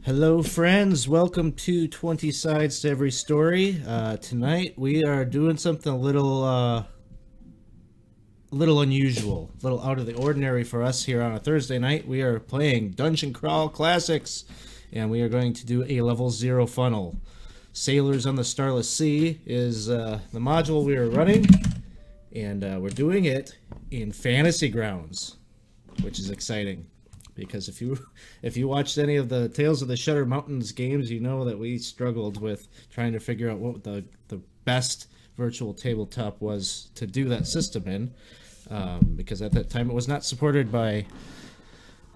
Hello, friends. Welcome to 20 Sides to Every Story. Tonight we are doing something a little unusual, a little out of the ordinary for us here on a Thursday night. We are playing Dungeon Crawl Classics, and we are going to do a level 0 funnel. Sailors on the Starless Sea is the module we are running, and we're doing it in Fantasy Grounds, which is exciting. Because if you watched any of the Tales of the Shutter Mountains games, you know that we struggled with trying to figure out what the best virtual tabletop was to do that system in, because at that time it was not supported by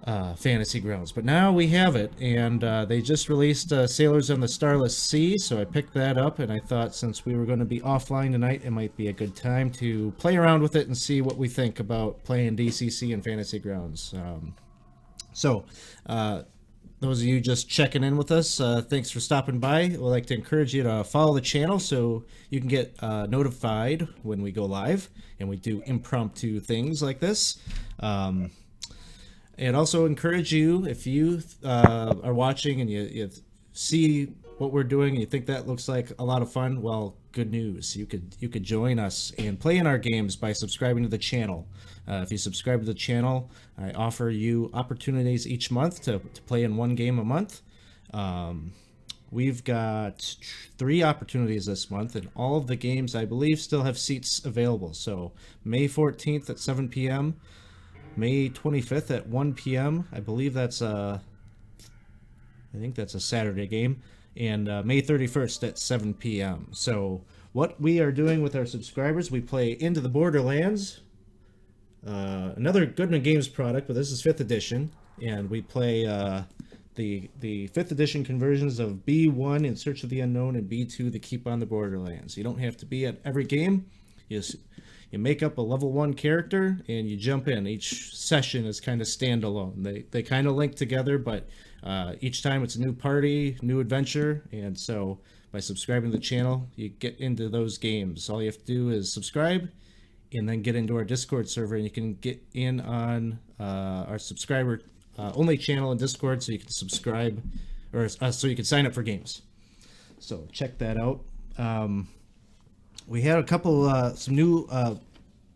Fantasy Grounds. But now we have it, and they just released Sailors on the Starless Sea, so I picked that up, and I thought since we were going to be offline tonight, it might be a good time to play around with it and see what we think about playing DCC and Fantasy Grounds. So, those of you just checking in with us, thanks for stopping by. We'd like to encourage you to follow the channel so you can get notified when we go live and we do impromptu things like this. And also encourage you, if you are watching and you see what we're doing and you think that looks like a lot of fun, well, good news. You could join us and play in our games by subscribing to the channel. If you subscribe to the channel, I offer you opportunities each month to play in one game a month. We've got 3 opportunities this month, and all of the games, I believe, still have seats available. So May 14th at 7 p.m., May 25th at 1 p.m., I believe that's I think that's a Saturday game, and May 31st at 7 p.m. So what we are doing with our subscribers, we play Into the Borderlands, another Goodman Games product, but this is 5th edition, and we play the 5th edition conversions of B1 in Search of the Unknown and B2 the Keep on the Borderlands. You don't have to be at every game. You make up a level 1 character and you jump in. Each session is kind of standalone. They kind of link together, but each time it's a new party, new adventure, and so by subscribing to the channel, you get into those games. All you have to do is subscribe and then get into our Discord server, and you can get in on our subscriber only channel in Discord, so you can subscribe, or so you can sign up for games. So check that out. We had a couple some new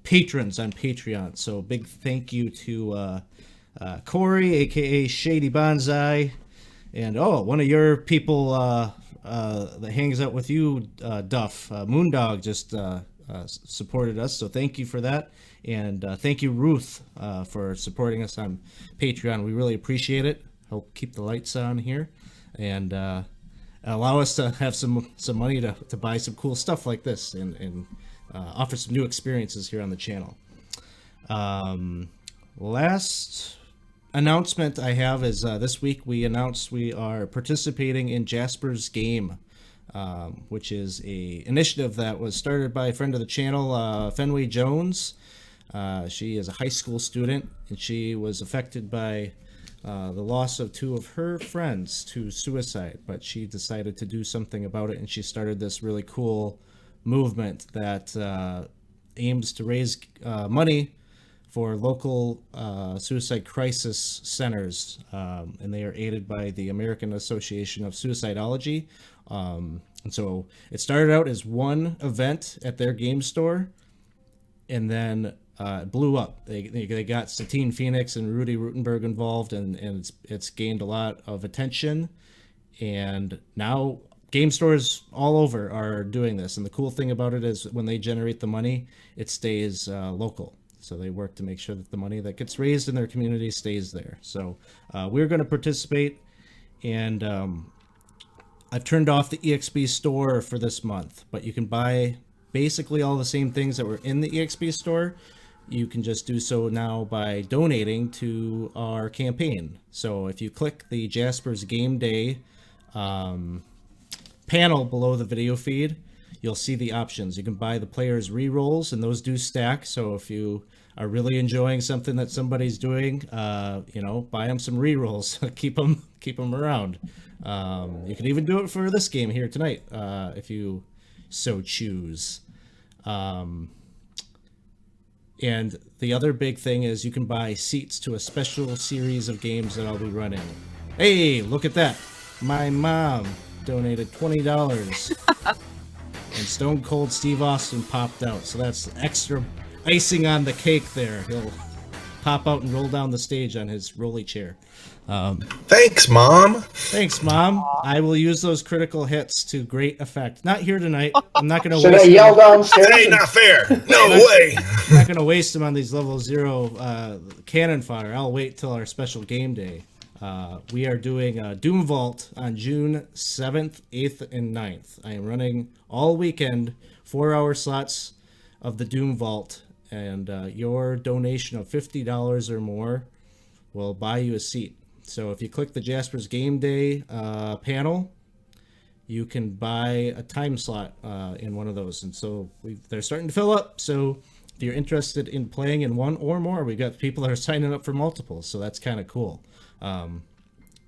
patrons on Patreon, so big thank you to Corey, aka Shady Bonsai, and one of your people that hangs out with you, Duff, Moondog, just supported us, so thank you for that. And thank you, Ruth, for supporting us on Patreon. We really appreciate it. Help keep the lights on here, and allow us to have some money to buy some cool stuff like this, and offer some new experiences here on the channel. Last announcement I have is this week we announced we are participating in Jasper's game, which is a initiative that was started by a friend of the channel, Fenway Jones. She is a high school student, and she was affected by the loss of 2 of her friends to suicide, but she decided to do something about it, and she started this really cool movement that aims to raise money for local suicide crisis centers, and they are aided by the American Association of Suicidology. And so it started out as one event at their game store, and then it blew up. They got Satine Phoenix and Rudy Rutenberg involved, and it's gained a lot of attention. And now game stores all over are doing this. And the cool thing about it is when they generate the money, it stays local. So they work to make sure that the money that gets raised in their community stays there. So we're going to participate, and I've turned off the EXP store for this month, but you can buy basically all the same things that were in the EXP store. You can just do so now by donating to our campaign. So if you click the Jasper's Game Day panel below the video feed, you'll see the options. You can buy the players' rerolls, and those do stack. So if you are really enjoying something that somebody's doing, buy them some rerolls. keep them around. You can even do it for this game here tonight, if you so choose. And the other big thing is you can buy seats to a special series of games that I'll be running. Hey, look at that. my mom donated $20. And Stone Cold Steve Austin popped out. So that's extra icing on the cake there. He'll pop out and roll down the stage on his rolly chair. Thanks, Mom. Thanks, Mom. I will use those critical hits to great effect. Not here tonight. I'm not going to Should waste I yell them. downstairs? That ain't not fair. No way. I'm not going to waste them on these level 0 cannon fodder. I'll wait till our special game day. We are doing Doom Vault on June 7th, 8th, and 9th. I am running all weekend, 4-hour slots of the Doom Vault, and your donation of $50 or more will buy you a seat. So if you click the Jasper's Game Day panel, you can buy a time slot in one of those. And so they're starting to fill up. So if you're interested in playing in one or more, we've got people that are signing up for multiple. So that's kind of cool.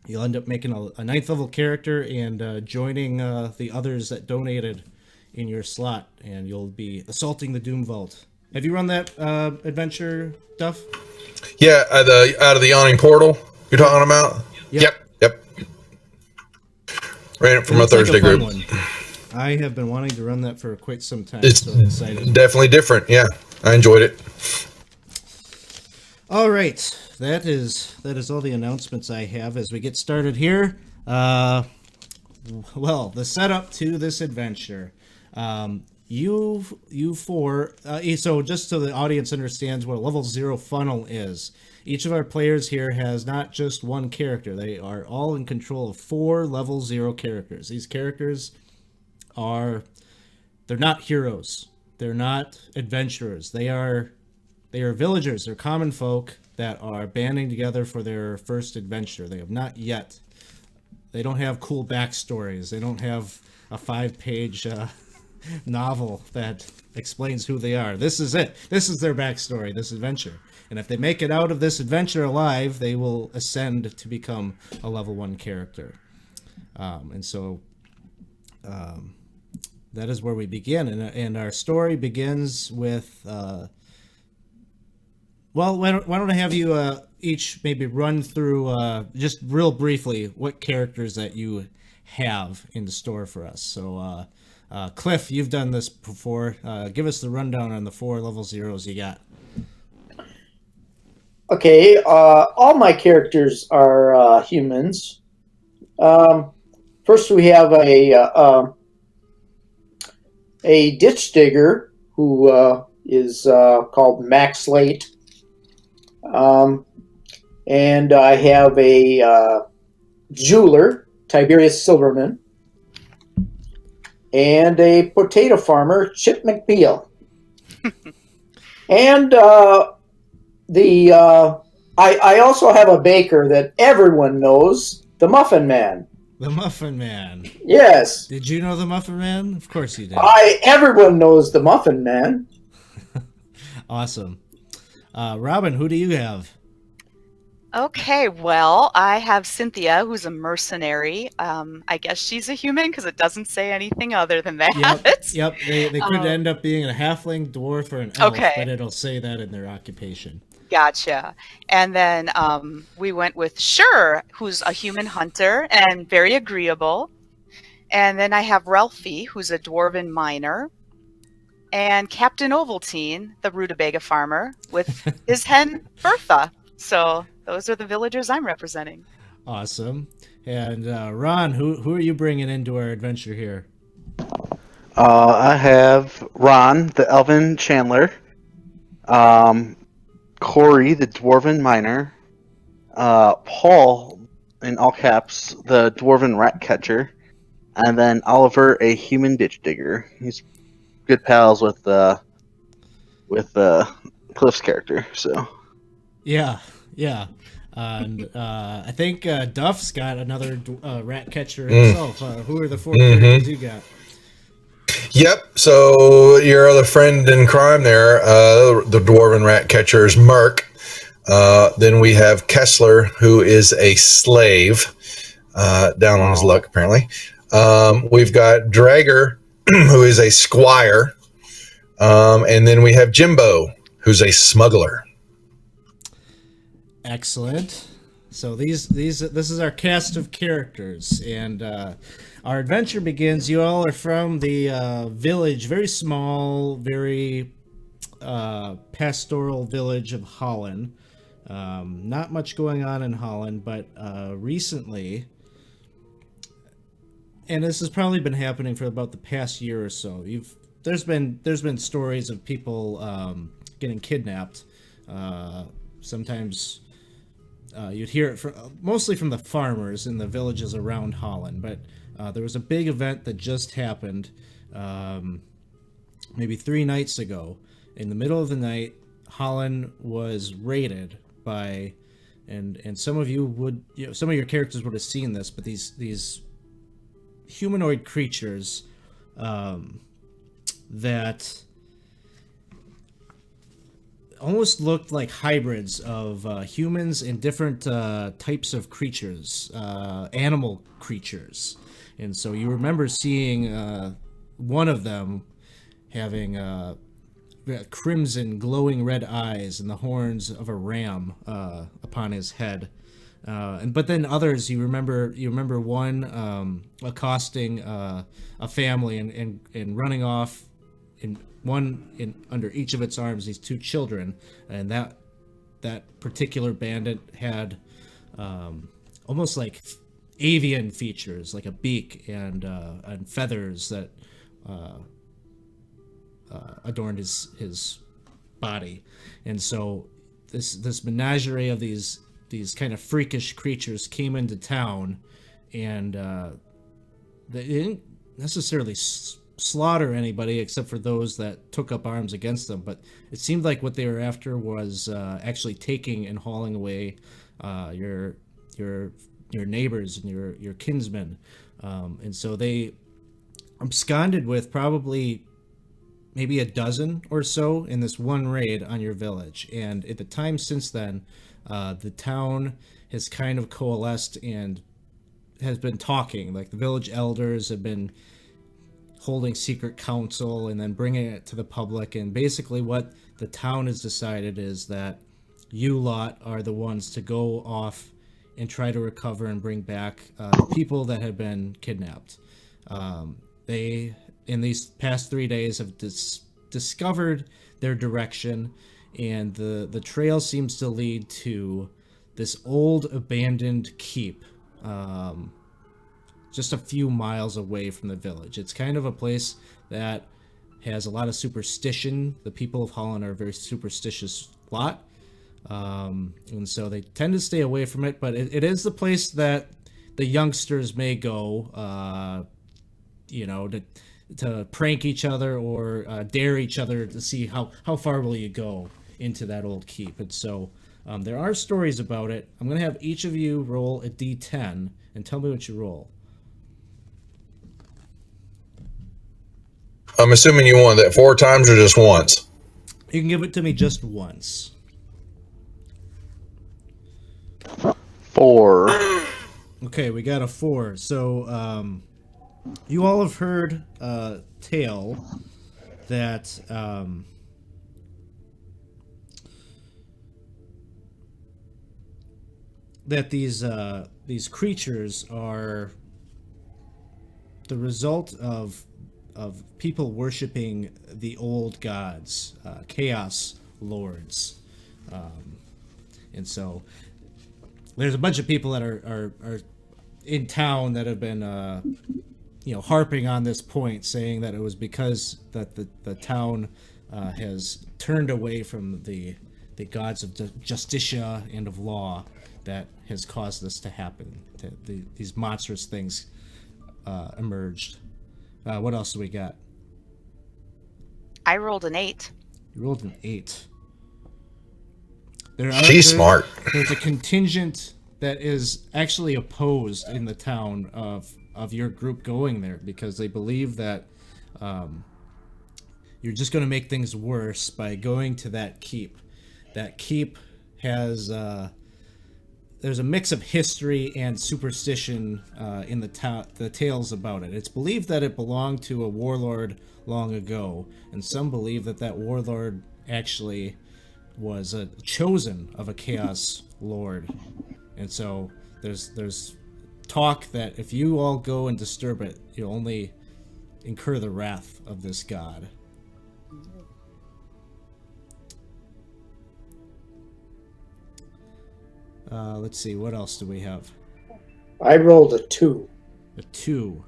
You'll end up making a 9th level character and joining the others that donated in your slot. And you'll be assaulting the Doom Vault. Have you run that adventure, Duff? Yeah, out of the yawning portal you're talking about? Yep. Ran it from a Thursday group. One. I have been wanting to run that for quite some time. It's so excited. Definitely different. Yeah, I enjoyed it. All right, that is all the announcements I have as we get started here. Well, the setup to this adventure. You four. So just so the audience understands what a level 0 funnel is. Each of our players here has not just one character. They are all in control of 4 level 0 characters. These characters they're not heroes. They're not adventurers. They are villagers. They're common folk that are banding together for their first adventure. They have not yet. They don't have cool backstories. They don't have a 5-page novel that explains who they are. This is it. This is their backstory, this adventure. And if they make it out of this adventure alive, they will ascend to become a level 1 character. And so that is where we begin. And our story begins with... well, why don't I have you each maybe run through, just real briefly, what characters that you have in the store for us. So, Cliff, you've done this before. Give us the rundown on the 4 level 0s you got. Okay, all my characters are humans. First, we have a ditch digger who is called Max Late. And I have a jeweler, Tiberius Silverman, and a potato farmer, Chip McBeal. And I also have a baker that everyone knows, the Muffin Man. The Muffin Man. Yes. Did you know the Muffin Man? Of course you did. Everyone knows the Muffin Man. Awesome. Robin, who do you have? Okay, well, I have Cynthia, who's a mercenary. I guess she's a human because it doesn't say anything other than that. Yep. They could end up being a halfling, dwarf, or an elf, but it'll say that in their occupation. Gotcha. And then we went with Sure, who's a human hunter and very agreeable. And then I have Ralphie, who's a dwarven miner. And Captain Ovaltine, the rutabaga farmer, with his hen, Bertha. So those are the villagers I'm representing. Awesome. And Ron, who are you bringing into our adventure here? I have Ron, the elven chandler, Corey, the dwarven miner, Paul, in all caps, the dwarven rat catcher, and then Oliver, a human ditch digger. He's good pals with Cliff's character. So yeah. And I think Duff's got another rat catcher himself. Who are the 4 characters you got? Yep. So your other friend in crime there, the dwarven rat catcher is Merc. Then we have Kessler, who is a slave, down on his luck apparently. We've got Drager, who is a squire, and then we have Jimbo, who's a smuggler. Excellent. So this is our cast of characters, and our adventure begins. You all are from the village, very small, very pastoral village of Holland. Not much going on in Holland, but recently, and this has probably been happening for about the past year or so. There's been stories of people getting kidnapped. Sometimes you'd hear it mostly from the farmers in the villages around Holland. But there was a big event that just happened maybe 3 nights ago. In the middle of the night, Holland was raided by, and some of you would, some of your characters would have seen this, but these humanoid creatures that almost looked like hybrids of humans and different types of creatures, animal creatures. And so you remember seeing one of them having crimson glowing red eyes and the horns of a ram upon his head. But then others, you remember one accosting a family and running off, under each of its arms, these 2 children, and that particular bandit had almost like avian features, like a beak and feathers that adorned his body. And so this menagerie of these kind of freakish creatures came into town, and they didn't necessarily slaughter anybody except for those that took up arms against them. But it seemed like what they were after was actually taking and hauling away your neighbors and your kinsmen. And so they absconded with probably maybe a dozen or so in this one raid on your village. And at the time since then, the town has kind of coalesced and has been talking. Like, the village elders have been holding secret council and then bringing it to the public. And basically what the town has decided is that you lot are the ones to go off and try to recover and bring back the people that have been kidnapped. They, in these past 3 days, have discovered their direction, and the trail seems to lead to this old abandoned keep, just a few miles away from the village. It's kind of a place that has a lot of superstition. The people of Holland are a very superstitious lot, and so they tend to stay away from it. But it is the place that the youngsters may go, to prank each other or dare each other to see how far will you go into that old keep. And so there are stories about it. I'm going to have each of you roll a d10 and tell me what you roll. I'm assuming you want that 4 times or just once? You can give it to me just once. 4. Okay, we got a 4. So you all have heard a tale that these creatures are the result of people worshiping the old gods, chaos lords, and so there's a bunch of people that are in town that have been harping on this point, saying that it was because that the town has turned away from the gods of justicia and of law that has caused this to happen. These monstrous things emerged. What else do we got? I rolled an 8. You rolled an 8. She's smart. There's a contingent that is actually opposed in the town of your group going there, because they believe that you're just going to make things worse by going to that keep. That keep has there's a mix of history and superstition in the tales about it. It's believed that it belonged to a warlord long ago, and some believe that warlord actually was chosen of a chaos lord, And so there's talk that if you all go and disturb it, you'll only incur the wrath of this god. Let's see, what else do we have? I rolled a 2. A 2.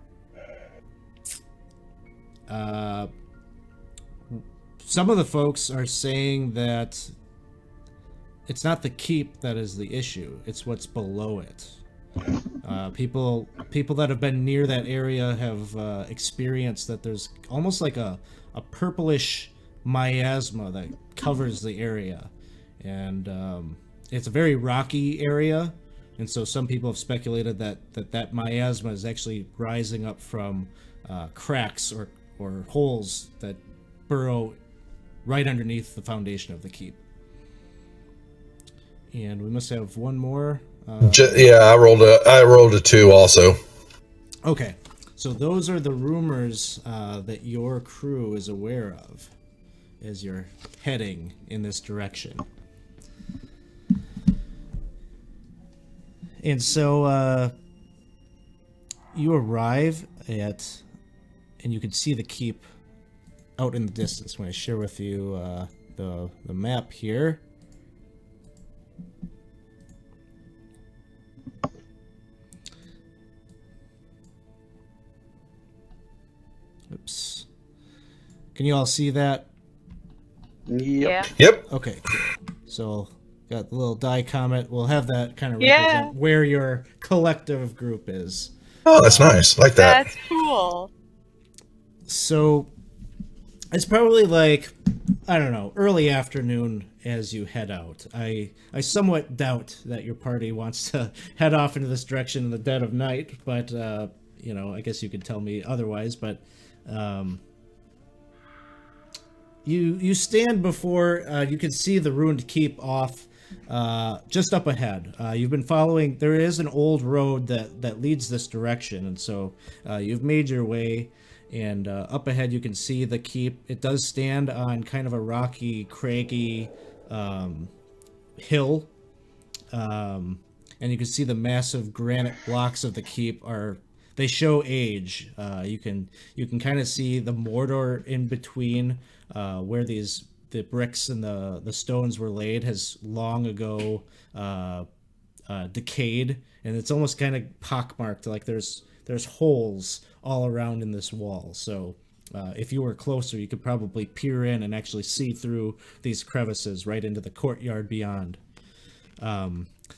Some of the folks are saying that it's not the keep that is the issue, it's what's below it. People that have been near that area have experienced that there's almost like a purplish miasma that covers the area. And it's a very rocky area, and so some people have speculated that miasma is actually rising up from cracks or holes that burrow right underneath the foundation of the keep. And we must have one more. I rolled a 2 also. Okay, so those are the rumors that your crew is aware of as you're heading in this direction. And so you arrive at, and you can see the keep out in the distance. I'm going to share with you the map here. Oops. Can you all see that? Yep. Yep. Okay. So got the little die comment. We'll have that kind of Yeah. represent where your collective group is. Oh, that's nice. Like that. That's cool. So it's probably like, I don't know, early afternoon as you head out. I somewhat doubt that your party wants to head off into this direction in the dead of night, but I guess you could tell me otherwise. But you stand before, you can see the ruined keep off just up ahead. You've been following, there is an old road that leads this direction, and so you've made your way, and up ahead you can see the keep. It does stand on kind of a rocky, craggy hill, and you can see the massive granite blocks of the keep they show age. You can kind of see the mortar in between where the bricks and the stones were laid has long ago decayed, and it's almost kind of pockmarked. Like there's holes all around in this wall. So if you were closer, you could probably peer in and actually see through these crevices right into the courtyard beyond.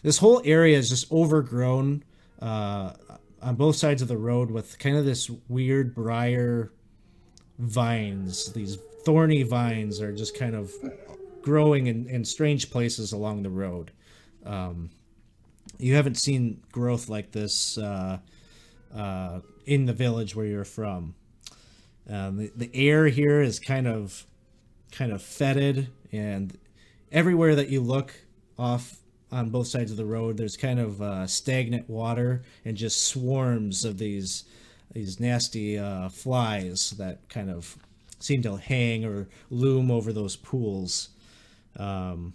This whole area is just overgrown on both sides of the road with kind of this weird briar vines. These thorny vines are just kind of growing in strange places along the road. You haven't seen growth like this in the village where you're from. The air here is kind of fetid, and everywhere that you look off on both sides of the road, there's kind of stagnant water and just swarms of these nasty flies that kind of seem to hang or loom over those pools. And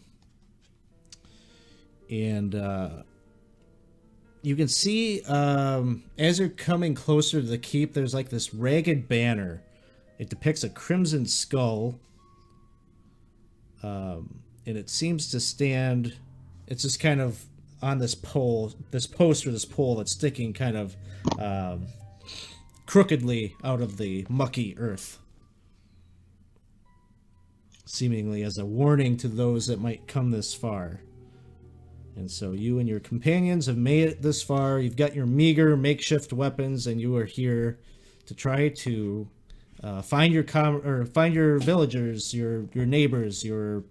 you can see as you're coming closer to the keep, there's like this ragged banner. It depicts a crimson skull, and it seems to stand. It's just kind of on this pole, this post or this pole that's sticking kind of crookedly out of the mucky earth, seemingly as a warning to those that might come this far. And so you and your companions have made it this far. You've got your meager makeshift weapons, and you are here to try to find your villagers, your neighbors, your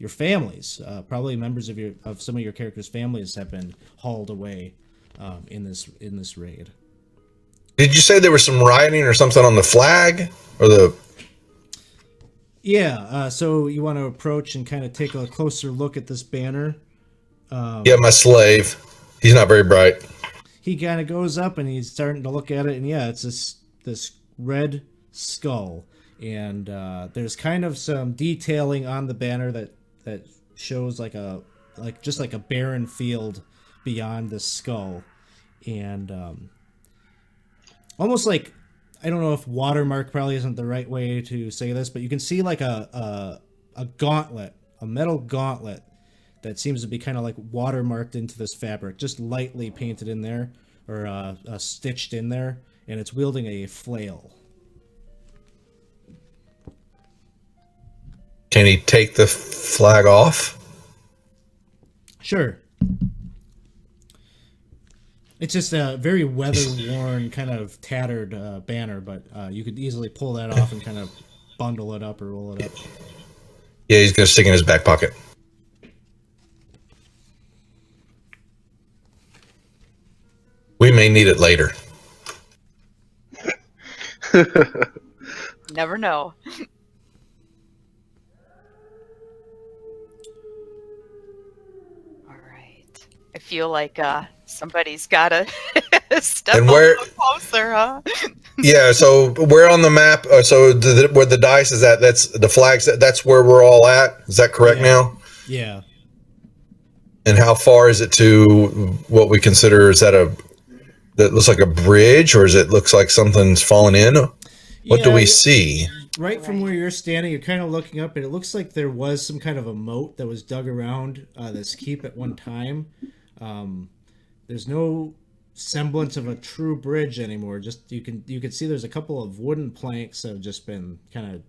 families. Probably members of some of your characters' families have been hauled away in this raid. Did you say there was some writing or something on the flag or the? Yeah. So you want to approach and kind of take a closer look at this banner. Yeah, my slave. He's not very bright. He kind of goes up and he's starting to look at it, and yeah, it's this red skull, and there's kind of some detailing on the banner that shows like a barren field beyond the skull, and almost like, I don't know if watermark probably isn't the right way to say this, but you can see like a gauntlet, a metal gauntlet that seems to be kind of like watermarked into this fabric, just lightly painted in there, or stitched in there, and it's wielding a flail. Can he take the flag off? Sure. It's just a very weather-worn, kind of tattered banner, but you could easily pull that off and kind of bundle it up or roll it up. Yeah, he's going to stick it in his back pocket. We may need it later. Never know. All right. I feel like somebody's got to step And a where- little closer, huh? Yeah, so we're on the map. So where the dice is at, that's the flags. That's where we're all at. Is that correct Yeah. now? Yeah. And how far is it to what we consider, is that that looks like a bridge, or is it looks like something's fallen in? What do Yeah, we see? Right from where you're standing, you're kind of looking up, and it looks like there was some kind of a moat that was dug around this keep at one time. There's no semblance of a true bridge anymore. Just you can see there's a couple of wooden planks that have just been kind of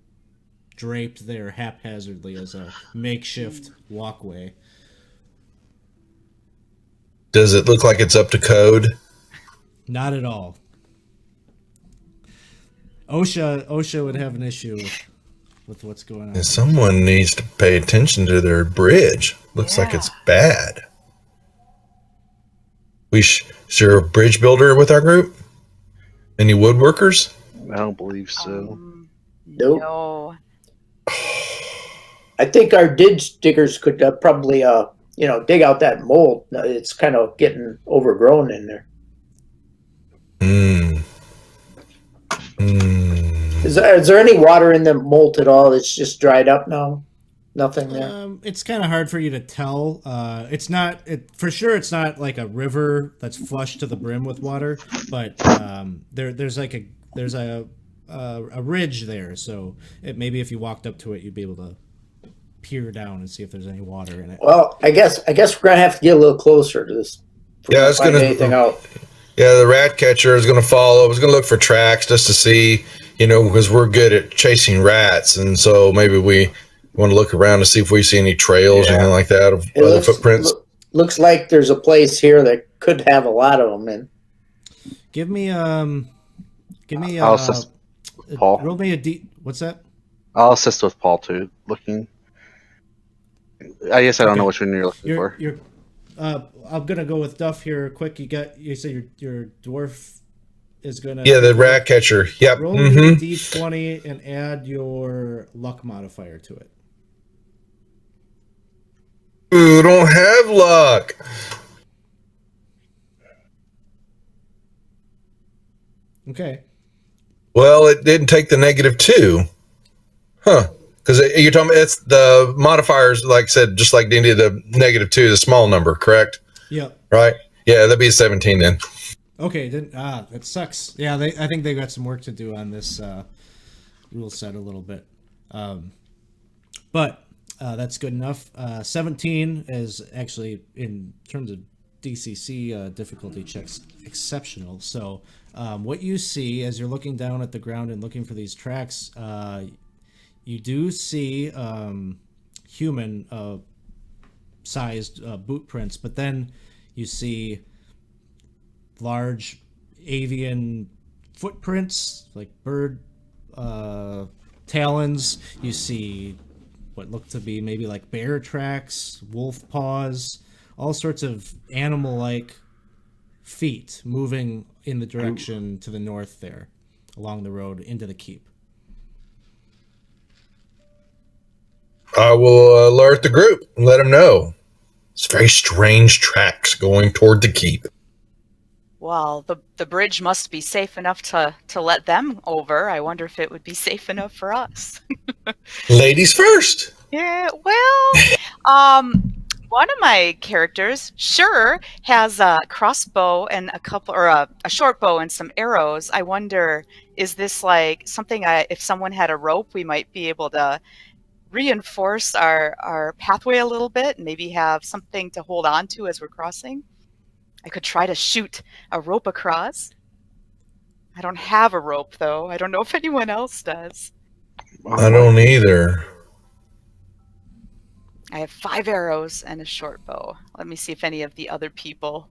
draped there haphazardly as a makeshift walkway. Does it look like it's up to code? Not at all. OSHA would have an issue with what's going on. And someone needs to pay attention to their bridge. Looks like it's bad. Is there a bridge builder with our group? Any woodworkers? I don't believe so. Nope. No. I think our ditch diggers could probably, dig out that mold. It's kind of getting overgrown in there. Is there any water in the mold at all? It's just dried up now. Nothing there. It's kind of hard for you to tell. It's not. For sure, it's not like a river that's flushed to the brim with water. But there's a ridge there. So maybe if you walked up to it, you'd be able to peer down and see if there's any water in it. Well, I guess we're gonna have to get a little closer to this. Yeah, it's find gonna anything out. Yeah, the rat catcher is going to follow. It's going to look for tracks just to see, because we're good at chasing rats, and so maybe we want to look around to see if we see any trails or anything like that of other footprints. Looks like there's a place here that could have a lot of them in. Give me I'll assist Paul. roll me a D. What's that? I'll assist with Paul too. Looking. I guess I don't know which one you're looking for. I'm gonna go with Duff here. Quick, you say your dwarf is gonna. Yeah, the rat catcher. Yep. Roll me a D20 and add your luck modifier to it. Ooh, don't have luck. Okay. Well, it didn't take the -2. Huh. Because you're talking about, it's the modifiers, like I said, just like D&D, the -2, the small number, correct? Yep. Right? Yeah, that'd be 17 then. Okay, then that sucks. Yeah, I think they got some work to do on this rule set a little bit. But that's good enough. 17 is actually, in terms of DCC difficulty checks, exceptional. So what you see as you're looking down at the ground and looking for these tracks, you do see human sized boot prints, but then you see large avian footprints, like bird talons. You see what look to be maybe like bear tracks, wolf paws, all sorts of animal-like feet moving in the direction to the north there, along the road into the keep. I will alert the group and let them know. It's very strange tracks going toward the keep. Well, the bridge must be safe enough to let them over. I wonder if it would be safe enough for us. Ladies first. Yeah, well, One of my characters, sure, has a crossbow and a couple, or a short bow and some arrows. I wonder, is this like something if someone had a rope, we might be able to reinforce our pathway a little bit and maybe have something to hold on to as we're crossing? I could try to shoot a rope across. I don't have a rope, though. I don't know if anyone else does. I don't either. I have 5 arrows and a short bow. Let me see if any of the other people.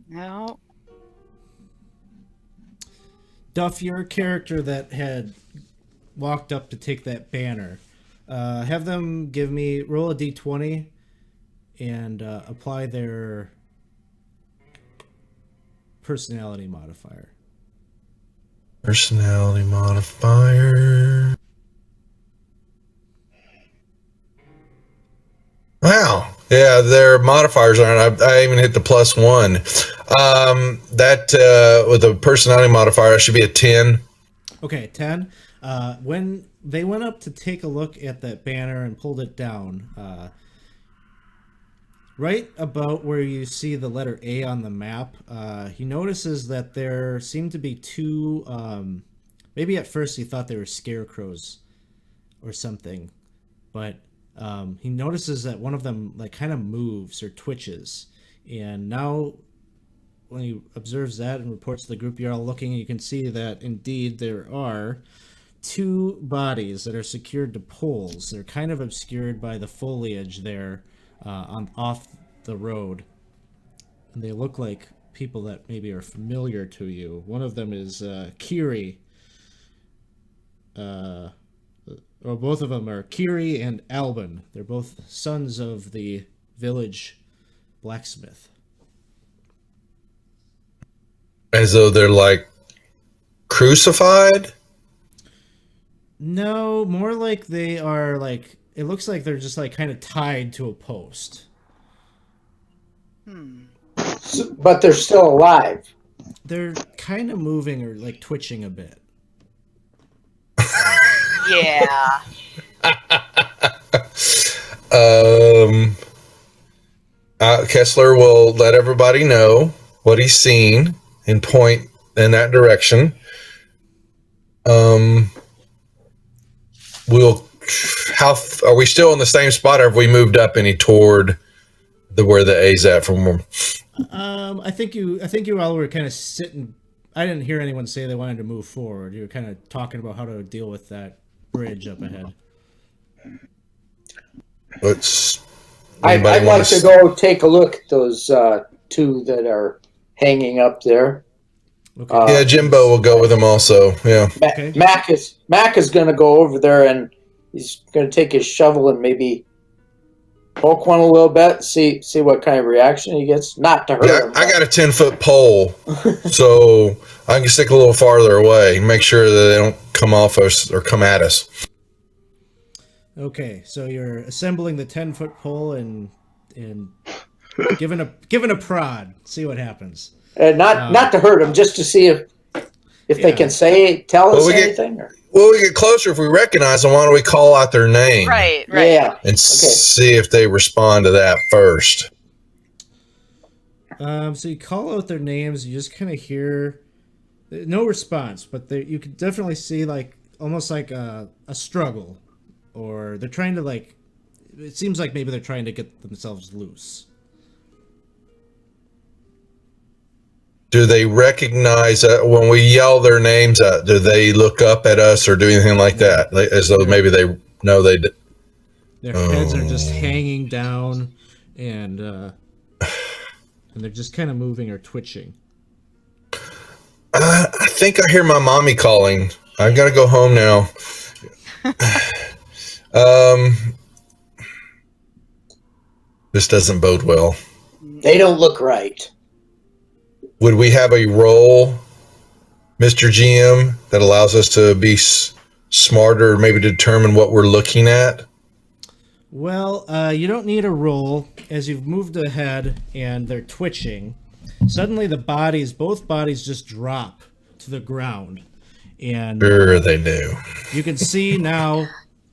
No. Duff, your character that had walked up to take that banner, have them roll a d20 and apply their personality modifier. Personality modifier. Wow. Yeah, their modifiers aren't. I even hit the +1. That with a personality modifier, it should be a 10. Okay, 10. When they went up to take a look at that banner and pulled it down, right about where you see the letter A on the map, he notices that there seem to be 2, maybe at first he thought they were scarecrows or something, but he notices that one of them like kind of moves or twitches, and now when he observes that and reports to the group you're all looking, you can see that indeed there are 2 bodies that are secured to poles. They're kind of obscured by the foliage there off the road, and they look like people that maybe are familiar to you. One of them is Kiri. Or both of them are Kiri and Albin. They're both sons of the village blacksmith. As though they're like crucified? No, more like they are like, it looks like they're just like kind of tied to a post. But they're still alive. They're kind of moving or like twitching a bit. Yeah. Kessler will let everybody know what he's seen and point in that direction. How are we still in the same spot, or have we moved up any toward where the A's at from them? I think you all were kind of sitting. I didn't hear anyone say they wanted to move forward. You were kind of talking about how to deal with that bridge up ahead. I'd like to go take a look at those 2 that are hanging up there. Okay. Yeah, Jimbo will go with him also. Yeah. Okay. Mac is going to go over there, and he's going to take his shovel and maybe poke one a little bit, see what kind of reaction he gets. Not to hurt him. I got a 10-foot pole, so I can stick a little farther away, make sure that they don't come off us or come at us. Okay, so you're assembling the 10-foot pole and giving a prod. See what happens. Not to hurt him, just to see if they can tell us anything. Well, we get closer if we recognize them. Why don't we call out their name? Right. Yeah. And see if they respond to that first. So you call out their names. You just kind of hear no response, but you could definitely see like almost like a struggle, or they're trying to like. It seems like maybe they're trying to get themselves loose. Do they recognize when we yell their names out? Do they look up at us or do anything like that? As though maybe they know they did. Their heads are just hanging down, and they're just kind of moving or twitching. I think I hear my mommy calling. I gotta go home now. This doesn't bode well. They don't look right. Would we have a role, Mr. GM, that allows us to be smarter, maybe determine what we're looking at? Well, you don't need a roll. As you've moved ahead and they're twitching, suddenly both bodies just drop to the ground. And Sure they do. you can see now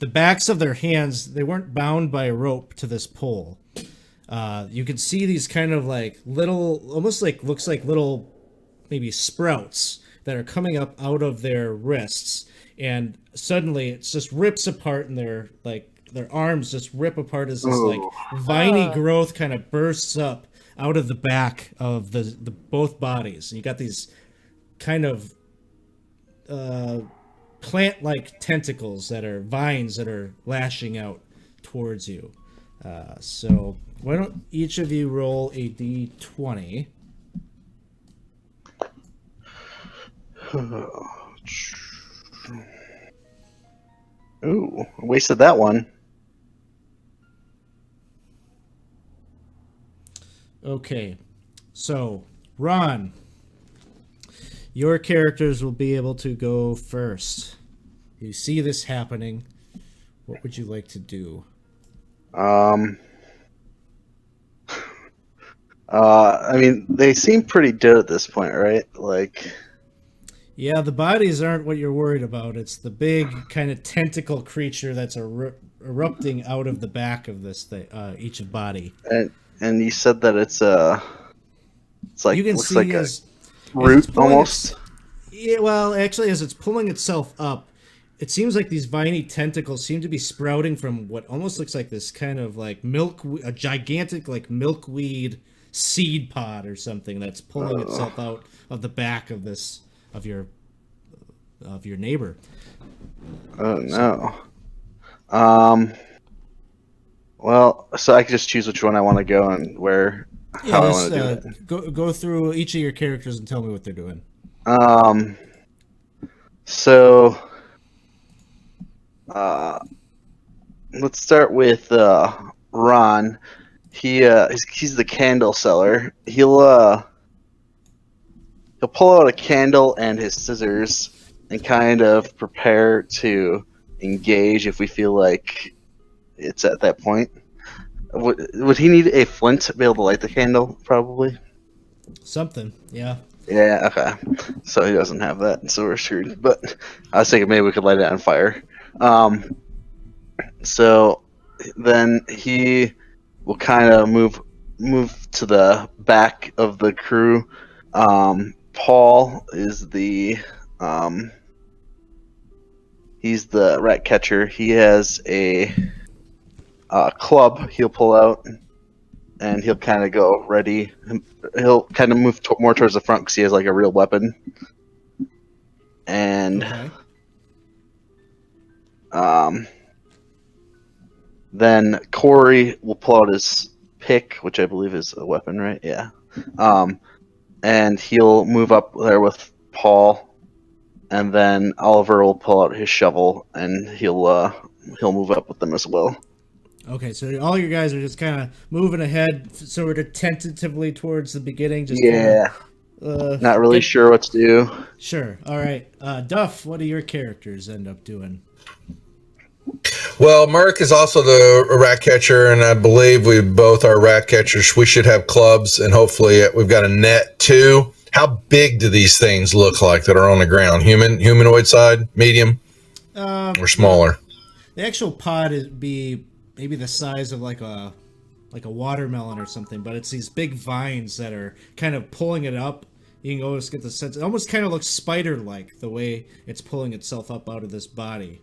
the backs of their hands, they weren't bound by a rope to this pole. You can see these kind of like little, almost like looks like little maybe sprouts that are coming up out of their wrists, and suddenly it just rips apart, and their arms just rip apart as this like viney growth kind of bursts up out of the back of the both bodies. And you got these kind of plant-like tentacles that are vines that are lashing out towards you. So why don't each of you roll a d20? Ooh, wasted that one. Okay, so Ron, your characters will be able to go first. You see this happening. What would you like to do? I mean, they seem pretty dead at this point, right? Like, Yeah, the bodies aren't what you're worried about. It's the big kind of tentacle creature that's erupting out of the back of this thing, each body. and you said that it's like, You can looks see like a as root it's pulling almost. Yeah, well, actually, as it's pulling itself up, it seems like these viney tentacles seem to be sprouting from what almost looks like this kind of like a gigantic like milkweed seed pod or something that's pulling itself out of the back of your neighbor. Oh no. Well, so I can just choose which one I want to go and where, how I want to do it. Go through each of your characters and tell me what they're doing. So, let's start with Ron. He's the candle seller. He'll pull out a candle and his scissors and kind of prepare to engage if we feel like it's at that point. Would he need a flint to be able to light the candle? Probably. Something, yeah. Yeah, okay. So he doesn't have that, so we're screwed. But I was thinking maybe we could light it on fire. So then he will kind of move to the back of the crew. Paul is he's the rat catcher. He has a club he'll pull out, and he'll kind of go ready. He'll kind of move more towards the front because he has like a real weapon. And then Corey will pull out his pick, which I believe is a weapon, right? Yeah. And he'll move up there with Paul, and then Oliver will pull out his shovel, and he'll move up with them as well. Okay, so all you guys are just kind of moving ahead, sort of tentatively towards the beginning. Just yeah. Not really sure what to do. Sure. All right. Duff, what do your characters end up doing? Well, Merc is also the rat catcher, and I believe we both are rat catchers. We should have clubs, and hopefully we've got a net too. How big do these things look like that are on the ground? Humanoid side, medium, or smaller? The actual pod would be maybe the size of like a watermelon or something, but it's these big vines that are kind of pulling it up. You can always get the sense. It almost kind of looks spider-like the way it's pulling itself up out of this body.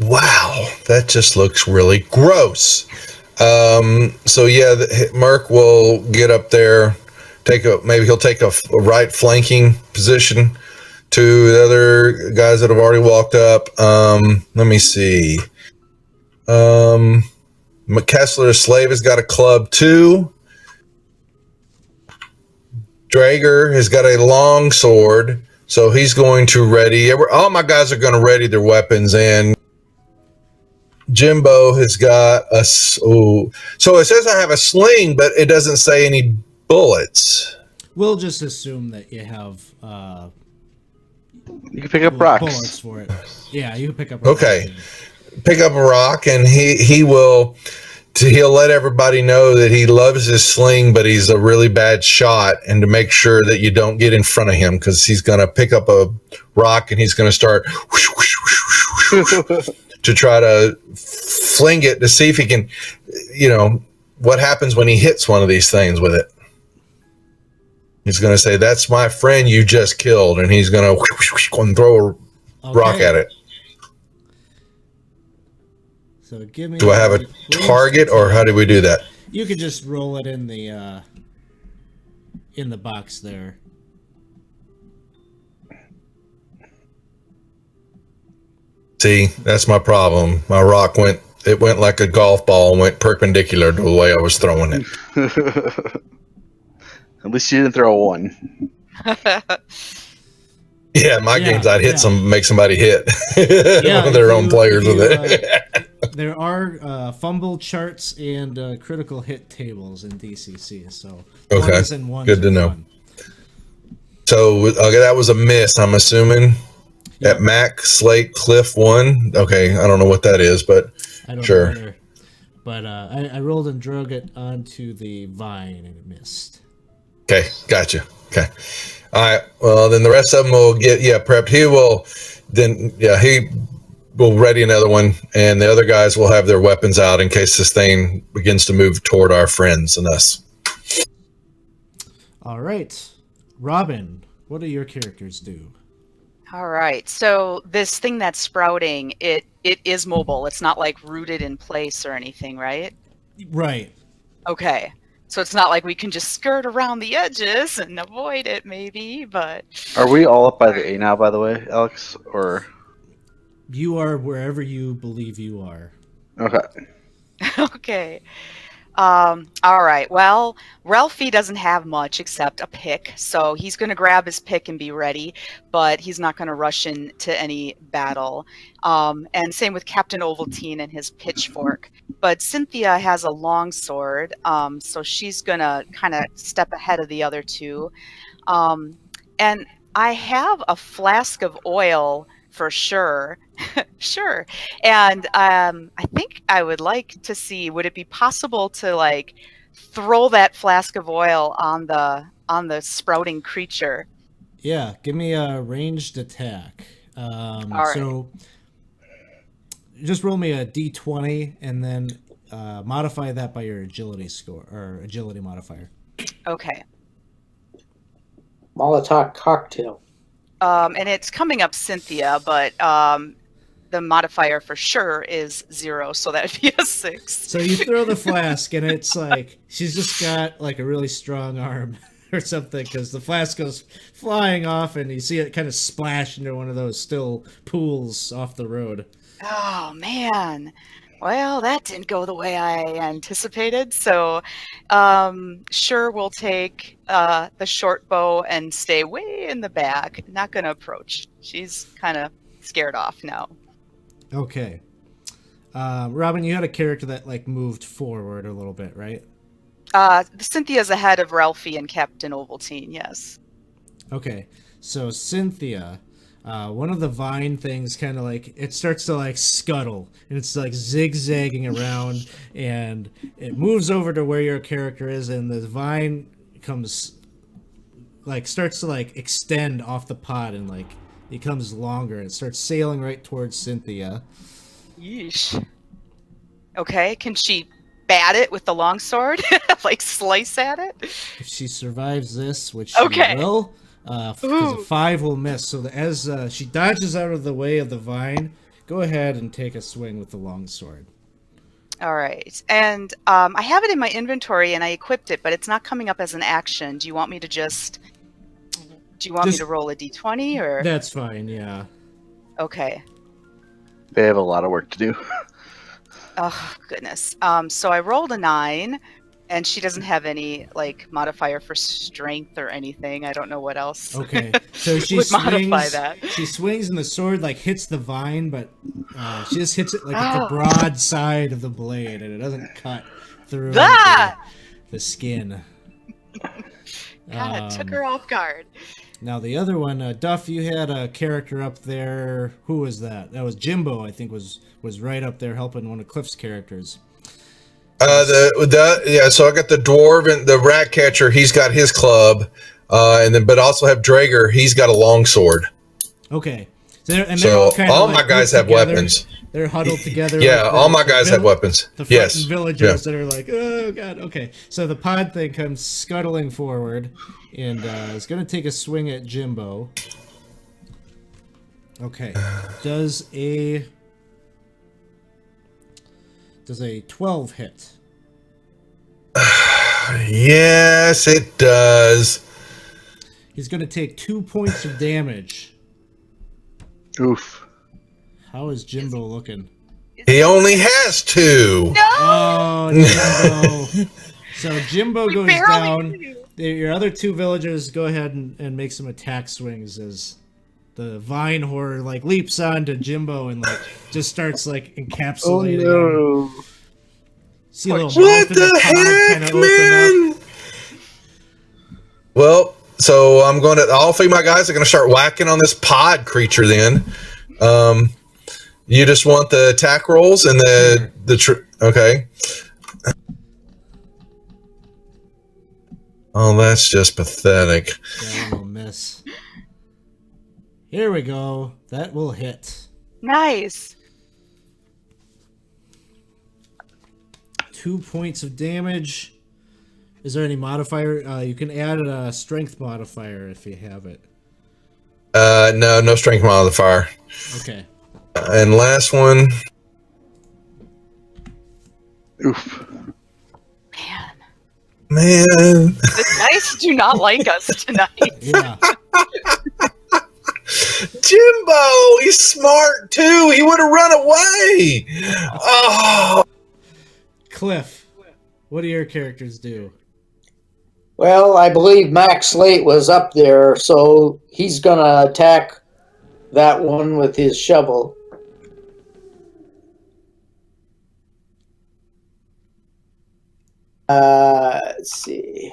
Wow, that just looks really gross. So yeah, Merc will get up there, maybe he'll take a right flanking position to the other guys that have already walked up. Let me see. Kessler's slave has got a club too. Drager has got a long sword, so he's going to ready. All my guys are going to ready their weapons, and Jimbo has got a. So it says I have a sling, but it doesn't say any bullets. We'll just assume that you have. You can pick up rocks. Bullets for it. Yeah, you can pick up. Rocks. Okay, pick up a rock, and he'll let everybody know that he loves his sling, but he's a really bad shot, and to make sure that you don't get in front of him, because he's going to pick up a rock and he's going to start whoosh, whoosh, whoosh, whoosh, to try to fling it to see if he can, what happens when he hits one of these things with it. He's going to say, "That's my friend you just killed," and he's going to throw a rock at it. So give me. Do I have a target, or how do we do that? You could just roll it in the box there. See, that's my problem. My rock went like a golf ball and went perpendicular to the way I was throwing it. At least you didn't throw a 1. Yeah, my games I'd hit make somebody hit one of their own players with it. There are fumble charts and critical hit tables in DCC, so okay, good to know. Fun. So that was a miss, I'm assuming. At Mac, Slate, Cliff 1. Okay, I don't know what that is, but I don't sure. know either. But I rolled and drug it onto the vine and it missed. Okay, gotcha. Okay. All right, well, then the rest of them will get, prepped. He will ready another one, and the other guys will have their weapons out in case this thing begins to move toward our friends and us. All right. Robin, what do your characters do? All right. So this thing that's sprouting, it is mobile. It's not like rooted in place or anything, right? Right. Okay. So it's not like we can just skirt around the edges and avoid it, maybe, but... Are we all up by the A now, by the way, Alex? Or... You are wherever you believe you are. Okay. Okay. All right. Well, Ralphie doesn't have much except a pick, so he's going to grab his pick and be ready, but he's not going to rush into any battle. And same with Captain Ovaltine and his pitchfork. But Cynthia has a long sword, so she's going to kind of step ahead of the other two. And I have a flask of oil for sure. Sure. And I think I would like to see, would it be possible to like throw that flask of oil on the sprouting creature? Yeah, give me a ranged attack. All right. So just roll me a d20 and then modify that by your agility score or agility modifier. Okay. Molotov cocktail. And it's coming up Cynthia, but the modifier for sure is 0, so that'd be a 6. So you throw the flask, and it's like she's just got like a really strong arm or something, because the flask goes flying off, and you see it kind of splash into one of those still pools off the road. Oh man. Well, that didn't go the way I anticipated. So, sure, we'll take the short bow and stay way in the back. Not going to approach. She's kind of scared off now. Okay. Robin, you had a character that like moved forward a little bit, right? Cynthia's ahead of Ralphie and Captain Ovaltine, yes. Okay. So Cynthia, one of the vine things kind of like, it starts to like scuttle, and it's like zigzagging around, and it moves over to where your character is, and the vine comes, like starts to like extend off the pod and like becomes longer, and it starts sailing right towards Cynthia. Yeesh. Okay, can she bat it with the longsword? Like slice at it? If she survives this, which she will, because a 5 will miss. So as she dodges out of the way of the vine, go ahead and take a swing with the longsword. All right. And I have it in my inventory and I equipped it, but it's not coming up as an action. Do you want me to me to roll a d20 or? That's fine, yeah. Okay. They have a lot of work to do. Oh, goodness. So I rolled a 9, and she doesn't have any, like, modifier for strength or anything. I don't know what else. Okay. So she would swings, modify that. She swings, and the sword, like, hits the vine, but she just hits it, like, at the broad side of the blade, and it doesn't cut through the skin. God, it took her off guard. Now, the other one, Duff, you had a character up there. Who was that? That was Jimbo, I think, was right up there helping one of Cliff's characters. So I got the dwarven, the rat catcher. He's got his club, but also have Drager. He's got a long sword. Okay, So kinda, all like, my guys grouped have together. weapons. They're huddled together. Yeah, like all my guys have weapons. The Yes. frightened villagers that are like, oh god, okay. So the pod thing comes scuttling forward and is going to take a swing at Jimbo. Okay. Does a 12 hit? Yes, it does. He's going to take 2 points of damage. Oof. How is Jimbo looking? He only has 2. Oh, Jimbo. So Jimbo goes barely down. do. Your other 2 villagers go ahead and make some attack swings as the vine horror like leaps onto Jimbo and like just starts like encapsulating him. See a little What mouth in the pod kinda heck, open man? Well, so all 3 of my guys are going to start whacking on this pod creature then. You just want the attack rolls and okay. Oh, that's just pathetic. That will miss. Here we go. That will hit. Nice. 2 points of damage. Is there any modifier? You can add a strength modifier if you have it. No strength modifier. Okay. And last one. Oof. Man. The dice do not like us tonight. Yeah. Jimbo, he's smart too. He would have run away. Oh. Cliff, what do your characters do? Well, I believe Max Slate was up there, so he's going to attack that one with his shovel. Let's see.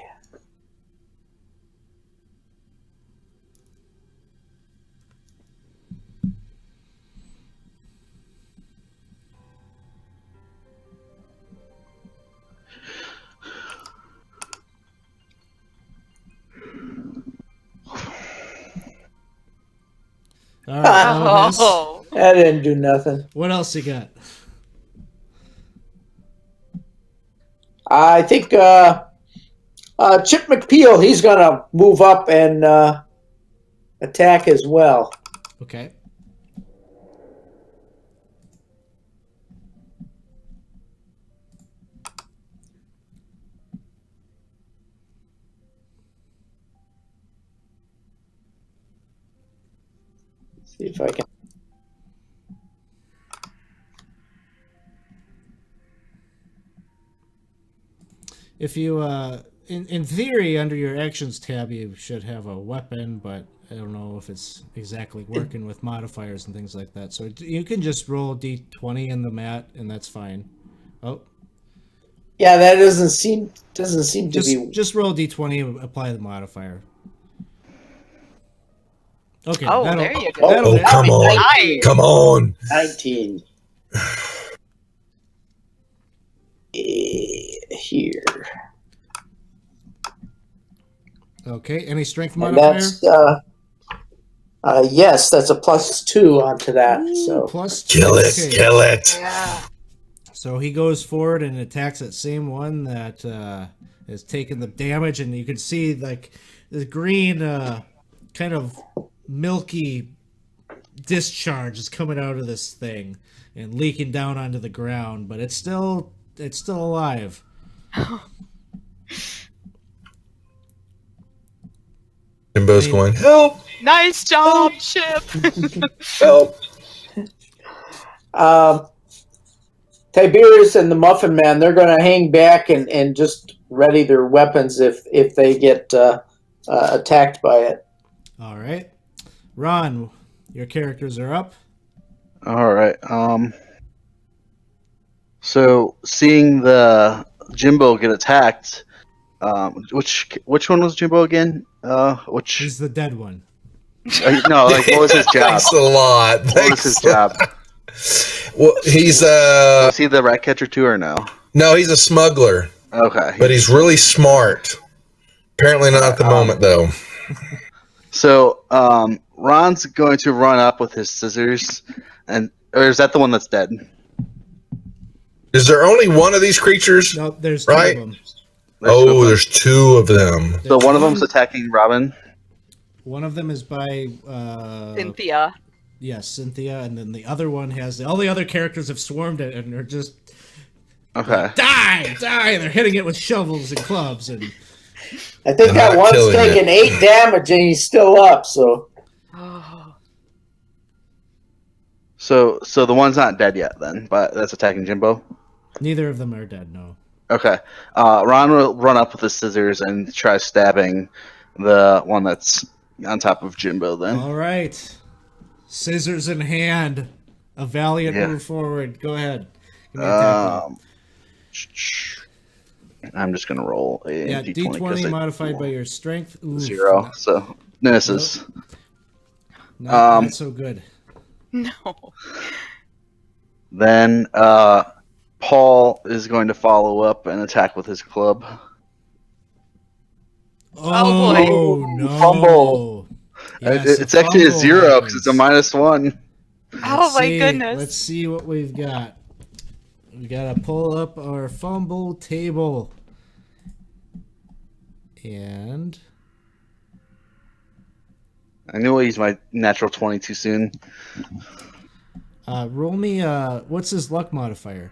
All right, that'll miss. Oh. That didn't do nothing. What else you got? I think Chip McPeel, he's going to move up and attack as well. Okay. See if I can. If you, in theory, under your actions tab, you should have a weapon, but I don't know if it's exactly working with modifiers and things like that. So you can just roll d20 in the mat, and that's fine. Oh, Yeah, that doesn't seem to be. just roll d20 and apply the modifier. Okay. Oh, that'll- there you go. that'll Oh, hit. come on. Nice. Come on. 19. Here. Okay. Any strength And modifier? that's, yes, that's a +2 onto that. Ooh, So plus Kill it. okay. Kill it. Yeah. So he goes forward and attacks that same one that is taking the damage, and you can see like the green kind of milky discharge is coming out of this thing and leaking down onto the ground, but it's still alive. Jimbo's going, help, Nice job, Chip. help. Tiberius and the Muffin Man, they're going to hang back and just ready their weapons if they get attacked by it. All right, Ron, your characters are up. All right. So seeing the Jimbo get attacked, which one was Jimbo again? He's the dead one. No, like what was his job? Thanks a lot. What was his job? Well, he's Was he the rat catcher too, or no? no, he's a smuggler, Okay. but he's really smart. Apparently not at the moment though. So Ron's going to run up with his scissors, or is that the one that's dead? Is there only one of these creatures? No, there's two Right. of them. There's two of them. So one of them's attacking Robin. One of them is by Cynthia. Yes, Cynthia, and then the other one has all the other characters have swarmed it and are just Okay. die. They're hitting it with shovels and clubs, and I think And that not one's killing taking 8 damage and he's still up. So Oh. So the one's not dead yet then, but that's attacking Jimbo. neither of them are dead. No. Okay. Ron will run up with his scissors and try stabbing the one that's on top of Jimbo then. All right, scissors in hand, a valiant move forward. Go ahead. Give me an attack roll. I'm just going to roll a D20. D20 modified by your strength. Oof, 0, so misses. Not so good. No. Then Paul is going to follow up and attack with his club. Oh, boy. No! Fumble. Yes, It's actually a fumble 0 because it's a happens. -1. Oh my goodness. Let's see what we've got. We gotta pull up our fumble table. And I knew I used my natural 20 too soon. roll me what's his luck modifier?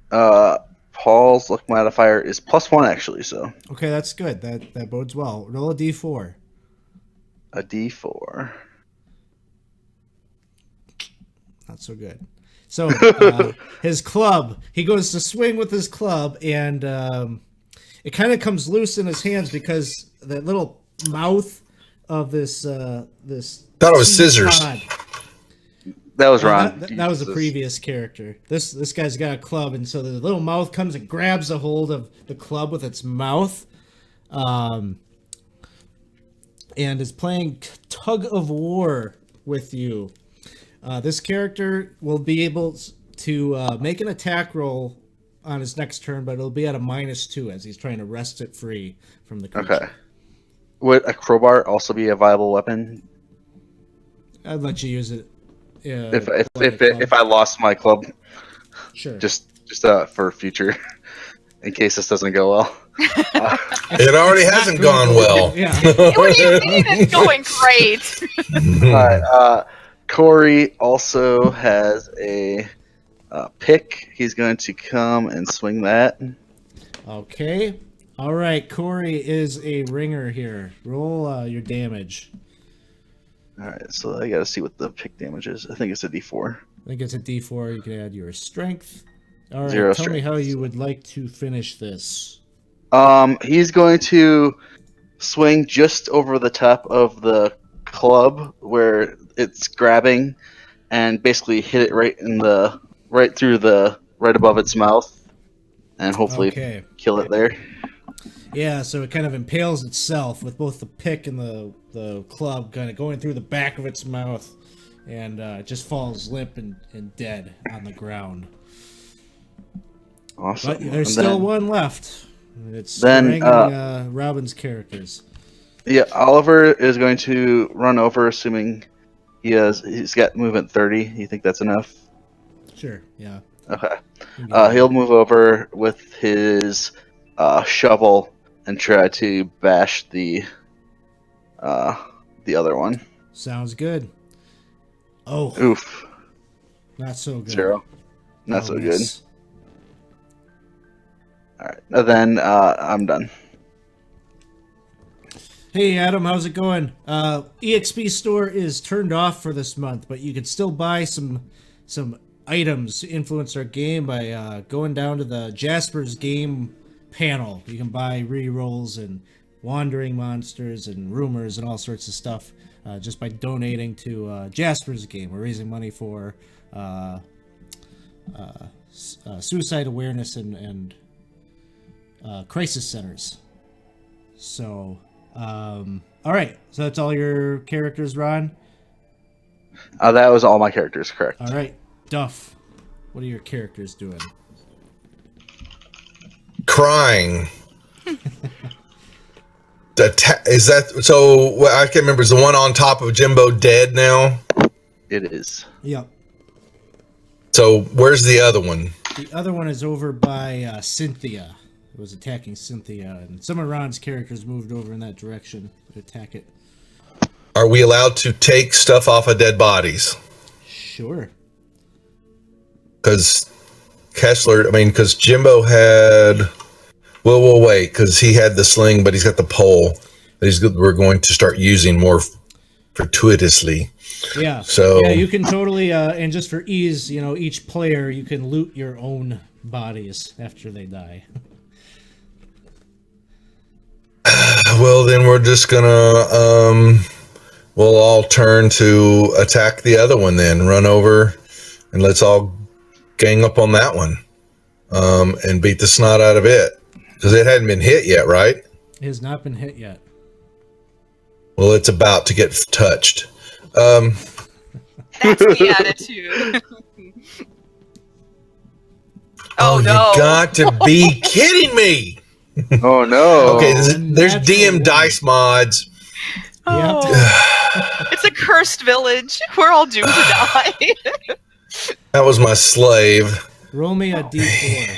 Paul's luck modifier is +1 actually, so Okay, that's good. That bodes well. Roll a D4. a D4. Not so good. So his club, he goes to swing with his club, and it kind of comes loose in his hands because that little mouth of this Thought it was sea scissors. pod- That was Ron. That was a previous character. This guy's got a club, and so the little mouth comes and grabs a hold of the club with its mouth, and is playing tug of war with you. This character will be able to make an attack roll on his next turn, but it'll be at a -2 as he's trying to wrest it free from the creature. Okay. Would a crowbar also be a viable weapon I'd let you use it. if I lost my club? Sure. Just for future, in case this doesn't go well. It already hasn't gone well. Yeah. What do you mean it's going great? All right. Corey also has a pick. He's going to come and swing that. Okay. All right. Corey is a ringer here. Roll your damage. All right, so I got to see what the pick damage is. I think it's a D4. I think it's a D4. You can add your strength. All right. 0 Tell me strength. how you would like to finish this. He's going to swing just over the top of the club where it's grabbing, and basically hit it right above its mouth, and hopefully Okay. kill it there. Yeah, so it kind of impales itself with both the pick and the club kind of going through the back of its mouth, and it just falls limp and dead on the ground. Awesome. But there's And still then- one left. It's Then, strangling Robin's characters. Yeah, Oliver is going to run over, assuming he's got movement 30. You think that's enough? Sure, yeah. Okay. You can- He'll move over with his shovel and try to bash the other one. Sounds good. Oh, Oof. not so good. 0. Not so good. Miss. All right. And then I'm done. Hey Adam, how's it going? EXP store is turned off for this month, but you can still buy some items to influence our game by going down to the Jasper's game panel. You can buy re-rolls and wandering monsters and rumors and all sorts of stuff just by donating to Jasper's game. We're raising money for suicide awareness and crisis centers. So, all right. So that's all your characters, Ron? That was all my characters, correct. All right. Duff, what are your characters doing? Crying. Is that so? I can't remember. Is the one on top of Jimbo dead now? It is. Yep. So where's the other one? The other one is over by Cynthia. It was attacking Cynthia, and some of Ron's characters moved over in that direction to attack it. Are we allowed to take stuff off of dead bodies? Sure. Because because Jimbo had. Well, we'll wait because he had the sling, but he's got the pole that we're going to start using more fortuitously. Yeah. So yeah, you can totally, and just for ease, each player you can loot your own bodies after they die. Well, then we're just gonna we'll all turn to attack the other one. Then run over and let's all gang up on that one and beat the snot out of it. Because it hadn't been hit yet, right? It has not been hit yet. Well, it's about to get touched. That's the attitude. Oh, no. You got to be kidding me. Oh no. Okay, there's DM dice mods. Oh. It's a cursed village. We're all doomed to die. That was my slave. Roll me a d4.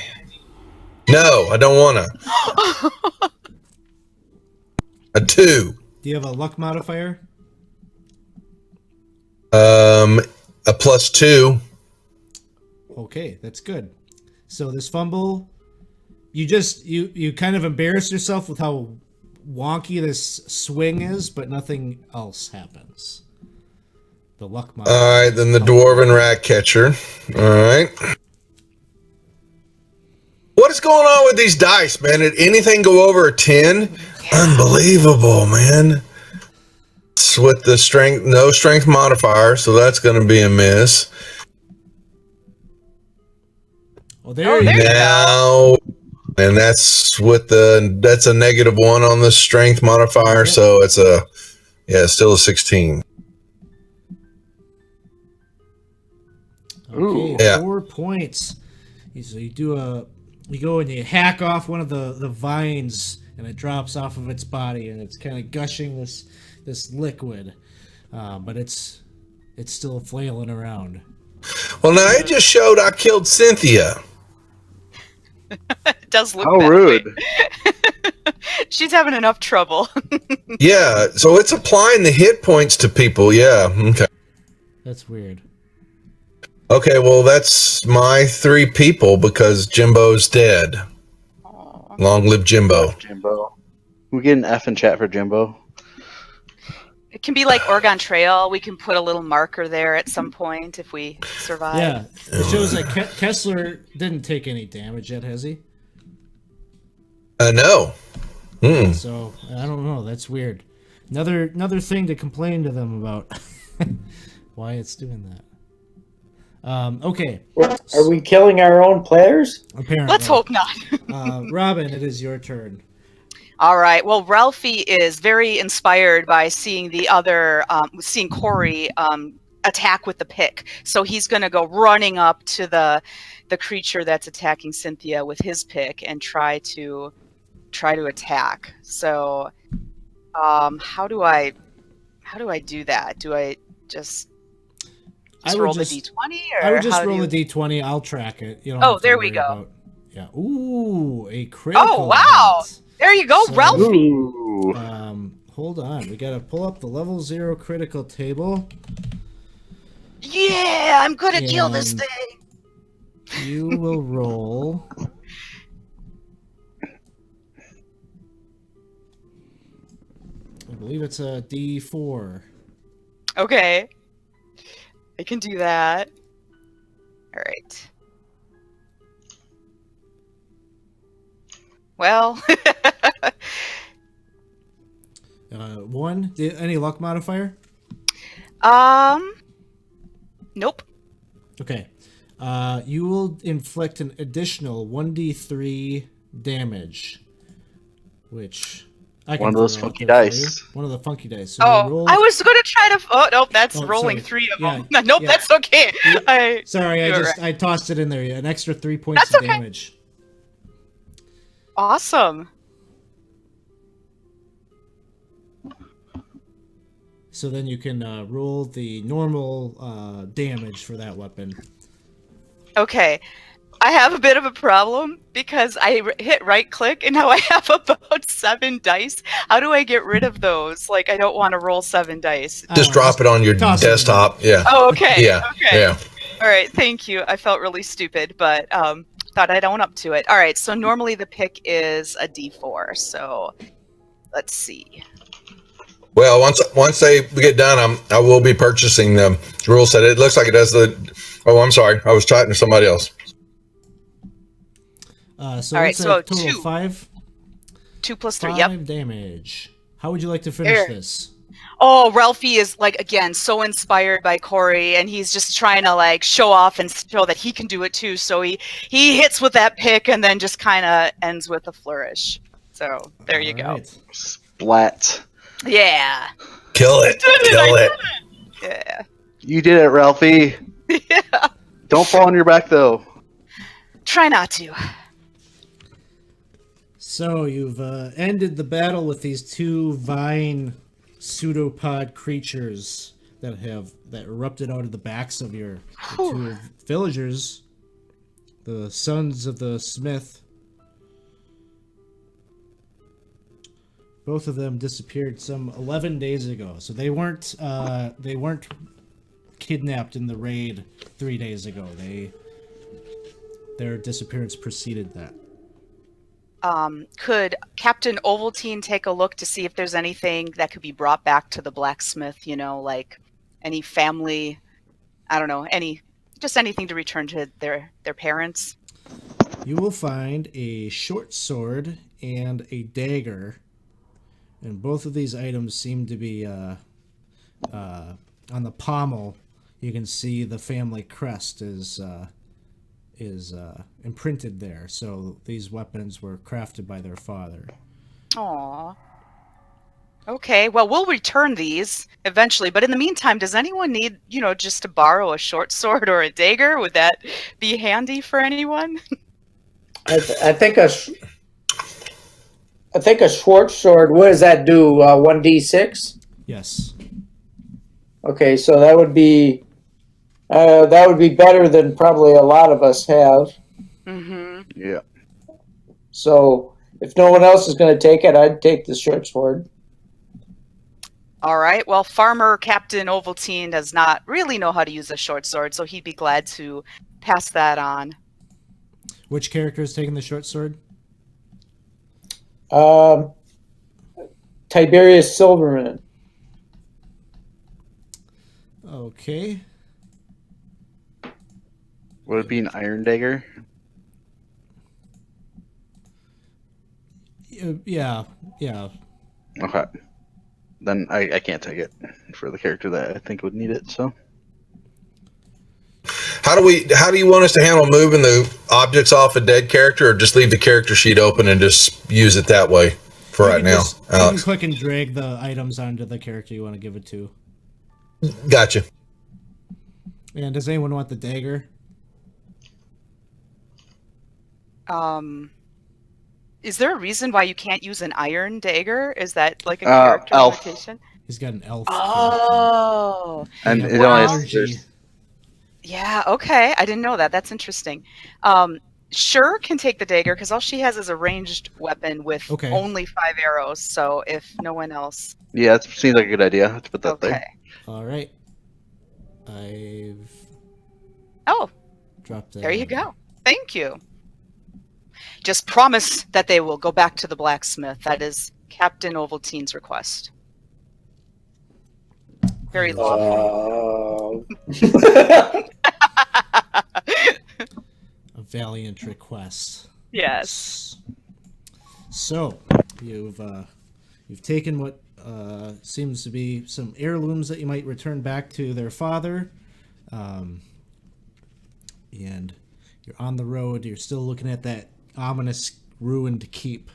No, I don't want to. A 2. Do you have a luck modifier? A +2. Okay, that's good. So this fumble, you kind of embarrass yourself with how wonky this swing is, but nothing else happens. The luck modifier. All right, then the dwarven rat catcher. All right. What is going on with these dice, man? Did anything go over a 10? Unbelievable, man. It's with the strength, no strength modifier, so that's going to be a miss. Well, there you go. Now, and that's that's a -1 on the strength modifier, so it's still a 16. Okay, Yeah. 4 points. So you go and you hack off one of the vines, and it drops off of its body, and it's kind of gushing this liquid, but it's still flailing around. Well, now it just showed I killed Cynthia. It does look How that rude. way. She's having enough trouble. Yeah, so it's applying the hit points to people. Yeah, okay. That's weird. Okay, well, that's my 3 people because Jimbo's dead. Long live Jimbo. Jimbo. We get an F in chat for Jimbo. It can be like Oregon Trail. We can put a little marker there at some point if we survive. Yeah, it shows that Kessler didn't take any damage yet, has he? No. Hmm. So I don't know. That's weird. Another thing to complain to them about. Why it's doing that. Okay. Are we killing our own players? Apparently. Let's hope not. Robin, it is your turn. All right. Well, Ralphie is very inspired by seeing seeing Corey attack with the pick. So he's going to go running up to the creature that's attacking Cynthia with his pick and try to attack. So, how do I do that? Do I just roll the d20? Or I would just roll a d20. I'll track it. You don't Oh, have to there we worry go. about- Yeah. Ooh, a critical. Oh, wow. hit. There you go, So- Ralphie. Ooh. Hold on. We gotta pull up the level 0 critical table. Yeah, I'm gonna kill this And- thing. You will roll. I believe it's a d4. Okay. I can do that. All right. Well, 1. Any luck modifier? nope. Okay. You will inflict an additional 1d3 damage, which I can One of those throw out funky there for dice. you. One of the funky dice. So Oh, roll. I was gonna try to. Oh nope, that's Oh, rolling sorry. 3 of Yeah, them. Nope, yeah. that's okay. Sorry, You're right. I tossed it in there. An extra 3 points That's of okay. damage. Awesome. So then you can roll the normal damage for that weapon. Okay. I have a bit of a problem because I hit right click and now I have about 7 dice. How do I get rid of those? Like, I don't want to roll 7 dice. Just drop it on your toss it in desktop. Yeah. Oh, okay. Yeah. Okay. Yeah. All right. Thank you. I felt really stupid, but thought I'd own up to it. All right. So normally the pick is a D4. So let's see. Well, once they get done, I will be purchasing the rule set. It looks like it does the. Oh, I'm sorry. I was chatting to somebody else. So all right. it's a So total 2. of 5. 2 plus 3. 5 Yep. damage. How would you like to finish this? Oh, Ralphie is like, again, so inspired by Corey, and he's just trying to like show off and show that he can do it too. So he hits with that pick and then just kind of ends with a flourish. So there you go. Alright. Splat. Yeah. Kill it. Kill it. Yeah. You did it, Ralphie. Yeah. Don't fall on your back, though. Try not to. So you've ended the battle with these 2 vine pseudopod creatures that erupted out of the backs of your 2 villagers, the sons of the smith. Both of them disappeared some 11 days ago. So they weren't kidnapped in the raid 3 days ago. Their disappearance preceded that. Could Captain Ovaltine take a look to see if there's anything that could be brought back to the blacksmith, like any family, I don't know, anything to return to their parents? You will find a short sword and a dagger, and both of these items seem to be on the pommel. You can see the family crest is imprinted there. So these weapons were crafted by their father. Aw. Okay, well, we'll return these eventually, but in the meantime, does anyone need, just to borrow a short sword or a dagger? Would that be handy for anyone? I think a short sword. What does that do? 1d6. Yes. Okay, so that would be better than probably a lot of us have. Mm-hmm. Yeah. So if no one else is going to take it, I'd take the short sword. All right. Well, Farmer Captain Ovaltine does not really know how to use a short sword, so he'd be glad to pass that on. Which character is taking the short sword? Tiberius Silverman. Okay. Would it be an iron dagger? Yeah. Okay. Then I can't take it for the character that I think would need it, so. How do you want us to handle moving the objects off a dead character, or just leave the character sheet open and just use it that way for right now? You can click and drag the items onto the character you want to give it to. Gotcha. And does anyone want the dagger? Is there a reason why you can't use an iron dagger? Is that like a character elf. limitation? He's got an elf. Oh. And Yeah, it only has allergy. Yeah, okay. I didn't know that. That's interesting. Sure can take the dagger because all she has is a ranged weapon with Okay. only 5 arrows. So if no one else. Yeah, it seems like a good idea. Let's put that Okay. there. All right. I've Oh, dropped that. there you go. Thank you. Just promise that they will go back to the blacksmith. That is Captain Ovaltine's request. Very lovely. A valiant request. Yes. So you've taken what seems to be some heirlooms that you might return back to their father, and you're on the road. You're still looking at that ominous ruined keep.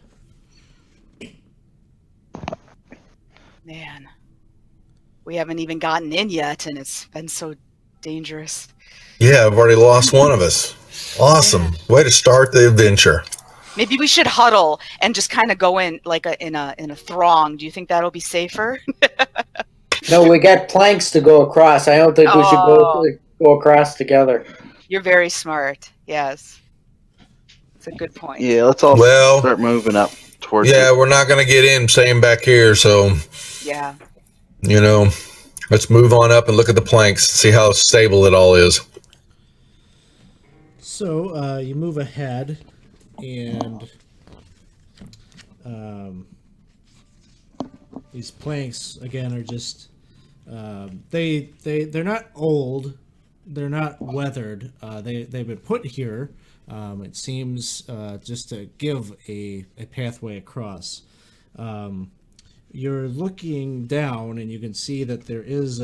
Man, we haven't even gotten in yet, and it's been so dangerous. Yeah, I've already lost one of us. Awesome. Way to start the adventure. Maybe we should huddle and just kind of go in like in a throng. Do you think that'll be safer? No, we got planks to go across. I don't think we should go across together. You're very smart. Yes. It's a good point. Yeah, let's all Well, start moving up towards Yeah, it. we're not going to get in, staying back here. So, Yeah. let's move on up and look at the planks, see how stable it all is. So you move ahead, and these planks again are just they're not old, they're not weathered. They've been put here. It seems just to give a pathway across. You're looking down, and you can see that there is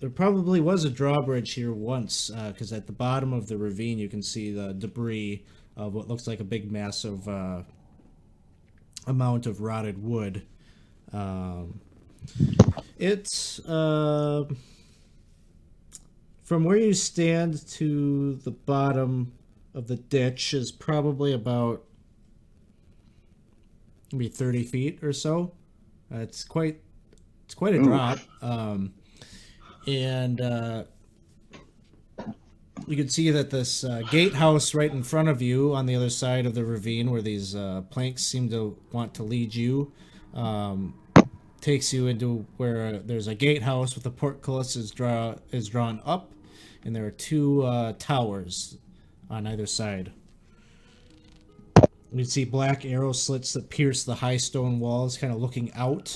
there probably was a drawbridge here once, because at the bottom of the ravine you can see the debris of what looks like a big massive amount of rotted wood. It's from where you stand to the bottom of the ditch is probably about maybe 30 feet or so. It's quite a drop. And you can see that this gatehouse right in front of you on the other side of the ravine where these planks seem to want to lead you takes you into where there's a gatehouse with a portcullis is drawn up, and there are two towers on either side. You can see black arrow slits that pierce the high stone walls, kind of looking out.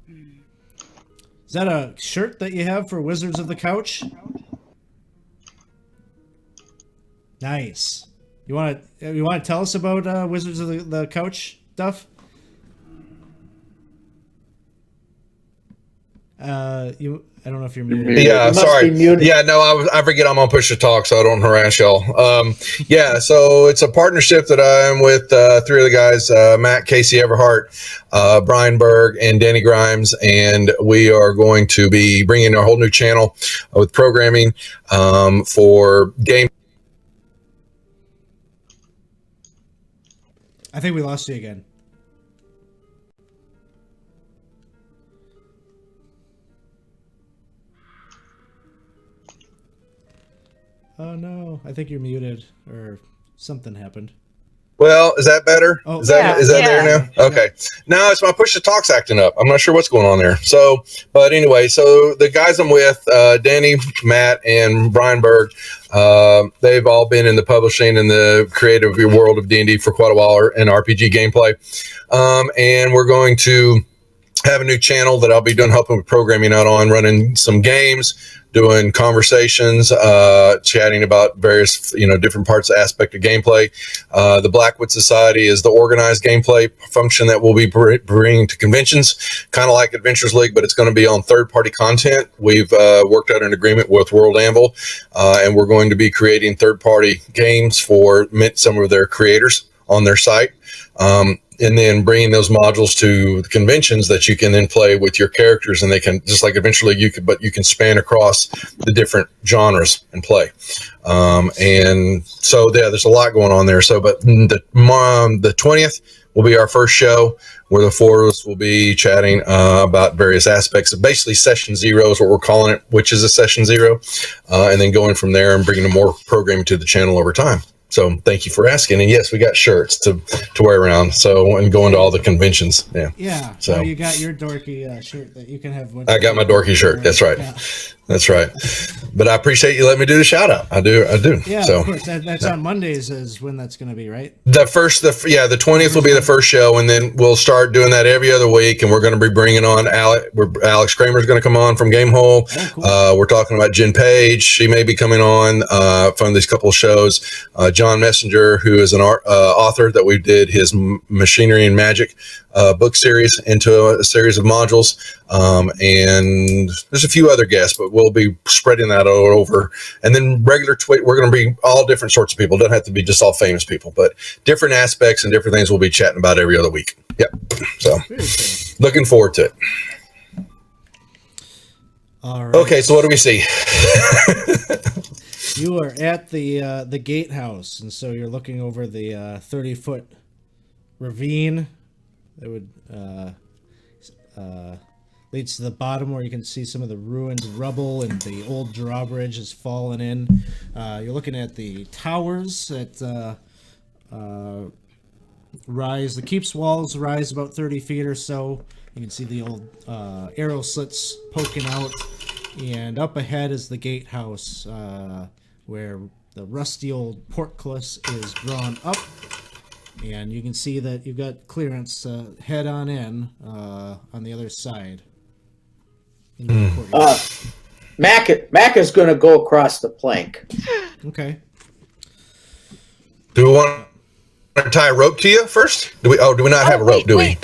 Is that a shirt that you have for Wizards of the Couch? Nice. You want to tell us about Wizards of the Couch stuff? I don't know if you're muted. Yeah, You must sorry. be muted. Yeah, no, I forget I'm on push to talk, so I don't harass y'all. Yeah, so it's a partnership that I'm with three of the guys: Matt, Casey Everhart, Brian Berg, and Danny Grimes, and we are going to be bringing a whole new channel with programming for game. I think we lost you again. Oh no, I think you're muted or something happened. Well, is that better? Oh, Is that there now? Okay. No, it's my push to talk's acting up. I'm not sure what's going on there. So, but anyway, so the guys I'm with, Danny, Matt, and Brian Berg, they've all been in the publishing and the creative world of D&D for quite a while in RPG gameplay. And we're going to have a new channel that I'll be doing, helping with programming out on, running some games, doing conversations, chatting about various, different parts, aspect of gameplay. The Blackwood Society is the organized gameplay function that we'll be bringing to conventions, kind of like Adventures League, but it's going to be on third-party content. We've worked out an agreement with World Anvil, and we're going to be creating third-party games for some of their creators on their site. And then bringing those modules to the conventions that you can then play with your characters, and they can, just like eventually you can span across the different genres and play. And so there's a lot going on there. So, but the 20th will be our first show where the four of us will be chatting about various aspects of basically session 0 is what we're calling it, which is a session 0, and then going from there and bringing more programming to the channel over time. So thank you for asking. And yes, we got shirts to wear around. So, and going to all the conventions. Yeah. Yeah. So you got your dorky shirt that you can have. I got my dorky shirt. That's right. Yeah. That's right. But I appreciate you letting me do the shout out. I do. Yeah. So of course. That's on Mondays is when that's going to be, right? the 20th will be the first show, and then we'll start doing that every other week. And we're going to be bringing on Alex Kramer's going to come on from Gamehole. Oh, cool. We're talking about Jen Page. She may be coming on from these couple of shows. John Messenger, who is an author that we did his Machinery and Magic book series into a series of modules. And there's a few other guests, but we'll be spreading that all over. And then regular tweet, we're going to be all different sorts of people. It doesn't have to be just all famous people, but different aspects and different things we'll be chatting about every other week. Yep. So Very cool. looking forward to it. All right. Okay. So what do we see? You are at the gatehouse, and so you're looking over the 30-foot ravine that would leads to the bottom where you can see some of the ruined rubble and the old drawbridge has fallen in. You're looking at the towers that rise. The keep's walls rise about 30 feet or so. You can see the old arrow slits poking out. And up ahead is the gatehouse, where the rusty old portcullis is drawn up. And you can see that you've got clearance head on in on the other side. Mac is going to go across the plank. Okay. Do we want to tie a rope to you first? Do we not have a rope, do we?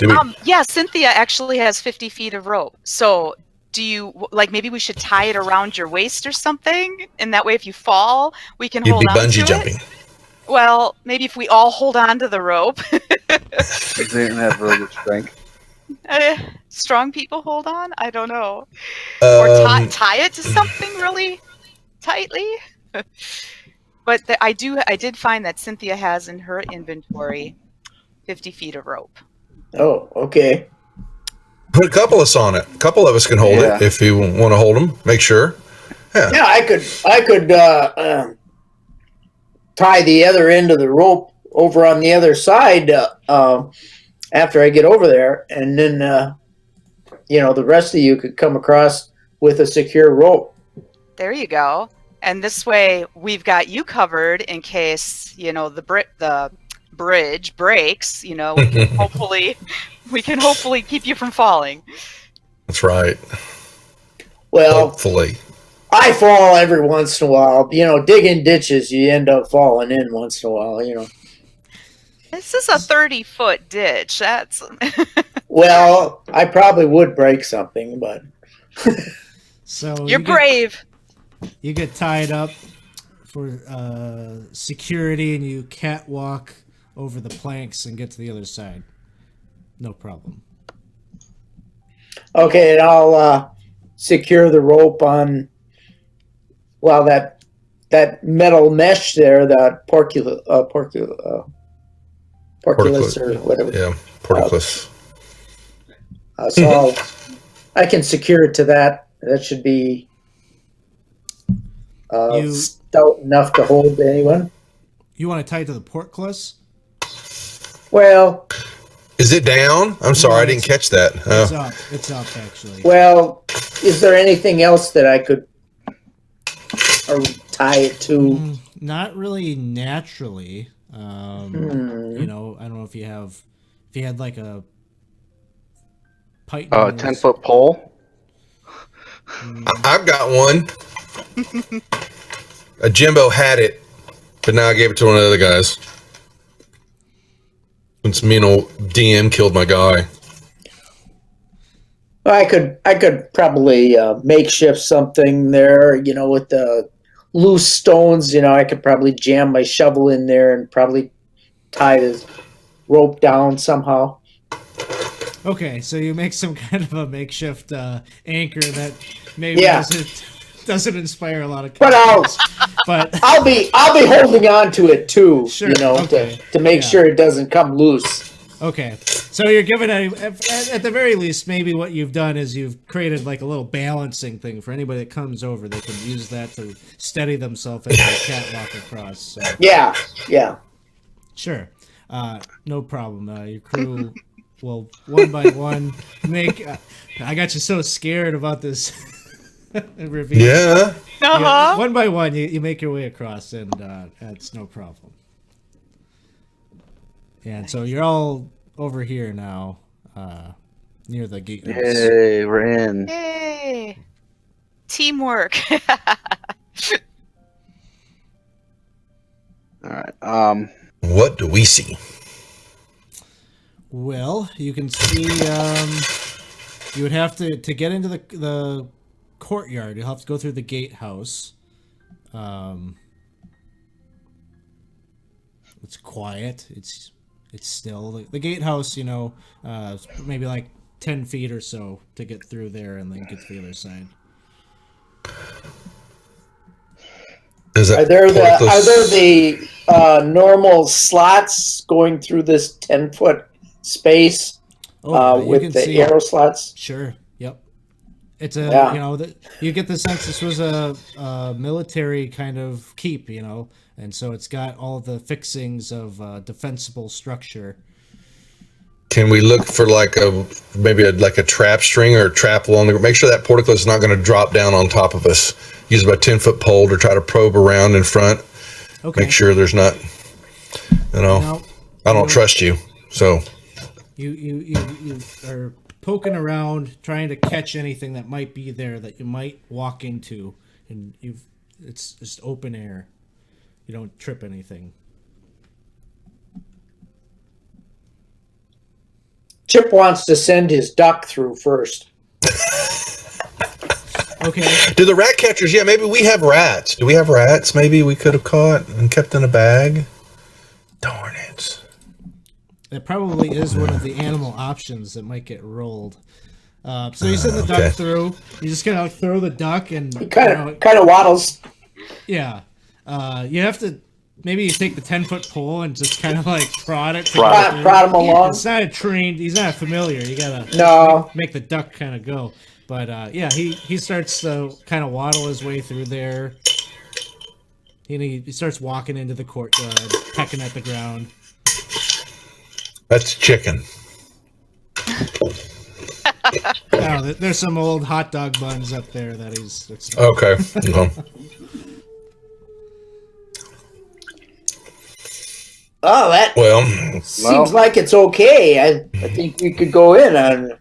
Yeah, Cynthia actually has 50 feet of rope. So do you, like, maybe we should tie it around your waist or something? And that way if you fall, we can hold on to it? You'd be bungee jumping. Well, maybe if we all hold on to the rope. They didn't have really good strength. Strong people hold on? I don't know. Or tie it to something really tightly? But I did find that Cynthia has in her inventory 50 feet of rope. Oh, okay. Put a couple of us on it. A couple of us can hold it if you want to hold them. Make sure. Yeah, I could tie the other end of the rope over on the other side after I get over there, and then the rest of you could come across with a secure rope. There you go. And this way, we've got you covered in case the bridge breaks. We can hopefully keep you from falling. That's right. Well, hopefully. I fall every once in a while. Digging ditches, you end up falling in once in a while. This is a 30-foot ditch. That's well, I probably would break something, but so you're brave. You get tied up for security, and you catwalk over the planks and get to the other side. No problem. Okay, and I'll secure the rope on. Well, that metal mesh there, that portcullis or whatever. Yeah, portcullis. So I can secure it to that. That should be stout enough to hold anyone. You want to tie it to the portcullis? Well, is it down? I'm sorry, I didn't catch that. It's up. It's up, actually. Well, is there anything else that I could tie it to? Not really naturally. I don't know if you had like a pipe. 10-foot pole. I've got one. A Jimbo had it, but now I gave it to one of the other guys. Since me and old DM killed my guy. I could probably makeshift something there, with the loose stones. I could probably jam my shovel in there and probably tie the rope down somehow. Okay, so you make some kind of a makeshift anchor that maybe doesn't inspire a lot of confidence. But I'll be holding on to it too, sure, okay. to make sure it doesn't come loose. Okay, so you're giving at the very least, maybe what you've done is you've created like a little balancing thing for anybody that comes over. They can use that to steady themselves as they catwalk across. So. Yeah. Sure, no problem. Your crew will one by one make. I got you so scared about this reveal. Yeah. Uh-huh. One by one, you make your way across, and that's no problem. And so you're all over here now, near the gate. Hey, we're in. Yay! Teamwork. All right. What do we see? Well, you can see. You would have to get into the courtyard. You'll have to go through the gatehouse. It's quiet. It's still the gatehouse. Maybe like 10 feet or so to get through there, and then get to the other side. Are there the normal slots going through this 10-foot space? Oh, yeah, you can with the see arrow slots. Sure. Yep. It's a Yeah. you get the sense this was a military kind of keep, and so it's got all the fixings of defensible structure. Can we look for like a trap string or a trap along the? Make sure that portcullis is not going to drop down on top of us. Use about 10-foot pole to try to probe around in front. Okay. Make sure there's not. No, I don't trust you. So you are poking around trying to catch anything that might be there that you might walk into, and it's just open air. You don't trip anything. Chip wants to send his duck through first. Okay. do the rat catchers? Yeah, maybe we have rats. Do we have rats? Maybe we could have caught and kept in a bag. Darn it. That probably is one of the animal options that might get rolled. So you send the duck through. You just kind of throw the duck and He kind of waddles. Yeah. You have to maybe you take the 10-foot pole and just kind of like prod it. Prod him along. It's not trained. He's not familiar. You gotta make the duck kind of go. But he starts to kind of waddle his way through there. He starts walking into the courtyard, pecking at the ground. That's chicken. Oh, there's some old hot dog buns up there that he's. Okay. Oh, that seems like it's okay. I think we could go in on.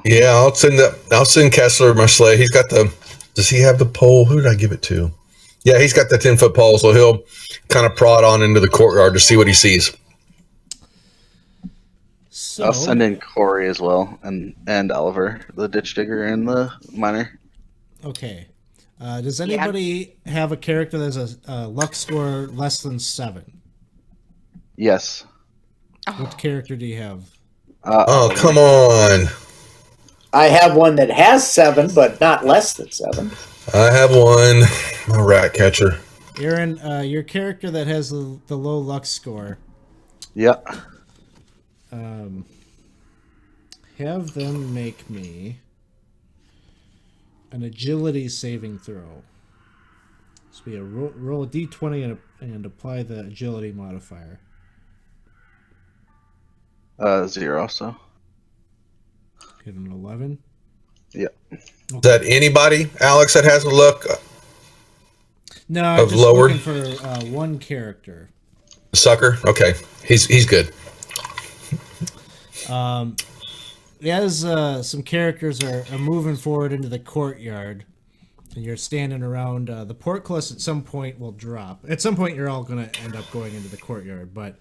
Yeah, I'll send Kessler my sleigh. He's got the. Does he have the pole? Who did I give it to? Yeah, he's got the 10-foot pole, so he'll kind of prod on into the courtyard to see what he sees. So, I'll send in Corey as well, and Oliver, the ditch digger and the miner. Okay. Does anybody have a character that has a luck score less than 7? Yes. What character do you have? Oh, come on. I have one that has 7, but not less than 7. I have one. My rat catcher. Aaron, your character that has the low luck score. Yeah. Have them make me an agility saving throw. So be a roll a d20 and apply the agility modifier. 0. So. Get an 11. Yeah. Okay. Is that anybody, Alex, that has a look? No, I'm just looking for one character. Sucker? Okay. He's good. As some characters are moving forward into the courtyard, and you're standing around, the portcullis at some point will drop. At some point, you're all going to end up going into the courtyard, but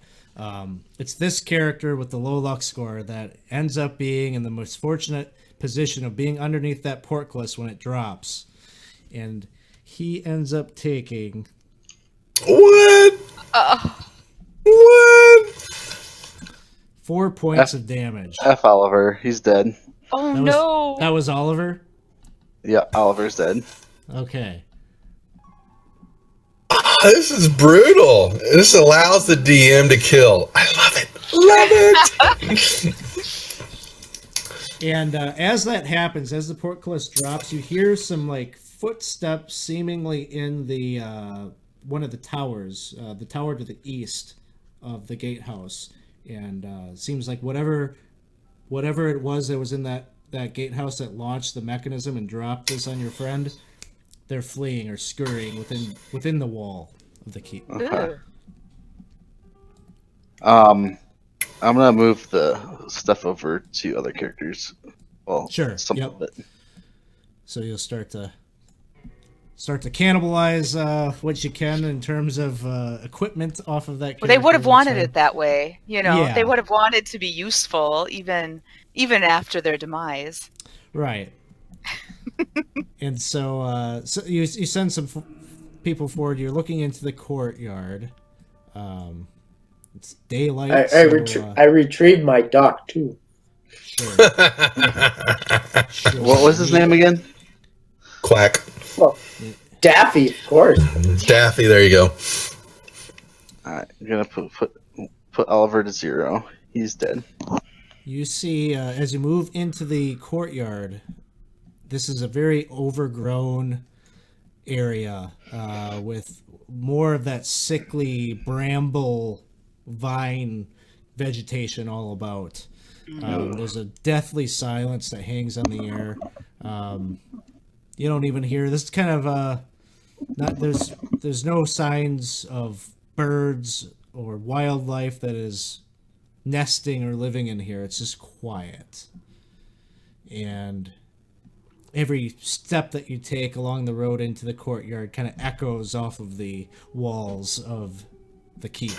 it's this character with the low luck score that ends up being in the most fortunate position of being underneath that portcullis when it drops, and he ends up taking... What? What? 4 points of damage. F. Oliver, he's dead. Oh, no. That was Oliver? Yeah, Oliver's dead. Okay. Oh, this is brutal. This allows the DM to kill. I love it. Love it. And as that happens, as the portcullis drops, you hear some like footsteps seemingly in the one of the towers, the tower to the east of the gatehouse. And seems like whatever it was that was in that gatehouse that launched the mechanism and dropped this on your friend, they're fleeing or scurrying within the wall of the keep. Okay. I'm gonna move the stuff over to other characters. Well, Sure. some Yep. of it. So you'll start to cannibalize what you can in terms of equipment off of that character. Well, they would have wanted that's it that way, Yeah. They would have wanted to be useful even after their demise. right. And so you send some people forward. You're looking into the courtyard. It's daylight. I retrieved my duck too. Sure. What was his name again? Quack. Well, Daffy, of course. Daffy, there you go. Alright, I'm gonna put Oliver to 0. He's dead. You see, as you move into the courtyard, this is a very overgrown area with more of that sickly bramble vine vegetation all about. There's a deathly silence that hangs on the air. You don't even hear this kind of not there's no signs of birds or wildlife that is nesting or living in here. It's just quiet. And every step that you take along the road into the courtyard kind of echoes off of the walls of the keep.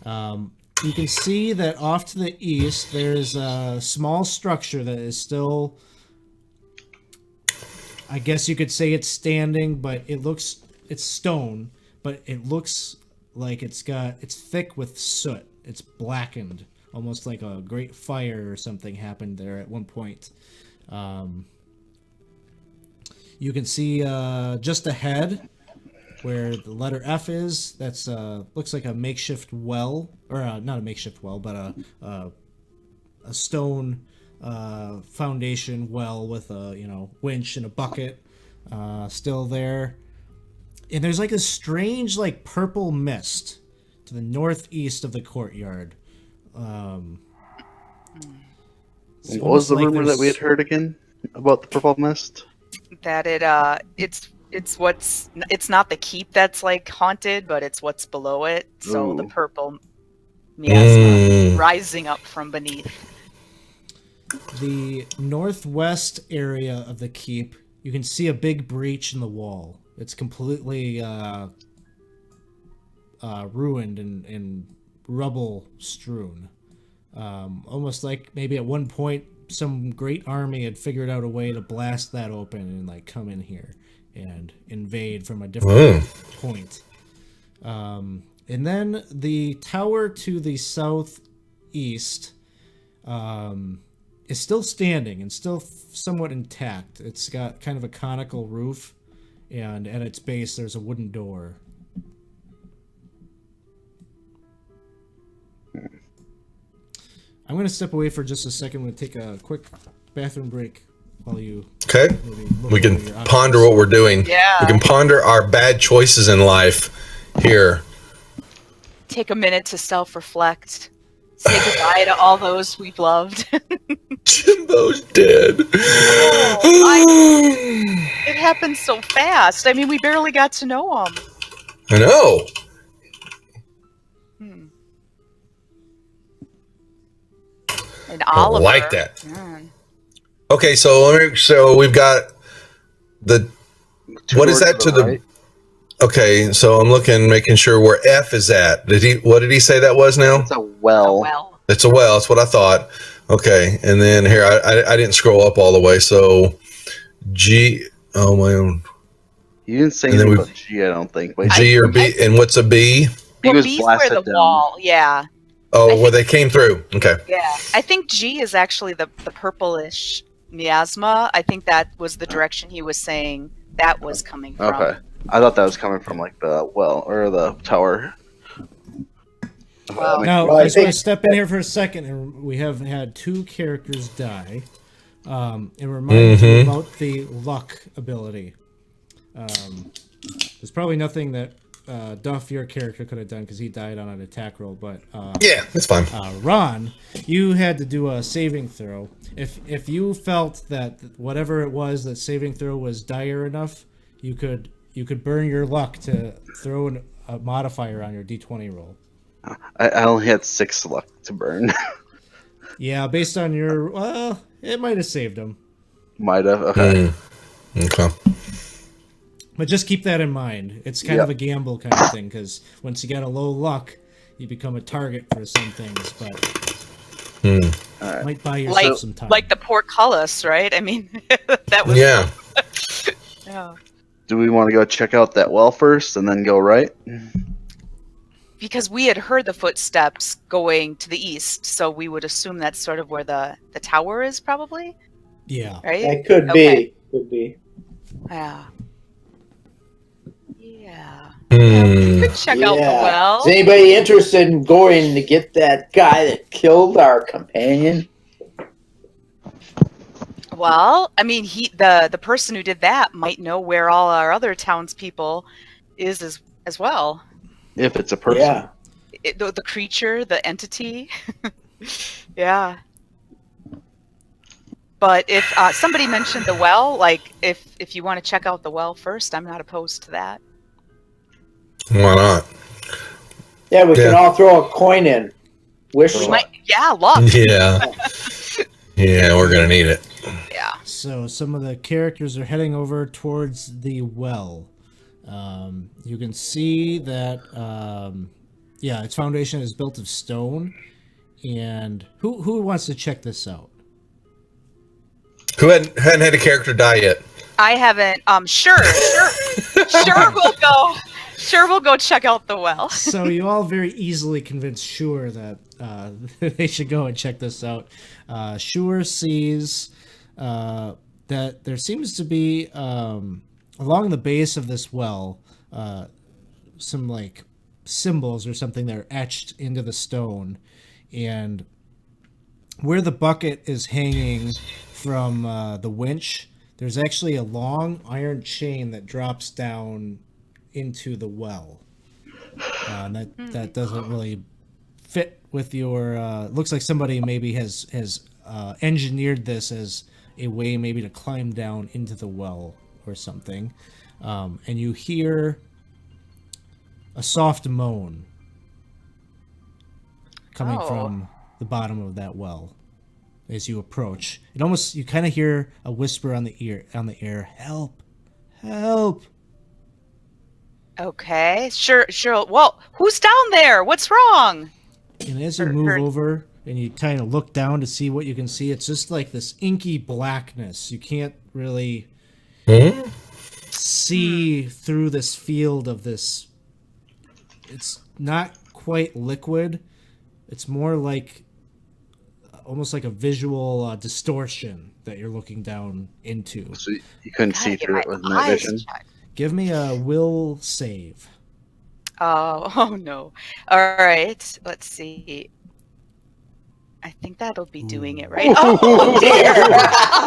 You can see that off to the east there's a small structure that is still, I guess you could say it's standing, but it's stone, but it looks like it's thick with soot. It's blackened, almost like a great fire or something happened there at one point. You can see just ahead where the letter F is. That's looks like a makeshift well, or not a makeshift well, but a stone foundation well with a winch and a bucket still there. And there's like a strange like purple mist to the northeast of the courtyard. What was the rumor that we had heard again about the purple mist? That it's not the keep that's like haunted, but it's what's below it. So the purple miasma rising up from beneath. The northwest area of the keep, you can see a big breach in the wall. It's completely ruined and rubble strewn. Almost like maybe at one point some great army had figured out a way to blast that open and like come in here and invade from a different point. And then the tower to the southeast is still standing and still somewhat intact. It's got kind of a conical roof, and at its base there's a wooden door. I'm going to step away for just a second. I'm going to take a quick bathroom break while you... Okay. We can ponder what we're doing. Yeah. We can ponder our bad choices in life here. Take a minute to self-reflect. Say goodbye to all those we've loved. Jimbo's dead. It happened so fast. I mean, we barely got to know him. I know. And Oliver. I like that. Okay, so we've got the... What is that to the... Right? Okay, so I'm making sure where F is at. What did he say that was now? It's a well. It's a well. That's what I thought. Okay, and then here I didn't scroll up all the way. So G. Oh my own. You didn't say anything about G. I don't think. Wait, G or B, and what's a B? Well, B's where the wall. Yeah. Oh, where they came through. Okay. Yeah, I think G is actually the purplish miasma. I think that was the direction he was saying that was coming from. Okay. I thought that was coming from like the well or the tower. Well, now, I just want to step in here for a second, and we have had 2 characters die. And remind you about the luck ability. There's probably nothing that Duff, your character, could have done because he died on an attack roll. But yeah, that's fine. Ron, you had to do a saving throw. If you felt that whatever it was, that saving throw was dire enough, you could burn your luck to throw a modifier on your D20 roll. I only had 6 luck to burn. Yeah, based on your... Well, it might have saved him. Might have, okay. Okay. But just keep that in mind. It's kind of a gamble kind of thing, because once you get a low luck, you become a target for some things, but might buy yourself some time. Like the portcullis, right? I mean, that was... Yeah. Yeah. Do we want to go check out that well first and then go right? Because we had heard the footsteps going to the east, so we would assume that's sort of where the tower is, probably? Yeah. Right? It could be. Could be. Yeah. Yeah. Hmm. Could check out the well. Is anybody interested in going to get that guy that killed our companion? Well, I mean, the person who did that might know where all our other townspeople is as well. If it's a person. Yeah. The creature, the entity. Yeah. But if somebody mentioned the well, like if you want to check out the well first, I'm not opposed to that. Why not? Yeah, we can all throw a coin in. Wish We luck. might, luck. Yeah. Yeah, we're gonna need it. Yeah. So some of the characters are heading over towards the well. You can see that, its foundation is built of stone. And who wants to check this out? Who hadn't had a character die yet? I haven't. Sure we'll go. Sure, we'll go check out the well. So you all very easily convinced Shure that they should go and check this out. Shure sees that there seems to be along the base of this well some like symbols or something that are etched into the stone, and where the bucket is hanging from the winch, there's actually a long iron chain that drops down into the well. And that doesn't really fit with your looks like somebody maybe has engineered this as a way maybe to climb down into the well or something. And you hear a soft moan coming from the bottom of that well as you approach. It almost, you kind of hear a whisper on the air, help, help. Okay, sure. Well, who's down there? What's wrong? And as you move over and you kind of look down to see what you can see, it's just like this inky blackness. You can't really see through this field of this. It's not quite liquid. It's more like almost like a visual distortion that you're looking down into. So you couldn't see through it with night vision? Give me a will save. Oh no. All right. Let's see. I think that'll be doing it right. Oh dear.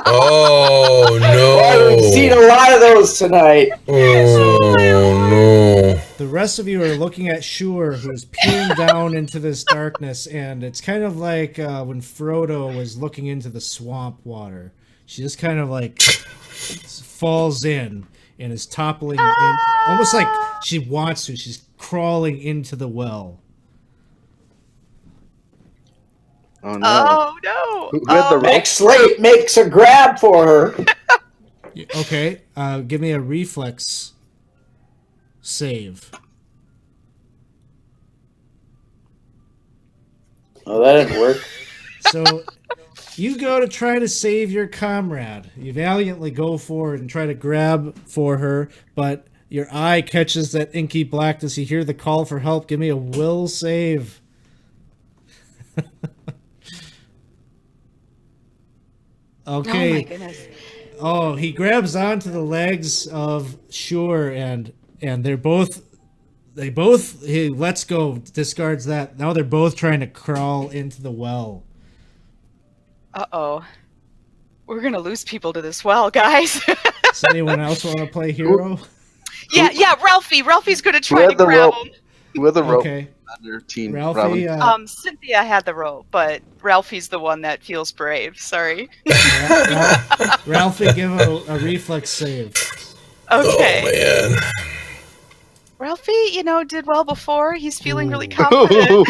Oh Well, we've seen no! a lot of those tonight. Oh no! The rest of you are looking at Shure, who's peering down into this darkness, and it's kind of like when Frodo was looking into the swamp water. She just kind of like falls in and is toppling in, almost like she wants to. She's crawling into the well. Oh no. Oh no. Who had the rope? Next slate makes a grab for her. Okay, give me a reflex save. Oh, that didn't work. So you go to try to save your comrade. You valiantly go forward and try to grab for her, but your eye catches that inky blackness. You hear the call for help. Give me a will save. Okay. Oh my goodness. Oh, he grabs onto the legs of Shure, and he lets go, discards that. Now they're both trying to crawl into the well. Uh-oh. We're gonna lose people to this well, guys. Does anyone else want to play hero? Yeah, Ralphie. Ralphie's gonna Who try had to the grab rope? him. Who had the rope Okay. on your team? Ralphie, Robin? Cynthia had the rope, but Ralphie's the one that feels brave. Sorry. Ralphie, give a reflex save. Okay. Oh man! Ralphie, did well before. He's feeling really confident.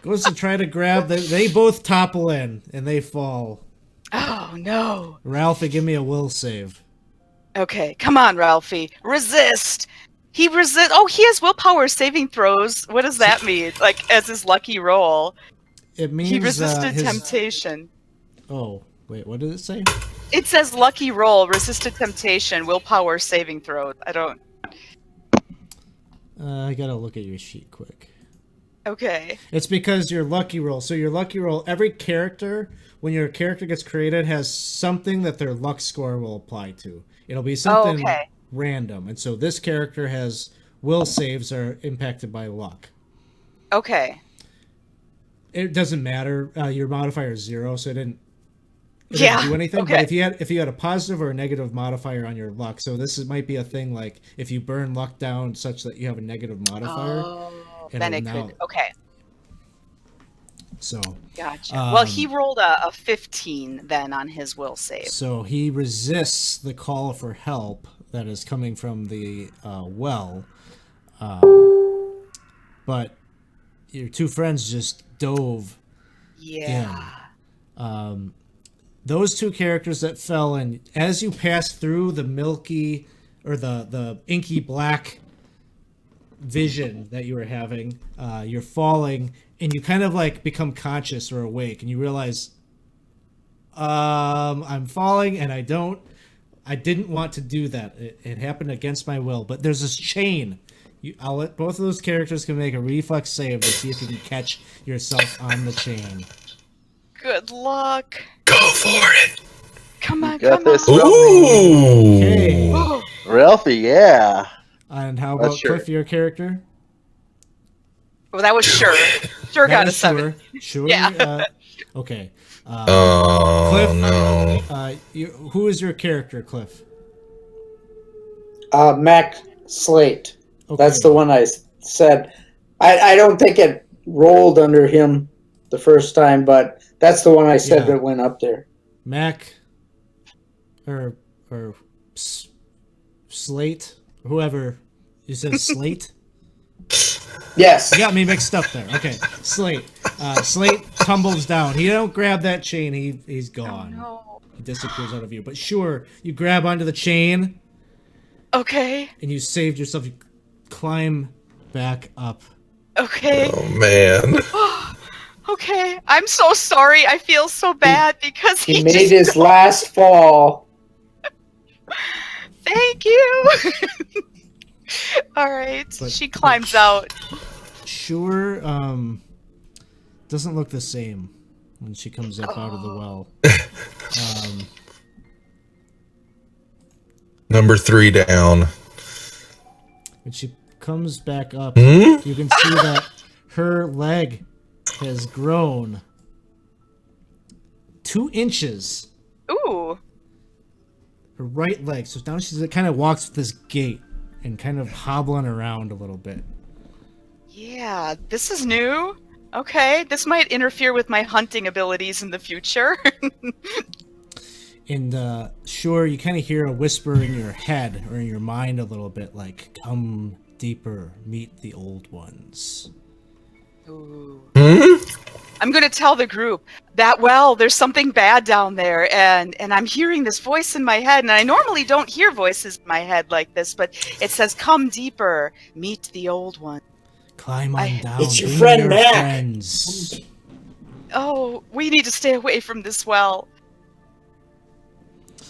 Goes to try to grab. They both topple in, and they fall. Oh, no. Ralphie, give me a will save. Okay, come on, Ralphie. Resist. He resists. Oh, he has willpower saving throws. What does that mean? Like, as his lucky roll. It means He resisted temptation. Oh, wait, what did it say? It says lucky roll, resisted temptation, willpower saving throws. I don't... I gotta look at your sheet quick. Okay. It's because your lucky roll. So your lucky roll, every character, when your character gets created, has something that their luck score will apply to. It'll be something random, and so this character has will saves are impacted by luck. Okay. It doesn't matter. Your modifier is 0, so it didn't Yeah. do anything. Okay. But if you had a positive or a negative modifier on your luck, so might be a thing like if you burn luck down such that you have a negative modifier, Then it could. Okay. So Gotcha. Well, he rolled a 15 then on his will save. So he resists the call for help that is coming from the well, but your two friends just dove Yeah. in. Those two characters that fell in, as you pass through the milky or the inky black vision that you were having, you're falling and you kind of like become conscious or awake and you realize I'm falling and I didn't want to do that. It happened against my will, but there's this chain. I'll let both of those characters can make a reflex save to see if you can catch yourself on the chain. Good luck. Go for it. Come on, Got come this. on. Ooh. Okay. Ralphie, yeah. And how about Sure. Cliff, your character? Well, that was sure. Sure got That a is 7. Sure. Yeah. Okay. Oh, Cliff? no. Who is your character, Cliff? Mac Slate. Okay. That's the one I said. I don't think it rolled under him the first time, but that's the one I said Yeah. that went up there. Mac or Slate, whoever. You said Slate? Yes. You got me mixed up there. Okay, Slate. Slate tumbles down. He don't grab that chain. He's gone. No. He disappears out of view. But sure, you grab onto the chain Okay. and you saved yourself. You climb back up. Okay. Oh, man. Okay. I'm so sorry. I feel so bad because He he made just... his last fall. Thank you. All right. But- She climbs out. Sure, doesn't look the same when she comes up out of the well. Number 3 down. When she comes back up, Hmm? you can see that her leg has grown 2 inches. Ooh. Her right leg. So now she's kind of walks with this gait and kind of hobbling around a little bit. Yeah, this is new. Okay, this might interfere with my hunting abilities in the future. And sure, you kind of hear a whisper in your head or in your mind a little bit like, come deeper, meet the old ones. Ooh. Hmm? I'm going to tell the group that, well, there's something bad down there, and I'm hearing this voice in my head, and I normally don't hear voices in my head like this, but it says, come deeper, meet the old one. Climb on down. It's your bring friend, your Mac. friends. Oh, we need to stay away from this well.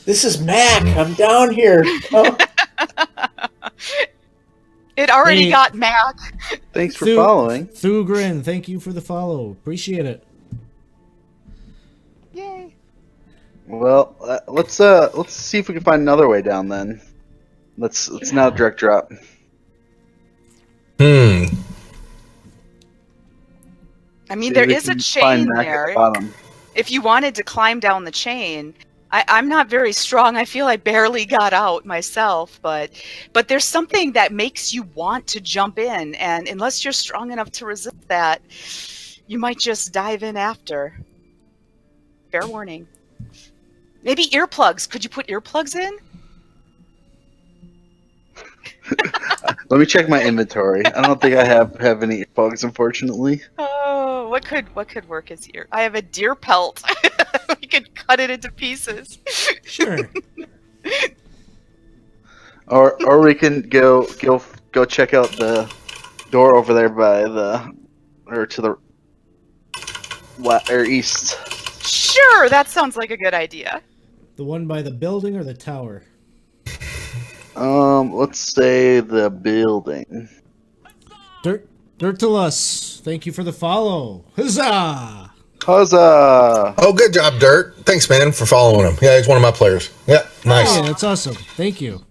This is Mac. I'm down here. Oh, It already Hey. got Mac. Thanks for following. Thugrin, thank you for the follow. Appreciate it. Yay. Well, let's see if we can find another way down then. Let's now direct drop. Hmm. I mean, See there if we is a can find chain Mac at the there. bottom. If you wanted to climb down the chain, I'm not very strong. I feel I barely got out myself, but there's something that makes you want to jump in, and unless you're strong enough to resist that, you might just dive in after. Fair warning. Maybe earplugs. Could you put earplugs in? Let me check my inventory. I don't think I have any bugs, unfortunately. Oh, what could work as ear? I have a deer pelt. We could cut it into pieces. Sure. Or we can go check out the door over there by to the east. Sure, that sounds like a good idea. The one by the building or the tower? Let's say the building. Dirtulus, thank you for the follow. Huzzah! Huzzah! Oh, good job, Dirt. Thanks, man, for following him. Yeah, he's one of my players. Yeah, nice. Yeah, that's awesome. Thank you.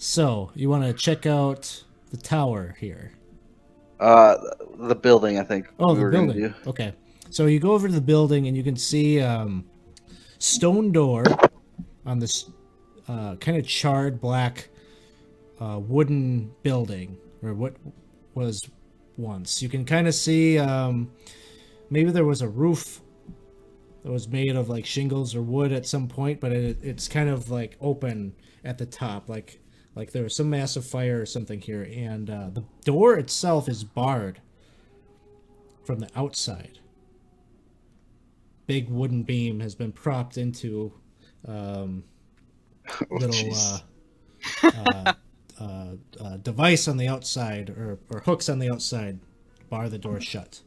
So, you want to check out the tower here. The building, I think. Oh, we the were gonna building. do. Okay. So you go over to the building and you can see stone door on this kind of charred black wooden building, or what was once. You can kind of see maybe there was a roof that was made of like shingles or wood at some point, but it's kind of like open at the top, like there was some massive fire or something here, and the door itself is barred from the outside. Big wooden beam has been propped into little device on the outside, or hooks on the outside, bar the door shut.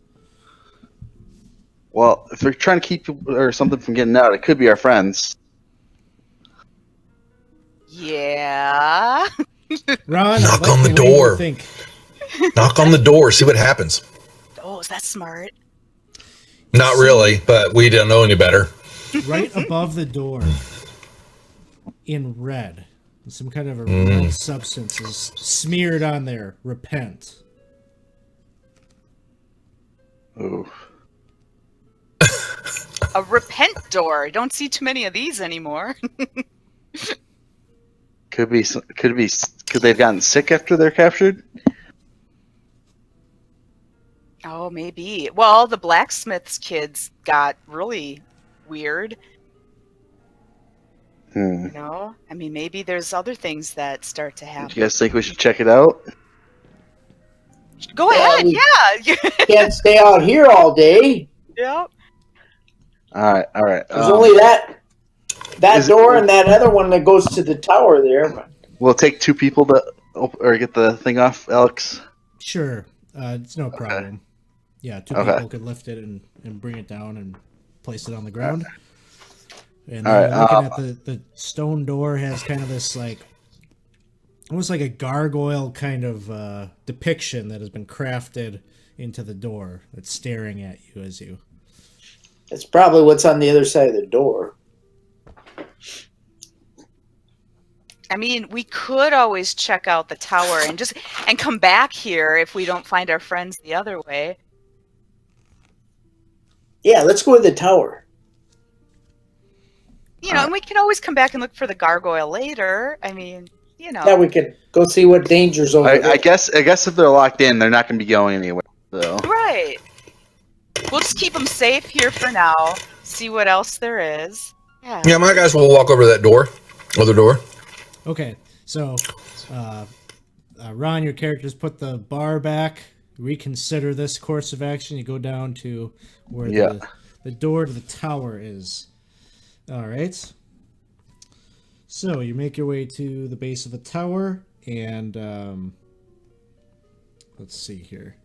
Well, if they're trying to keep people or something from getting out, it could be our friends. Yeah. Ron, Knock I like on the way you door. think. Knock on the door, see what happens. Oh, is that smart? Not really, but we don't know any better. Right above the door, in red, some kind of a red substance is smeared on there. Repent. Ooh. A repent door. Don't see too many of these anymore. Could they've gotten sick after they're captured? Oh, maybe. Well, the blacksmith's kids got really weird. You know? I mean, maybe there's other things that start to Do happen. you guys think we should check it out? Go ahead, yeah. Can't stay out here all day. Yep. All right. There's only that door and that other one that goes to the tower there. We'll take two people to or get the thing off, Alex. Sure, it's no problem. Yeah, two Okay. people could lift it and bring it down and place it on the ground. And All then right, looking at the stone door has kind of this like almost like a gargoyle kind of depiction that has been crafted into the door that's staring at you as you. That's probably what's on the other side of the door. I mean, we could always check out the tower and come back here if we don't find our friends the other way. Yeah, let's go to the tower. You know, and we can always come back and look for the gargoyle later. I mean, you know. Yeah, we can go see what danger's over there. I guess if they're locked in, they're not going to be going anywhere. So. Right. We'll just keep them safe here for now. See what else there is. Yeah, my guys will walk over to that door. Other door. Okay, so Ron, your characters put the bar back. Reconsider this course of action. You go down to where the door to the tower is. All right. So you make your way to the base of the tower, and let's see here.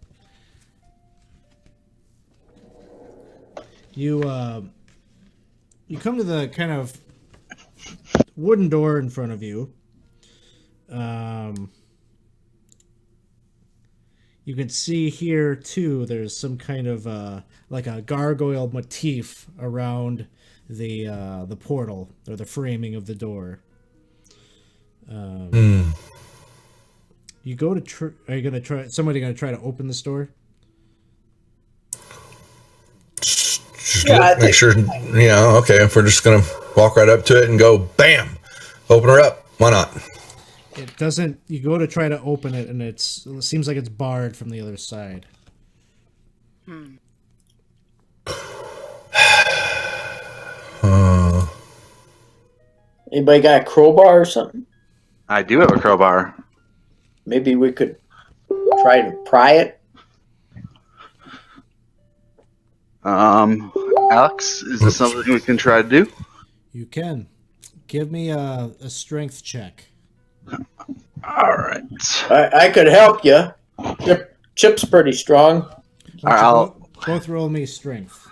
You come to the kind of wooden door in front of you. You can see here too. There's some kind of like a gargoyle motif around the portal or the framing of the door. You go to. Are you gonna try? Somebody gonna try to open this door? Yeah, Make sure, okay, if we're just going to walk right up to it and go, bam, open her up. Why not? It doesn't. You go to try to open it, and it seems like it's barred from the other side. Anybody got a crowbar or something? I do have a crowbar. Maybe we could try and pry it. Alex, is this something we can try to do? You can. Give me a strength check. All right. I could help you. Chip's pretty strong. Why don't you I'll- both roll me strength.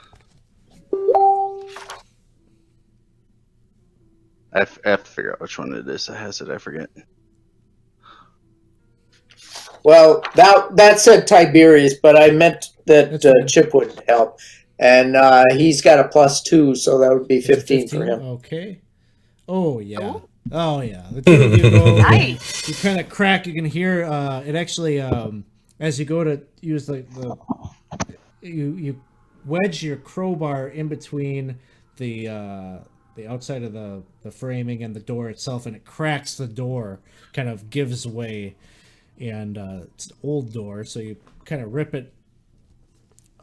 I have to figure out which one it is that has it. I forget. Well, that said Tiberius, but I meant that That's fine. Chip would help. And he's got a +2, so that would be 15 for him. Okay. Oh, yeah. Oh yeah, the two of you go. Nice. You kind of crack. You can hear it actually as you go to use the you wedge your crowbar in between the outside of the framing and the door itself, and it cracks the door, kind of gives way, and it's an old door, so you kind of rip it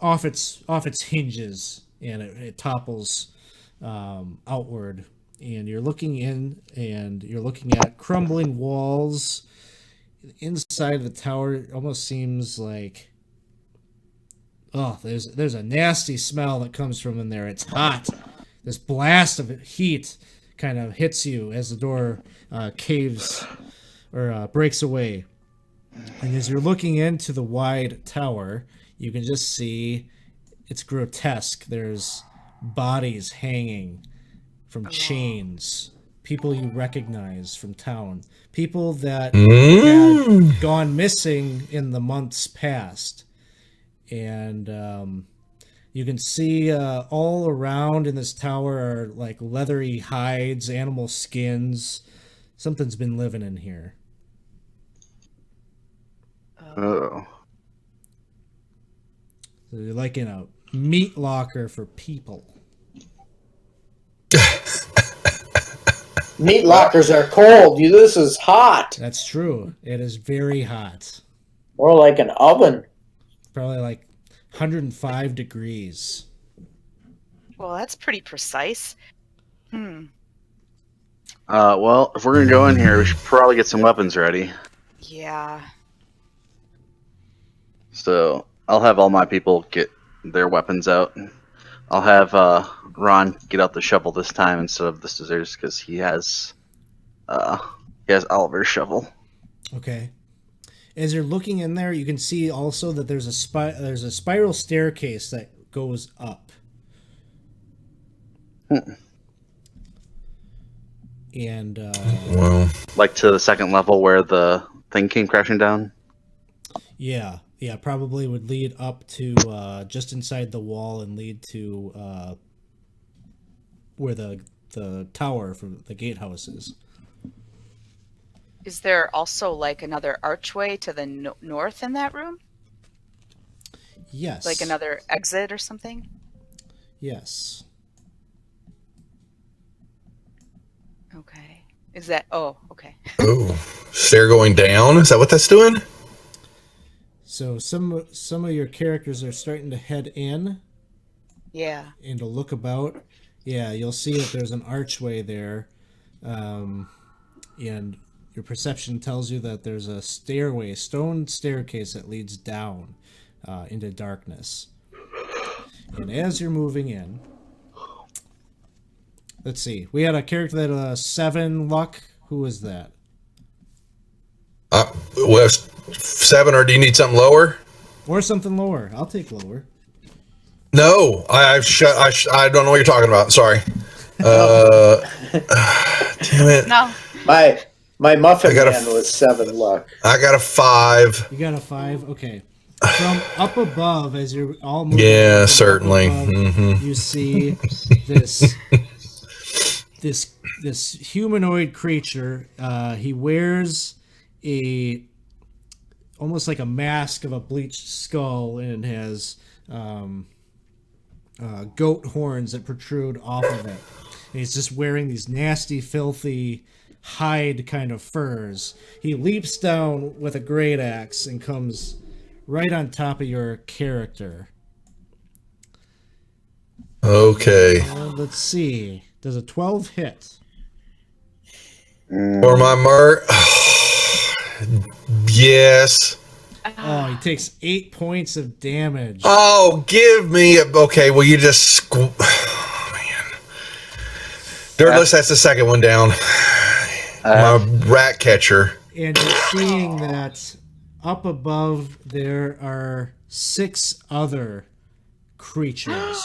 off its hinges, and it topples outward, and you're looking in, and you're looking at crumbling walls. Inside the tower, it almost seems like there's a nasty smell that comes from in there. It's hot. This blast of heat kind of hits you as the door caves or breaks away. And as you're looking into the wide tower, you can just see it's grotesque. There's bodies hanging from chains. People you recognize from town. People that had gone missing in the months past. And you can see all around in this tower are like leathery hides, animal skins. Something's been living in here. Oh. So you're like in a meat locker for people. Meat lockers are cold. This is hot. That's true. It is very hot. More like an oven. Probably like 105 degrees. Well, that's pretty precise. Well, if we're gonna go in here, we should probably get some weapons ready. Yeah. So I'll have all my people get their weapons out. I'll have Ron get out the shovel this time instead of the scissors because he has Oliver's shovel. Okay. As you're looking in there, you can see also that there's a spiral staircase that goes up. And Well, Like to the second level where the thing came crashing down. yeah, probably would lead up to just inside the wall and lead to where the tower for the gatehouse is. Is there also like another archway to the north in that room? Yes. Like another exit or something? Yes. Okay. Is that? Oh, okay. oh, stair going down. Is that what that's doing? So some of your characters are starting to head in Yeah. and to look about. Yeah, you'll see that there's an archway there, and your perception tells you that there's a stone staircase that leads down into darkness. And as you're moving in, let's see. We had a character that 7 luck. Who was that? Well, 7, or do you need something lower? Or something lower. I'll take lower. No, I don't know what you're talking about. Sorry. Damn it. No. My muffin I got a man was 7 luck. I got a 5. You got a 5? Okay. From up above, as you're all moving, Yeah, from certainly. up above, you see this humanoid creature. He wears almost like a mask of a bleached skull, and has goat horns that protrude off of it. And he's just wearing these nasty, filthy hide kind of furs. He leaps down with a great axe and comes right on top of your character. Okay. Let's see. Does a 12 hit? For my mark. Yes. Oh, he takes 8 points of damage. Oh, give me a. Okay, well, you just. Oh, man. Dirtless, that's the second one down. My rat catcher. And you're seeing that up above there are 6 other creatures.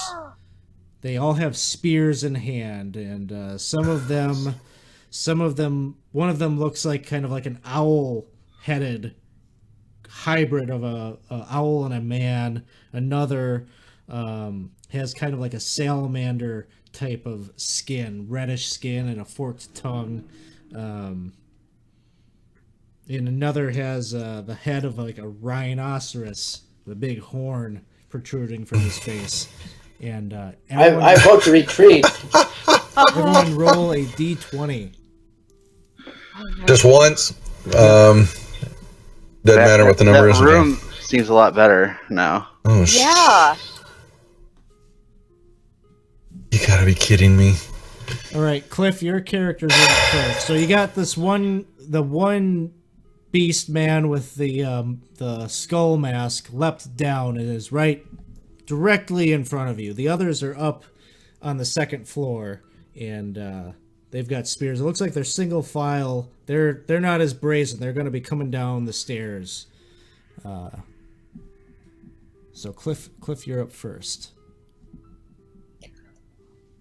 They all have spears in hand, and some of them, one of them looks like kind of like an owl-headed hybrid of a owl and a man. Another has kind of like a salamander type of skin, reddish skin and a forked tongue. And another has the head of like a rhinoceros, the big horn protruding from his face. And I vote to retreat. everyone roll a d20. Just once. Doesn't matter what the number is. That room seems a lot better now. Oh, Yeah. You gotta be kidding me. All right, Cliff, your character's up first. So you got the one beast man with the skull mask leapt down and is right directly in front of you. The others are up on the second floor, and they've got spears. It looks like they're single file. They're not as brazen. They're going to be coming down the stairs. So Cliff, you're up first.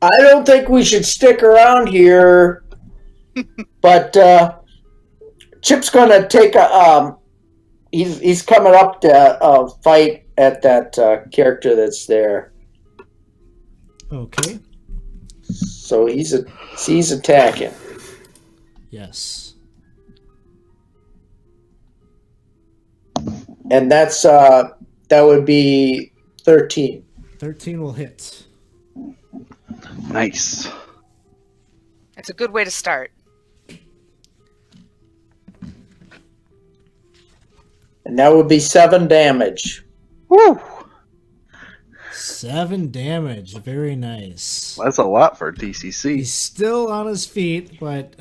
I don't think we should stick around here, but Chip's gonna take a. He's coming up to fight at that character that's there. Okay. So he's attacking. Yes. And that's that would be 13. 13 will hit. Nice. It's a good way to start. And that would be 7 damage. Woo! 7 damage. Very nice. That's a lot for DCC. He's still on his feet, but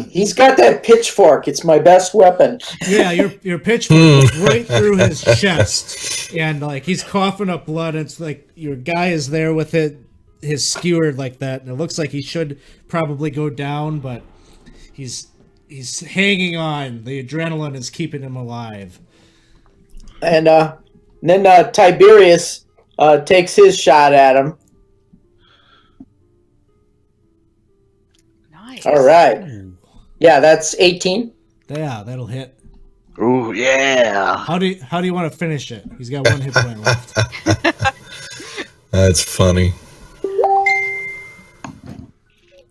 He's got that pitchfork. It's my best weapon. yeah, your pitchfork goes right through his chest, and like he's coughing up blood. And it's like your guy is there with his skewered like that, and it looks like he should probably go down, but he's hanging on. The adrenaline is keeping him alive. And then Tiberius takes his shot at him. Nice. All right. Yeah, that's 18. Yeah, that'll hit. Ooh, yeah. How do you want to finish it? He's got 1 hit point left. That's funny.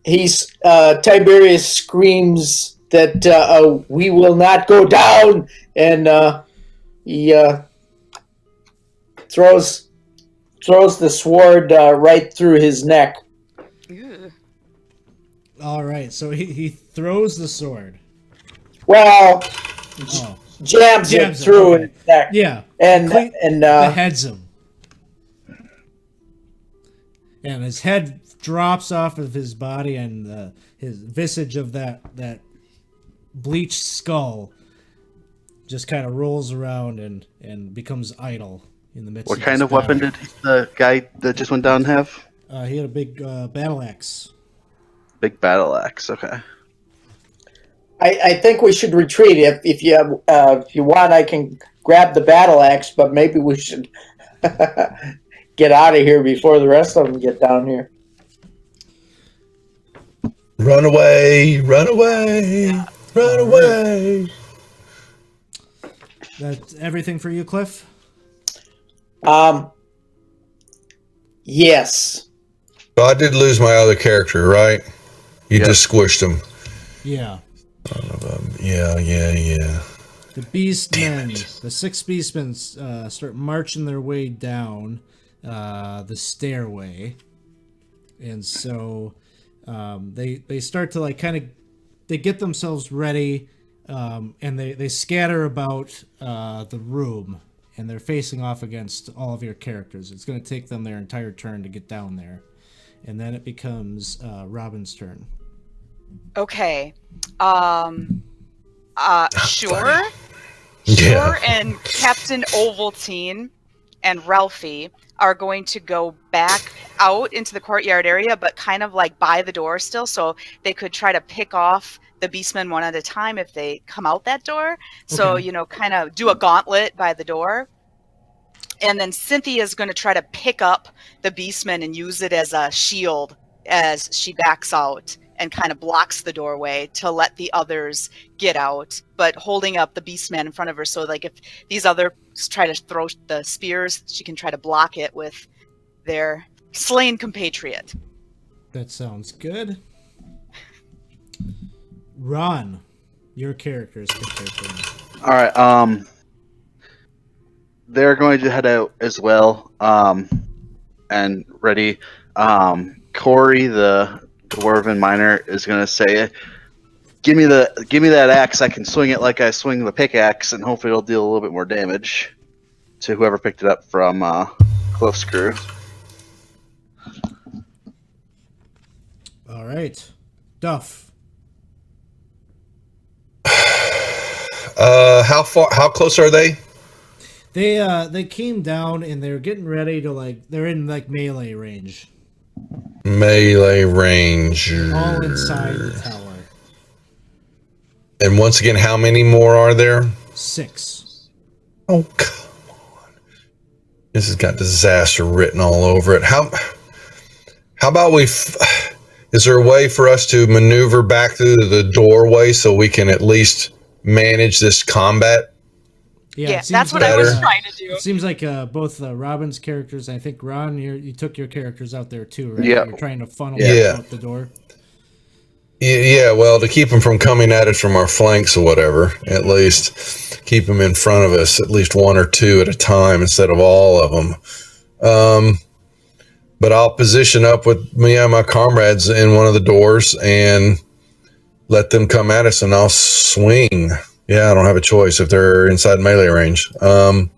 Tiberius screams that we will not go down, and he throws the sword right through his neck. Ew. All right, so he throws the sword. Well, Oh, jabs it Jabs it, through okay. his neck, yeah, and beheads him, and his head drops off of his body, and his visage of that bleached skull just kind of rolls around and becomes idle in the midst. What of kind this of weapon battle. did the guy that just went down have? He had a big battle axe. Big battle axe. Okay. I think we should retreat. If you want, I can grab the battle axe, but maybe we should get out of here before the rest of them get down here. Run away! Run away! Run away! That's everything for you, Cliff? Yes. So I did lose my other character, right? You just squished him. Yeah. Yeah. The beastmen, the 6 beastmen start marching their way down the stairway. And so they start to they get themselves ready, and they scatter about the room, and they're facing off against all of your characters. It's going to take them their entire turn to get down there. And then it becomes Robin's turn. Okay. Sure. Funny. Sure, Yeah. and Captain Ovaltine and Ralphie are going to go back out into the courtyard area, but kind of like by the door still, so they could try to pick off the beastmen one at a time if they come out that door. So, Okay. kind of do a gauntlet by the door. And then Cynthia's going to try to pick up the beastmen and use it as a shield as she backs out and kind of blocks the doorway to let the others get out, but holding up the beastman in front of her, so like if these others try to throw the spears, she can try to block it with their slain compatriot. That sounds good. Ron, your characters pick their turn. All right. They're going to head out as well. And ready. Corey, the dwarven miner, is going to say, "Give me that axe. I can swing it like I swing the pickaxe, and hopefully it'll deal a little bit more damage to whoever picked it up from Cliff's crew." All right, Duff. How close are they? They came down and they're getting ready to they're in melee range. Melee range. All inside the tower. And once again, how many more are there? 6. Oh, come on. This has got disaster written all over it. How about is there a way for us to maneuver back through the doorway so we can at least manage this combat? Yeah, it seems that's what like, I was trying to do. It seems like both Robin's characters, and I think Ron, you took your characters out there too, right? Yeah. You're trying to funnel Yeah. out the door. Yeah, well, to keep them from coming at us from our flanks or whatever, at least keep them in front of us, at least one or two at a time instead of all of them. But I'll position up with me and my comrades in one of the doors and let them come at us, and I'll swing. Yeah, I don't have a choice if they're inside melee range. All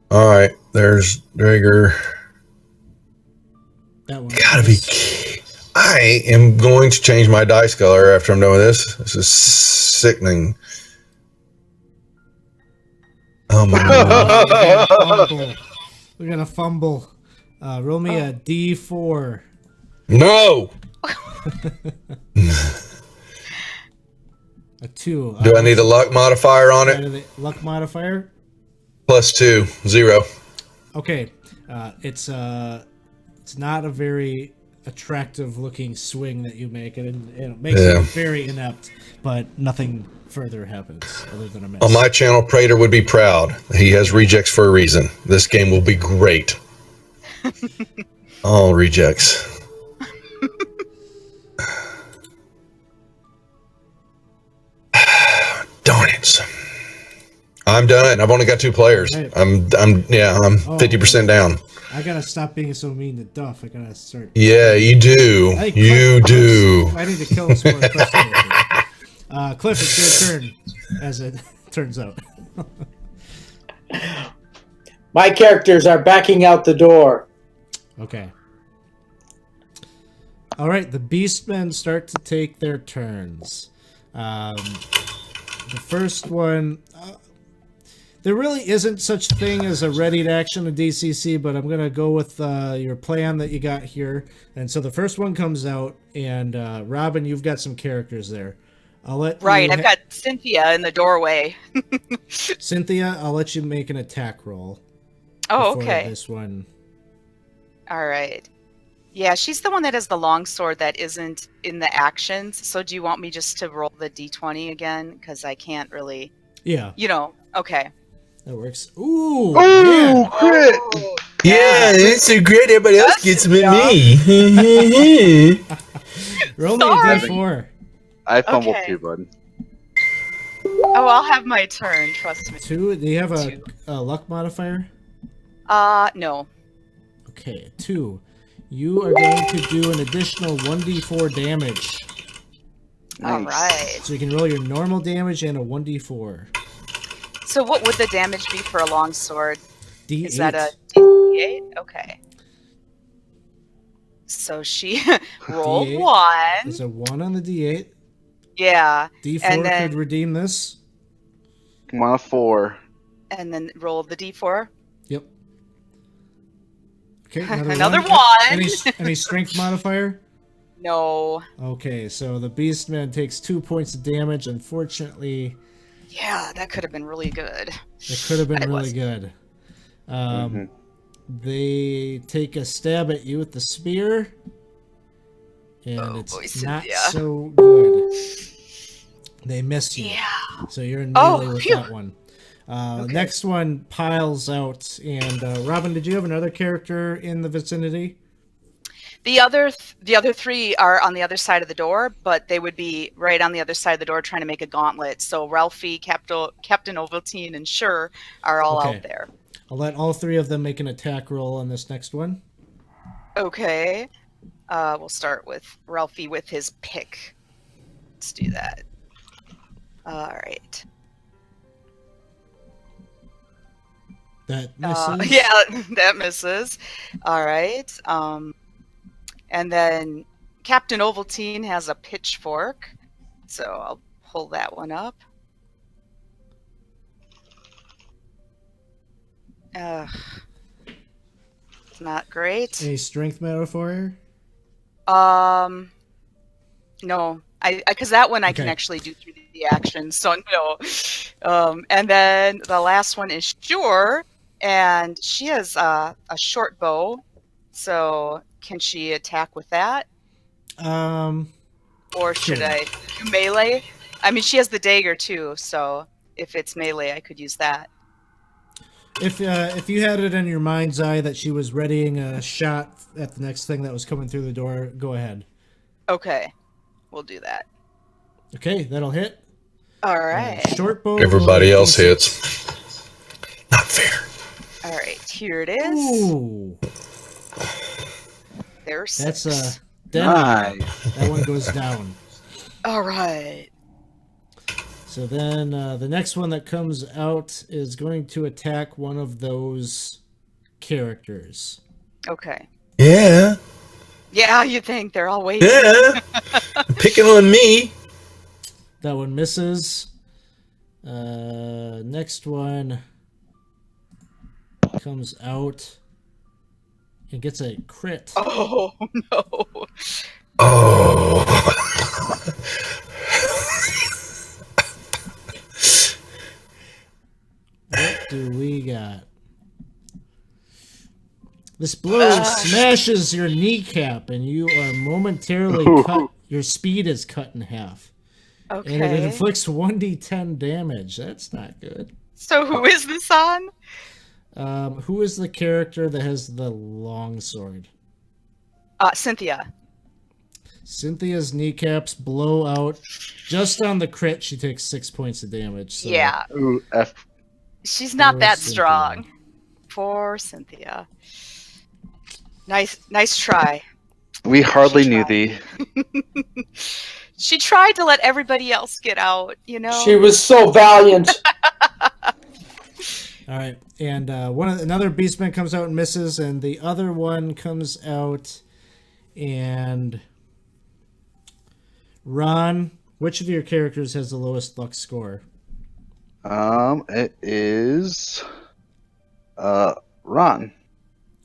right, there's Drager. That one. Gotta be. I am going to change my dice color after I'm done with this. This is sickening. Oh my god. We're gonna fumble. Roll me a D4. No! A 2. Do I need a luck modifier on it? Luck modifier? +2, 0. Okay. It's not a very attractive looking swing that you make, and it makes it very inept, but nothing further happens other than a miss. On my channel, Prater would be proud. He has rejects for a reason. This game will be great. All rejects. Darn it. I'm done. I've only got 2 players. Right. I'm 50% down. I gotta stop being so mean to Duff. I gotta start. Yeah, you do. Hey, You do. I need to kill him some more Cliff characters. Cliff, it's your turn, as it turns out. My characters are backing out the door. Okay. All right, the Beastmen start to take their turns. The first one, there really isn't such thing as a ready to action in DCC, but I'm going to go with your plan that you got here. And so the first one comes out, and Robin, you've got some characters there. I've got Cynthia in the doorway. Cynthia, I'll let you make an attack roll. Oh, before okay. This one. All right. Yeah, she's the one that has the long sword that isn't in the actions. So do you want me just to roll the D20 again? Because I can't really... Yeah. Okay. That works. Ooh! Oh, man. crit! Yeah, it's so great. Everybody else gets with me. Roll me a Sorry. D4. I fumbled Okay. too, bud. Oh, I'll have my turn. Trust me. 2. Do you have Two. a luck modifier? No. Okay, 2. You are going to do an additional 1d4 damage. All Nice. right. So you can roll your normal damage and a 1d4. So what would the damage be for a long sword? D8. Is that a D8? Okay. So she rolled D8. 1. There's a 1 on the D8. Yeah. D4 And then- could redeem this. Come on, a 4. And then roll the D4. Yep. Okay, Another 1. Any strength modifier? No. Okay, so the Beastman takes 2 points of damage. Unfortunately, Yeah, that could have been really good. it could have been It really was. good. They take a stab at you with the spear, and Oh, it's boy, not Cynthia. so good. They miss you. Yeah. So you're in melee with phew. that one. Okay. Next one piles out. And Robin, did you have another character in the vicinity? The other three are on the other side of the door, but they would be right on the other side of the door trying to make a gauntlet. So Ralphie, Captain Ovaltine, and Sure are all Okay. out there. I'll let all three of them make an attack roll on this next one. Okay. We'll start with Ralphie with his pick. Let's do that. All right. That misses. Yeah, that misses. All right. And then Captain Ovaltine has a pitchfork, so I'll pull that one up. It's not great. A strength modifier? No, because that one I can Okay. actually do through the action, so no. And then the last one is Sure, and she has a short bow, so can she attack with that? Or should Sure. I do melee? I mean, she has the dagger too, so if it's melee, I could use that. If you had it in your mind's eye that she was readying a shot at the next thing that was coming through the door, go ahead. Okay, we'll do that. Okay, that'll hit. All right. Short bow. Everybody roll else a d6. hits. Not fair. All right, here it is. Ooh, There's that's six. Nice. that one goes down. All right. So then the next one that comes out is going to attack one of those characters. Okay. Yeah, Yeah, you think they're all waiting. yeah. Picking on me. That one misses. Next one comes out and gets a crit. Oh no. Oh. What do we got? This blow smashes your kneecap and you are momentarily cut. Your speed is cut in half. And it Okay. inflicts 1d10 damage. That's not good. So who is this on? Who is the character that has the long sword? Cynthia. Cynthia's kneecaps blow out. Just on the crit, she takes 6 points of damage. So Yeah. Ooh, F. She's not Poor that Cynthia. strong. Poor Cynthia. Nice try. We hardly knew tried. thee. She tried to let everybody else get out, you know? She was so valiant. All right, and another beastman comes out and misses, and the other one comes out and Ron. Which of your characters has the lowest luck score? It is Ron.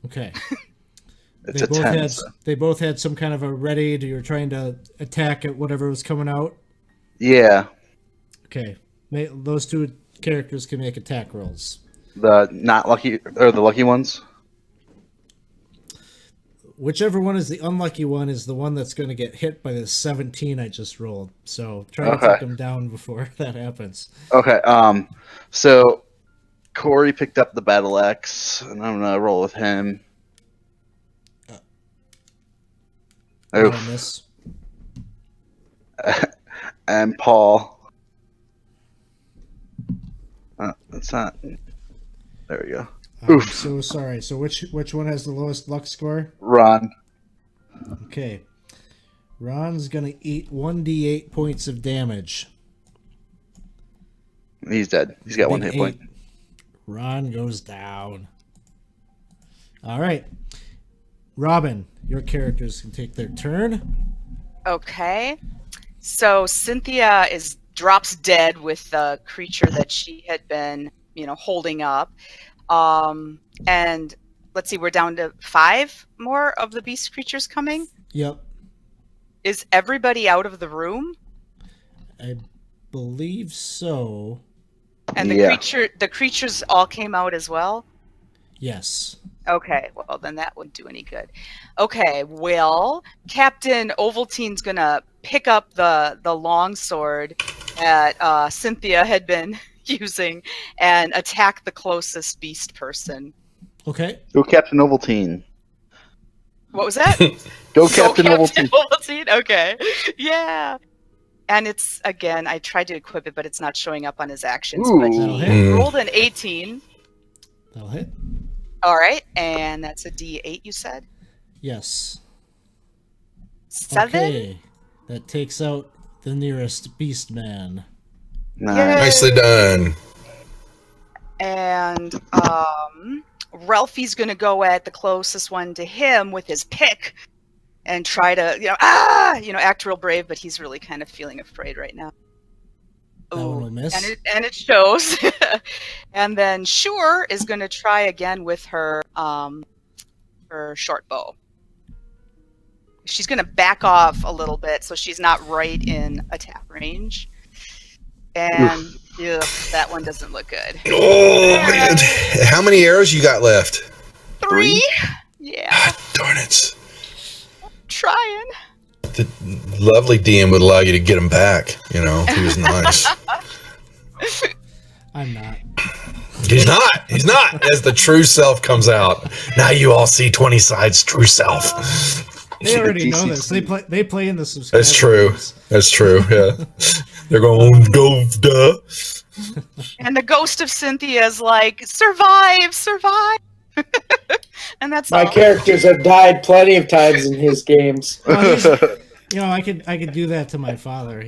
Okay. It's a 10. So. They both had some kind of a ready. You were trying to attack at whatever was coming out. Yeah, Okay, those two characters can make attack rolls. the not lucky or the lucky ones. Whichever one is the unlucky one is the one that's going to get hit by the 17 I just rolled. So try to Okay. take them down before that happens. Okay. So Corey picked up the battle axe, and I'm gonna roll with him. That'll Oof. miss. And Paul. That's not. There we go. Oof. So sorry. So which one has the lowest luck score? Ron. Okay. Ron's gonna eat 1d8 points of damage. He's dead. He's got one Big hit point. 8. Ron goes down. All right. Robin, your characters can take their turn. Okay. So Cynthia drops dead with the creature that she had been, holding up. And let's see, we're down to 5 more of the beast creatures coming. Yep. Is everybody out of the room? I believe so. And Yeah. the creatures all came out as well? Yes. Okay, well then that wouldn't do any good. Okay, well, Captain Ovaltine's gonna pick up the long sword that Cynthia had been using and attack the closest beast person. Okay. Go Captain Ovaltine. What was that? Go Captain Ovaltine. Ovaltine. Okay. Yeah. And it's, again, I tried to equip it, but it's not showing up on his actions. But That'll he hit. rolled an 18. That'll hit. All right. And that's a D8, you said? Yes. 7? Okay. That takes out the nearest beast man. Nice. Nicely done. And Ralphie's going to go at the closest one to him with his pick and try to, act real brave, but he's really kind of feeling afraid right now. That one will miss. And it shows. And then Sure is going to try again with her short bow. She's going to back off a little bit so she's not right in attack range. And that one doesn't look good. Oh, man. How many arrows you got left? 3? Yeah. God darn it. Trying. The lovely DM would allow you to get him back, if he was nice. I'm not. He's not. He's not. As the true self comes out. Now you all see 20 Sides' true self. They already know this. They play in the subscriber. That's true. games. That's true, yeah. They're going, go, duh. And the ghost of Cynthia's like, survive. And that's My all. characters have died plenty of times in his games. Well, I could do that to my father.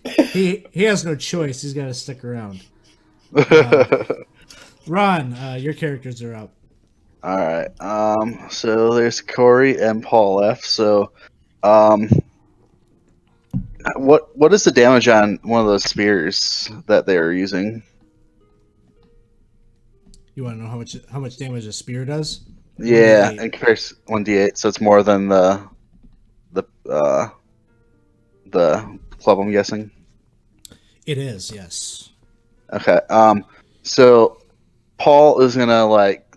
He has no choice. He's got to stick around. Ron, your characters are up. All right. So there's Corey and Paul left. So, what is the damage on one of those spears that they are using? You want to know how much damage a spear does? Yeah, 1d8. in comparison 1d8. So it's more than the club, I'm guessing. It is, yes. Okay. So Paul is gonna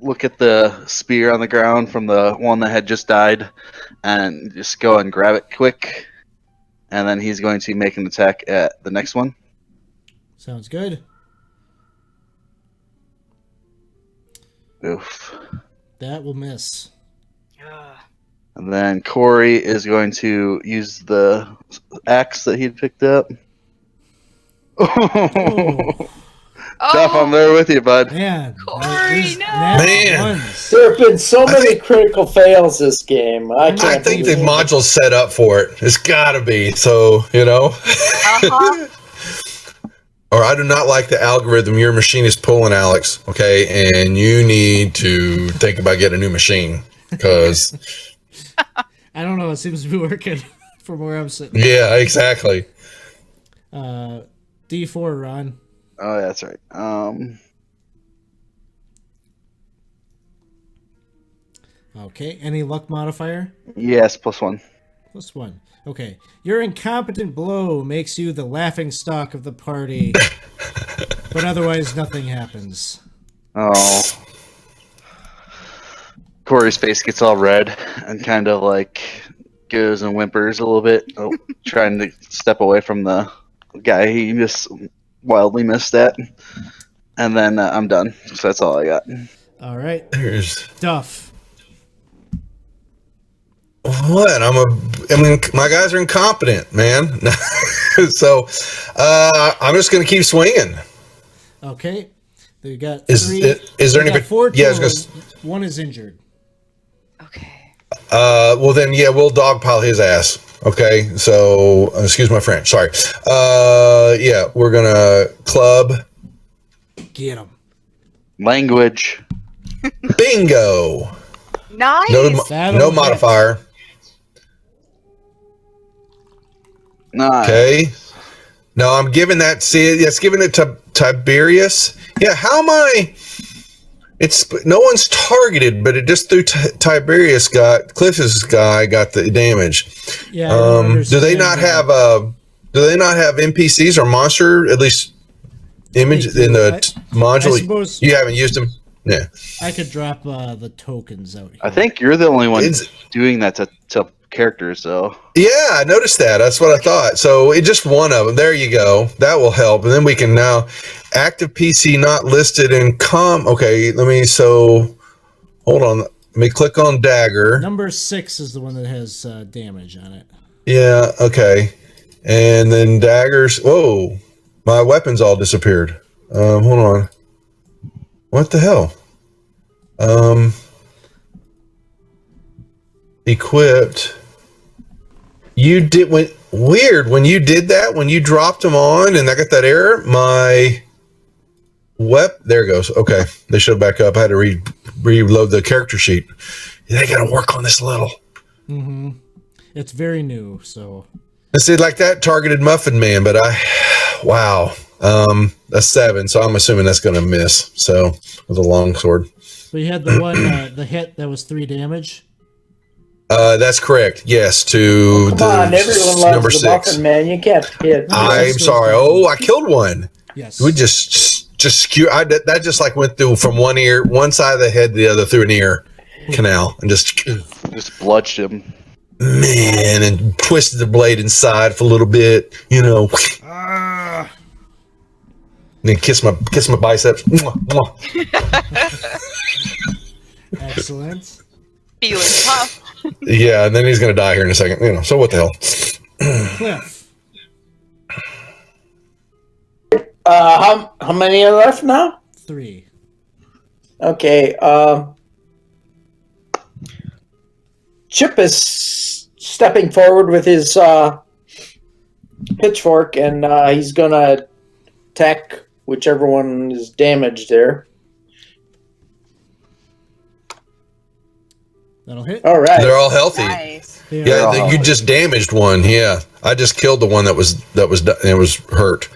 look at the spear on the ground from the one that had just died, and just go and grab it quick, and then he's going to make an attack at the next one. Sounds good. Oof. That will miss. And then Corey is going to use the axe that he'd picked up. Oh, Duff, I'm there with you, bud. man. Corey, These no! nat Man. ones. There have been so many critical fails this game. I I can't think the believe it. module's set up for it. It's gotta be. So, Uh-huh. Or I do not like the algorithm your machine is pulling, Alex. Okay, and you need to think about getting a new machine because, I don't know. It seems to be working from where I'm sitting. yeah, exactly. D4, Ron. Oh, yeah, that's right. Okay. Any luck modifier? Yes, +1. +1. Okay. Your incompetent blow makes you the laughing stock of the party, but otherwise nothing happens. Oh. Corey's face gets all red and kind of goes and whimpers a little bit, trying to step away from the guy he just wildly missed at. And then I'm done. So that's all I got. All right. There's Duff. what? My guys are incompetent, man. So, I'm just gonna keep swinging. Okay. We got Is three. is there we any? got 4 Yeah, I was total. gonna. One is injured. Okay. Well then, yeah, we'll dogpile his ass. Okay, so excuse my French. Sorry. Yeah, we're gonna club. Get him. Language. Bingo. Nice. That'll No hit. modifier. Nice. Okay. No, I'm giving that. See, it's giving it to Tiberius. Yeah. How am I? It's no one's targeted, but it just through Tiberius Cliff's guy got the damage. Yeah. I don't Do they not understand, have Do they not have NPCs or monster at least image They do. in the I module? suppose You haven't used them. Yeah. I could drop the tokens out here. I think you're the only one It's- doing that to characters, though. Yeah, I noticed that. That's what I thought. So it just one of them. There you go. That will help. And then we can now active PC not listed in Okay, let me. So hold on. Let me click on dagger. Number 6 is the one that has damage on it. Yeah, okay. And then daggers. Whoa, my weapons all disappeared. Hold on. What the hell? Equipped. You did weird when you did that, when you dropped them on and I got that error, my there it goes. Okay. They showed back up. I had to reload the character sheet. They gotta work on this a little. Mm-hmm. It's very new, so I see like that targeted Muffin Man, but wow. A 7, so I'm assuming that's gonna miss. So with a long sword. But you had the one the hit that was 3 damage. That's correct. Yes, to Come on, everyone loves number the 6. Muffin Man. You can't hit. I'm sorry. Oh, I killed one. Yes. We just skew. That just like went through from one side of the head to the other through an ear canal and just bludged him. Man, and twisted the blade inside for a little bit, And then kiss my biceps. Mwah, mwah. Excellent. Feeling tough. Yeah, and then he's gonna die here in a second. So what the hell? Cliff. How many are left now? 3. Okay. Chip is stepping forward with his pitchfork, and he's gonna attack whichever one is damaged there. That'll hit. All right. They're all healthy. Nice. Yeah, you just damaged one. Yeah, I just killed the one that was hurt.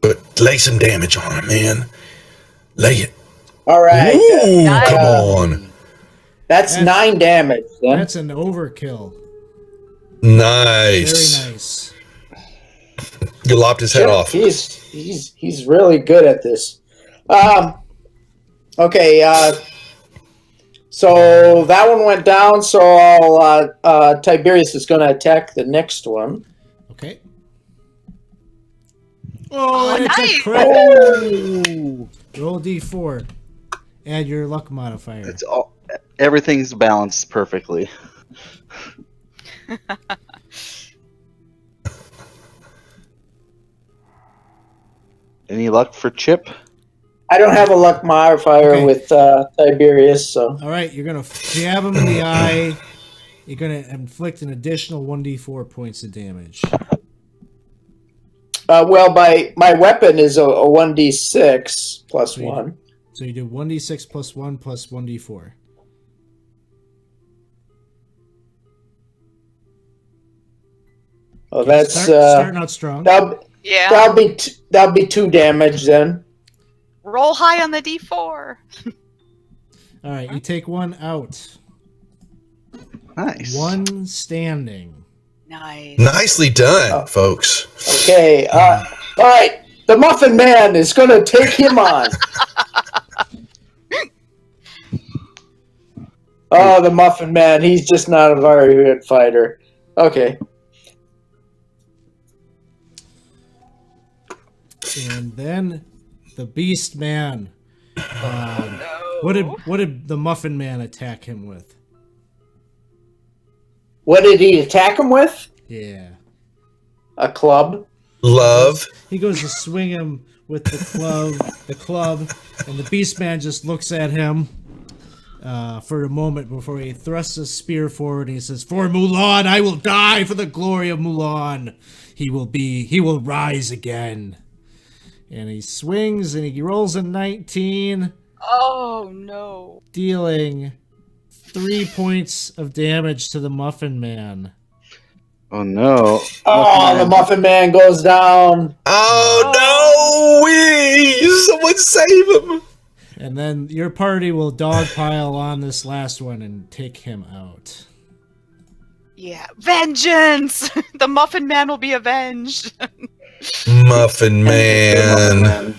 But lay some damage on it, man. Lay it. All right. Ooh, Nice. come on. That's 9 damage. Then. That's an overkill. Nice. Very nice. You lopped his head off. He's really good at this. Okay. So that one went down. So Tiberius is going to attack the next one. Okay. Oh, and it's nice. a crit. Roll D4. Add your luck modifier. It's all everything's balanced perfectly. Any luck for Chip? I don't have a luck modifier Okay. with Tiberius, so All right, you're going to jab him in the eye. You're going to inflict an additional 1d4 points of damage. my weapon is a 1d6 plus Sweet. 1. So you do 1d6 plus 1 plus 1d4. Oh, that's Starting out strong. Yeah. that'll be 2 damage then. Roll high on the D4. All right, you take one out. Nice. One standing. Nice. Nicely done, folks. Okay. All right. The Muffin Man is going to take him on. Oh, the Muffin Man. He's just not a very good fighter. Okay. And then the Beast Man. What did the Muffin Man attack him with? What did he attack him with? Yeah. A club. Love. He goes to swing him with the club, and the Beast Man just looks at him for a moment before he thrusts a spear forward and he says, "For Mulan, I will die for the glory of Mulan. He will rise again." And he swings and he rolls a 19, Oh no. dealing 3 points of damage to the Muffin Man. Oh no. Oh, the Muffin Man goes down. Oh no! Someone save him! And then your party will dogpile on this last one and take him out. Yeah. Vengeance! The Muffin Man will be avenged. Muffin Man.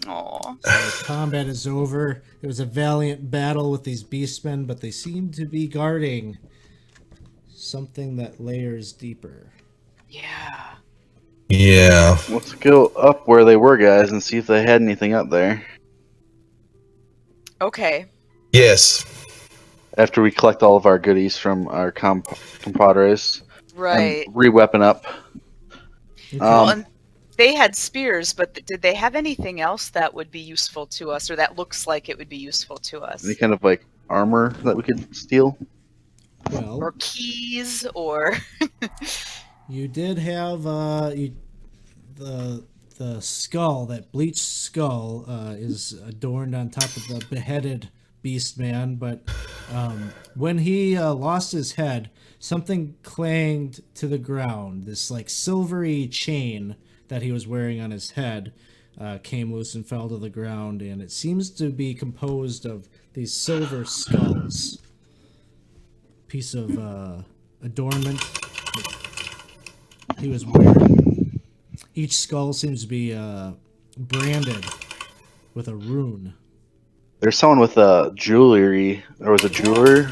Aw. So combat is over. It was a valiant battle with these beastmen, but they seem to be guarding something that layers deeper. Yeah. Yeah. Let's go up where they were, guys, and see if they had anything up there. Okay. Yes. After we collect all of our goodies from our compadres and Right. re-weapon up. Well, Um, and they had spears, but did they have anything else that would be useful to us, or that looks like it would be useful to us? any kind of like armor that we could steal? Well, Or keys, or you did have the skull, that bleached skull, is adorned on top of the beheaded beast man. But when he lost his head, something clanged to the ground. This like silvery chain that he was wearing on his head came loose and fell to the ground, and it seems to be composed of these silver skulls. Piece of adornment he was wearing. Each skull seems to be branded with a rune. There's someone with jewelry. There was a jeweler.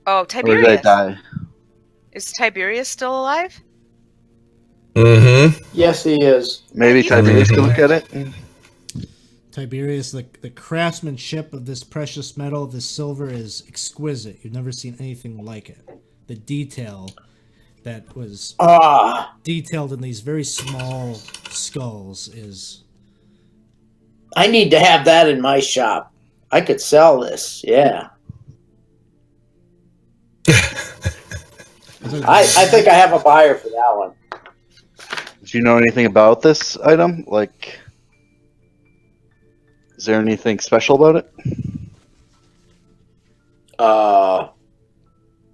oh, Or did they Tiberius. die? Is Tiberius still alive? Mm-hmm. Yes, he is. Maybe He's- Tiberius can look at it. Tiberius, the craftsmanship of this precious metal, this silver, is exquisite. You've never seen anything like it. The detail that was detailed in these very small skulls is... I need to have that in my shop. I could sell this. Yeah. I think I have a buyer for that one. Do you know anything about this item? Like, is there anything special about it?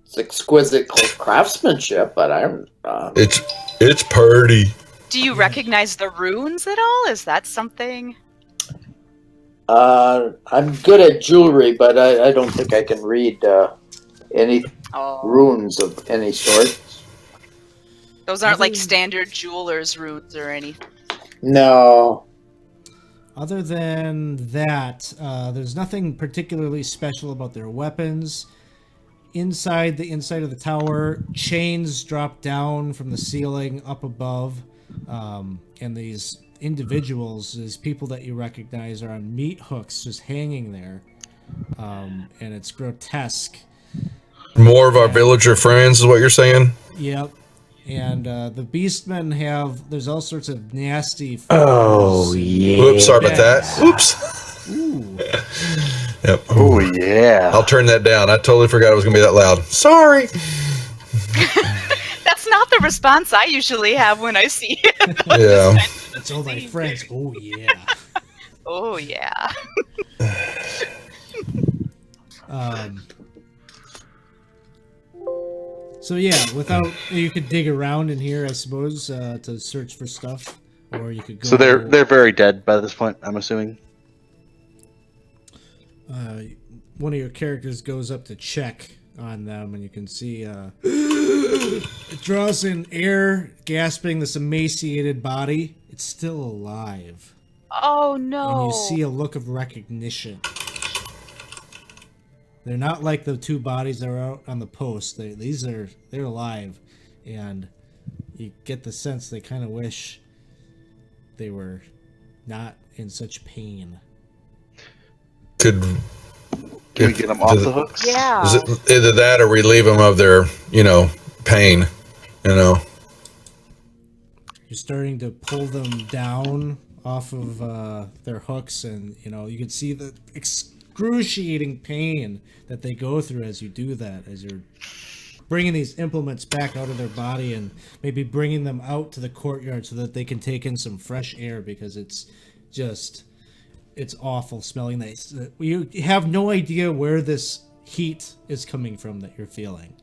It's exquisite craftsmanship, but I'm. It's purty. Do you recognize the runes at all? Is that something? I'm good at jewelry, but I don't think I can read any Oh, runes of any sort. those aren't like standard jeweler's runes or anything. No. Other than that, there's nothing particularly special about their weapons. Inside of the tower, chains drop down from the ceiling up above, and these individuals, these people that you recognize, are on meat hooks just hanging there, and it's grotesque. More of our villager friends is what you're saying? Yep. And the beastmen there's all sorts of nasty... Oh, yeah. Oops, sorry about that. Oops. Ooh. Yep. Oh yeah. I'll turn that down. I totally forgot it was going to be that loud. Sorry. That's not the response I usually have when I see it. Yeah. It's all my friends. Oh, yeah. Oh yeah. So yeah, you could dig around in here, I suppose, to search for stuff, or you could go. So they're very dead by this point, I'm assuming. One of your characters goes up to check on them, and you can see it draws in air, gasping. This emaciated body. It's still alive, Oh no. and you see a look of recognition. They're not like the two bodies that are out on the post. They're alive, and you get the sense they kind of wish they were not in such pain. Can we get them off the hooks? Yeah. Is it either that or relieve them of their, pain, You're starting to pull them down off of their hooks, and you can see the excruciating pain that they go through as you do that, as you're bringing these implements back out of their body and maybe bringing them out to the courtyard so that they can take in some fresh air, because it's awful smelling. You have no idea where this heat is coming from that you're feeling.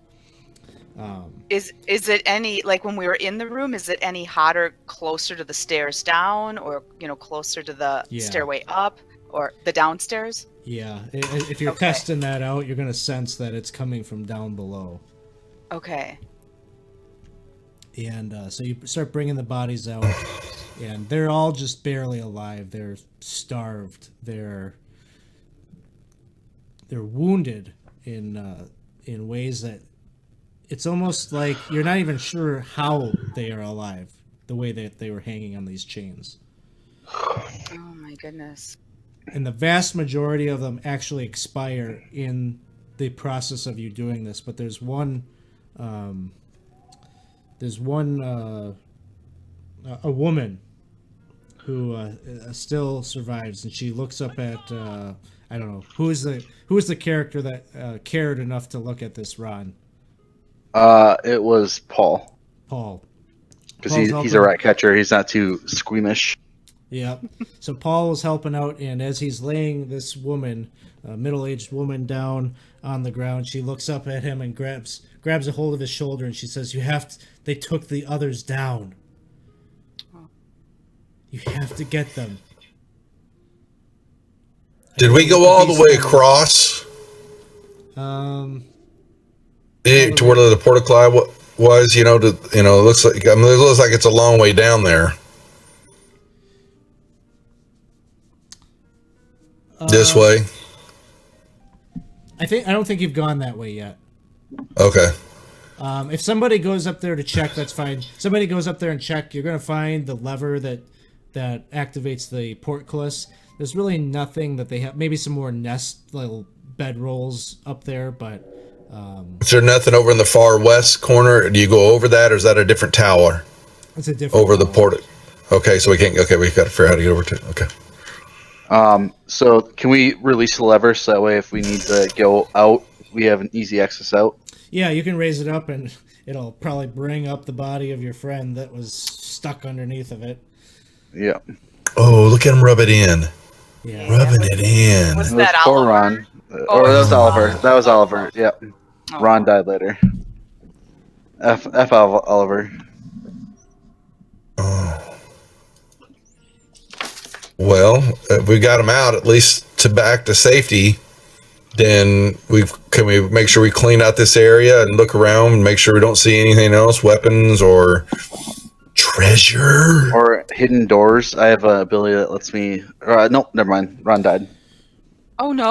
Is it any, like when we were in the room, is it any hotter closer to the stairs down, or closer to the stairway up, or the downstairs? Yeah, if you're testing that out, you're going to sense that it's coming from down below. Okay. And so you start bringing the bodies out, and they're all just barely alive. They're starved. They're wounded in ways that it's almost like you're not even sure how they are alive, the way that they were hanging on these chains. Oh my goodness. And the vast majority of them actually expire in the process of you doing this. But there's one a woman who still survives, and she looks up at I don't know who is the character that cared enough to look at this, Ron. It was Paul. Paul. Because he's a rat catcher. He's not too squeamish. Yeah. So Paul was helping out, and as he's laying this woman, a middle-aged woman, down on the ground, she looks up at him and grabs a hold of his shoulder, and she says, they took the others down. You have to get them. Did we go all the way across? Um, To where the porta-cly was, it looks like it looks like it's a long way down there. This way. I don't think you've gone that way yet. Okay. If somebody goes up there to check, that's fine. Somebody goes up there and check, you're going to find the lever that activates the portcullis. There's really nothing that they have. Maybe some more little bed rolls up there, but... Is there nothing over in the far west corner? Do you go over that, or is that a different tower? It's a different over tower. the port. Okay, so we can't. Okay, we got to figure out how to get over to it. Okay. So can we release the lever so that way if we need to go out, we have an easy access out? Yeah, you can raise it up, and it'll probably bring up the body of your friend that was stuck underneath of it. Yeah. Oh, look at him rub it in. Yeah. Rubbing it in. Was It that poor Oliver? Ron. Oh, That was Oliver. That was Oliver. Yep. Oh. Ron died later. F Oliver. Oh. Well, if we got him out at least to back to safety, then can we make sure we clean out this area and look around and make sure we don't see anything else, weapons or treasure Or hidden doors. I have an ability that lets me. Nope, never mind. Ron died. Oh no.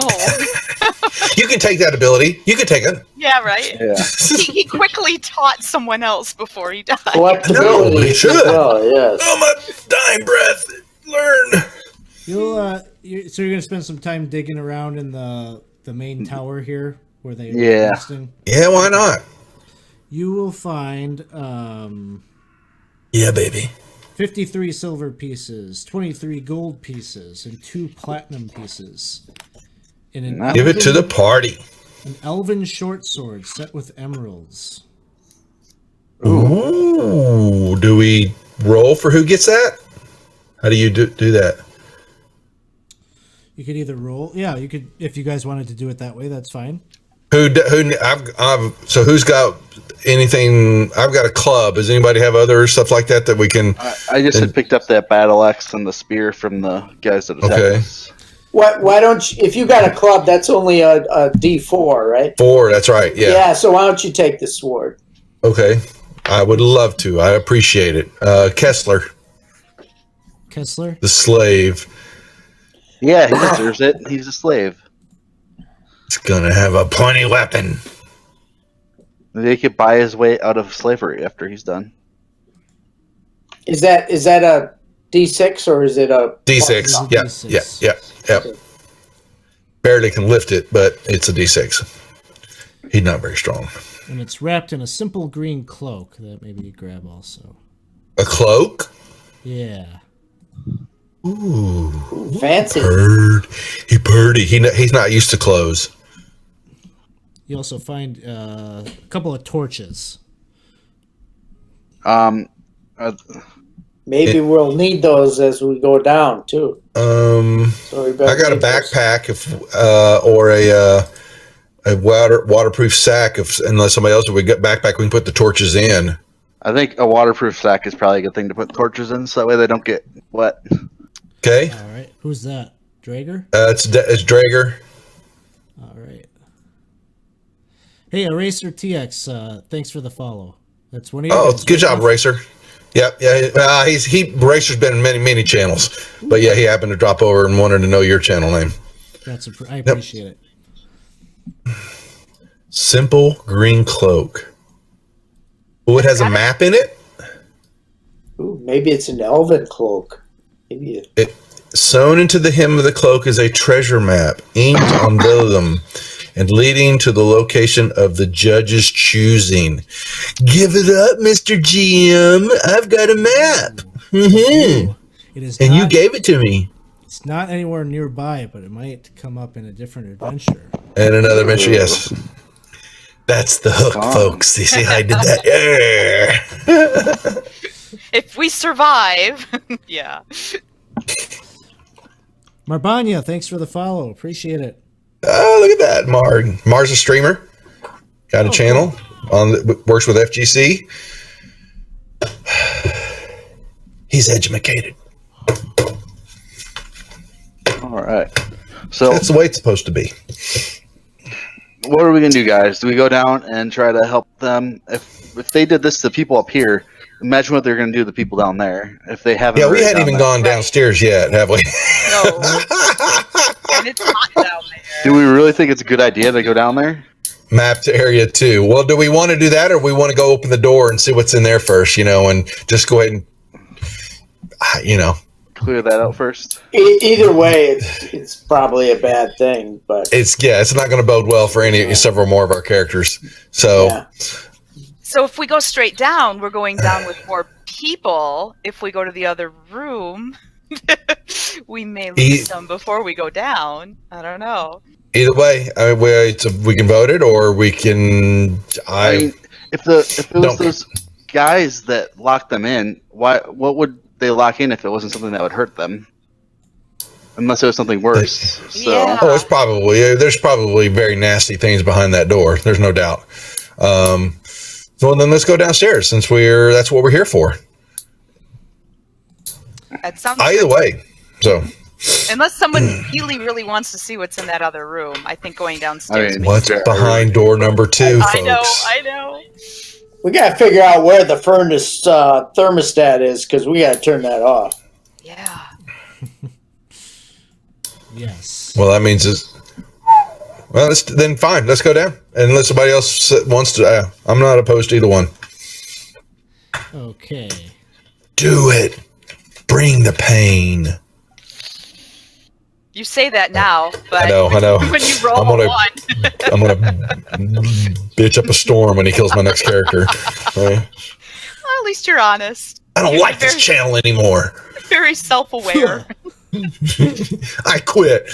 You can take that ability. You can take it. Yeah, right. Yeah. He quickly taught someone else before he died. Collectability No, we as should. well, yes. Oh, my dying breath. Learn. So you're gonna spend some time digging around in the main tower here where they were Yeah. resting? Yeah, why not? You will find Yeah, baby. 53 silver pieces, 23 gold pieces, and 2 platinum pieces. In an Give it to the party. An elven short sword set with emeralds. Ooh. Do we roll for who gets that? How do you do that? You could either roll, yeah. You could, if you guys wanted to do it that way, that's fine. So who's got anything? I've got a club. Does anybody have other stuff like that we can? I just had picked up that battle axe and the spear from the guys that attacked Okay. us. Why don't you, if you got a club, that's only a D4, right? 4. That's right. Yeah. Yeah, so why don't you take the sword? Okay. I would love to. I appreciate it. Kessler, Kessler? the slave, Yeah, he deserves it. He's a slave. is gonna have a pointy weapon. He could buy his way out of slavery after he's done. Is that a D6 or is it a D6. Oh, Yeah. D6. Yeah. Barely can lift it, but it's a D6. He's not very strong. And it's wrapped in a simple green cloak that maybe you grab also. A cloak? Yeah. Ooh. fancy? He purdy. He's not used to clothes. You also find a couple of torches. Maybe we'll need those as we go down too. So we better I got a take those. backpack or a waterproof sack unless somebody else we get backpack we can put the torches in. I think a waterproof sack is probably a good thing to put torches in, so that way they don't get wet. Okay. All right. Who's that? Drager? It's Drager. All right. Hey, Eraser TX, thanks for the follow. That's one of your Oh, guys, good right? job, Racer. Yep, yeah. Racer's been in many channels, but yeah, he happened to drop over and wanted to know your channel name. I appreciate it. Simple green cloak. Oh, it has a map in it. Ooh, maybe it's an elven cloak. Maybe It Sewn into the hem of the cloak is a treasure map, inked on vellum, and leading to the location of the judge's choosing. Give it up, Mr. GM. I've got a map. Mm-hmm. It is And not, you gave it to me. It's not anywhere nearby, but it might come up in a different adventure. And another adventure, yes. That's the hook, folks. You see how I did that? If we survive, yeah. Marbanya, thanks for the follow. Appreciate it. Oh, look at that, Mar's a streamer. Got a channel works with FGC. He's educated. All right. So That's the way it's supposed to be. what are we gonna do, guys? Do we go down and try to help them? If they did this to people up here, imagine what they're gonna do to the people down there. If they haven't. Yeah, we already hadn't done even that. gone downstairs yet, have we? No. And it's hot down there. Do we really think it's a good idea to go down there? Mapped area 2. Well, do we want to do that, or we want to go open the door and see what's in there first, and just go ahead and, Clear that out first. Either way, it's probably a bad thing, but it's not going to bode well for several more of our characters. So, yeah. So if we go straight down, we're going down with more people. If we go to the other room, we may lose some before we go down. I don't know. Either way, we can vote it, or we can. I mean, if it was those guys that locked them in, what would they lock in if it wasn't something that would hurt them? Unless it was something worse. So. Yeah. There's probably very nasty things behind that door. There's no doubt. So then let's go downstairs, since that's what we're here for. That sounds Either way, so. Unless someone really, really wants to see what's in that other room, I think going downstairs. What's behind door number 2, folks? I know. We got to figure out where the furnace thermostat is, because we got to turn that off. Yeah. Yes. Well, that means then fine. Let's go down. And unless somebody else wants to, I'm not opposed to either one. Okay. Do it. Bring the pain. You say that now, but I know. when you roll I'm gonna, one. I'm gonna bitch up a storm when he kills my next character. Well, at least you're honest. I don't like this channel anymore. Very self-aware. I quit.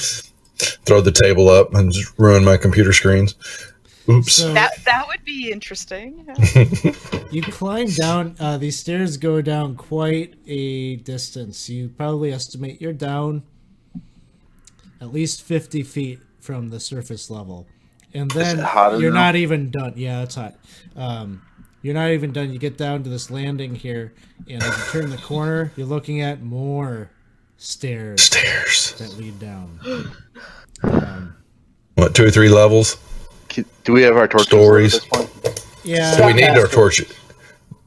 Throw the table up and just ruin my computer screens. Oops. So that would be interesting. you climb down. These stairs go down quite a distance. You probably estimate you're down at least 50 feet from the surface level. And then you're not even done. Yeah, it's hot. You're not even done. You get down to this landing here, and as you turn the corner, you're looking at more stairs that lead down. What, 2 or 3 levels? Do we have our torches Stories? at this point? Yeah. Do we need our torches?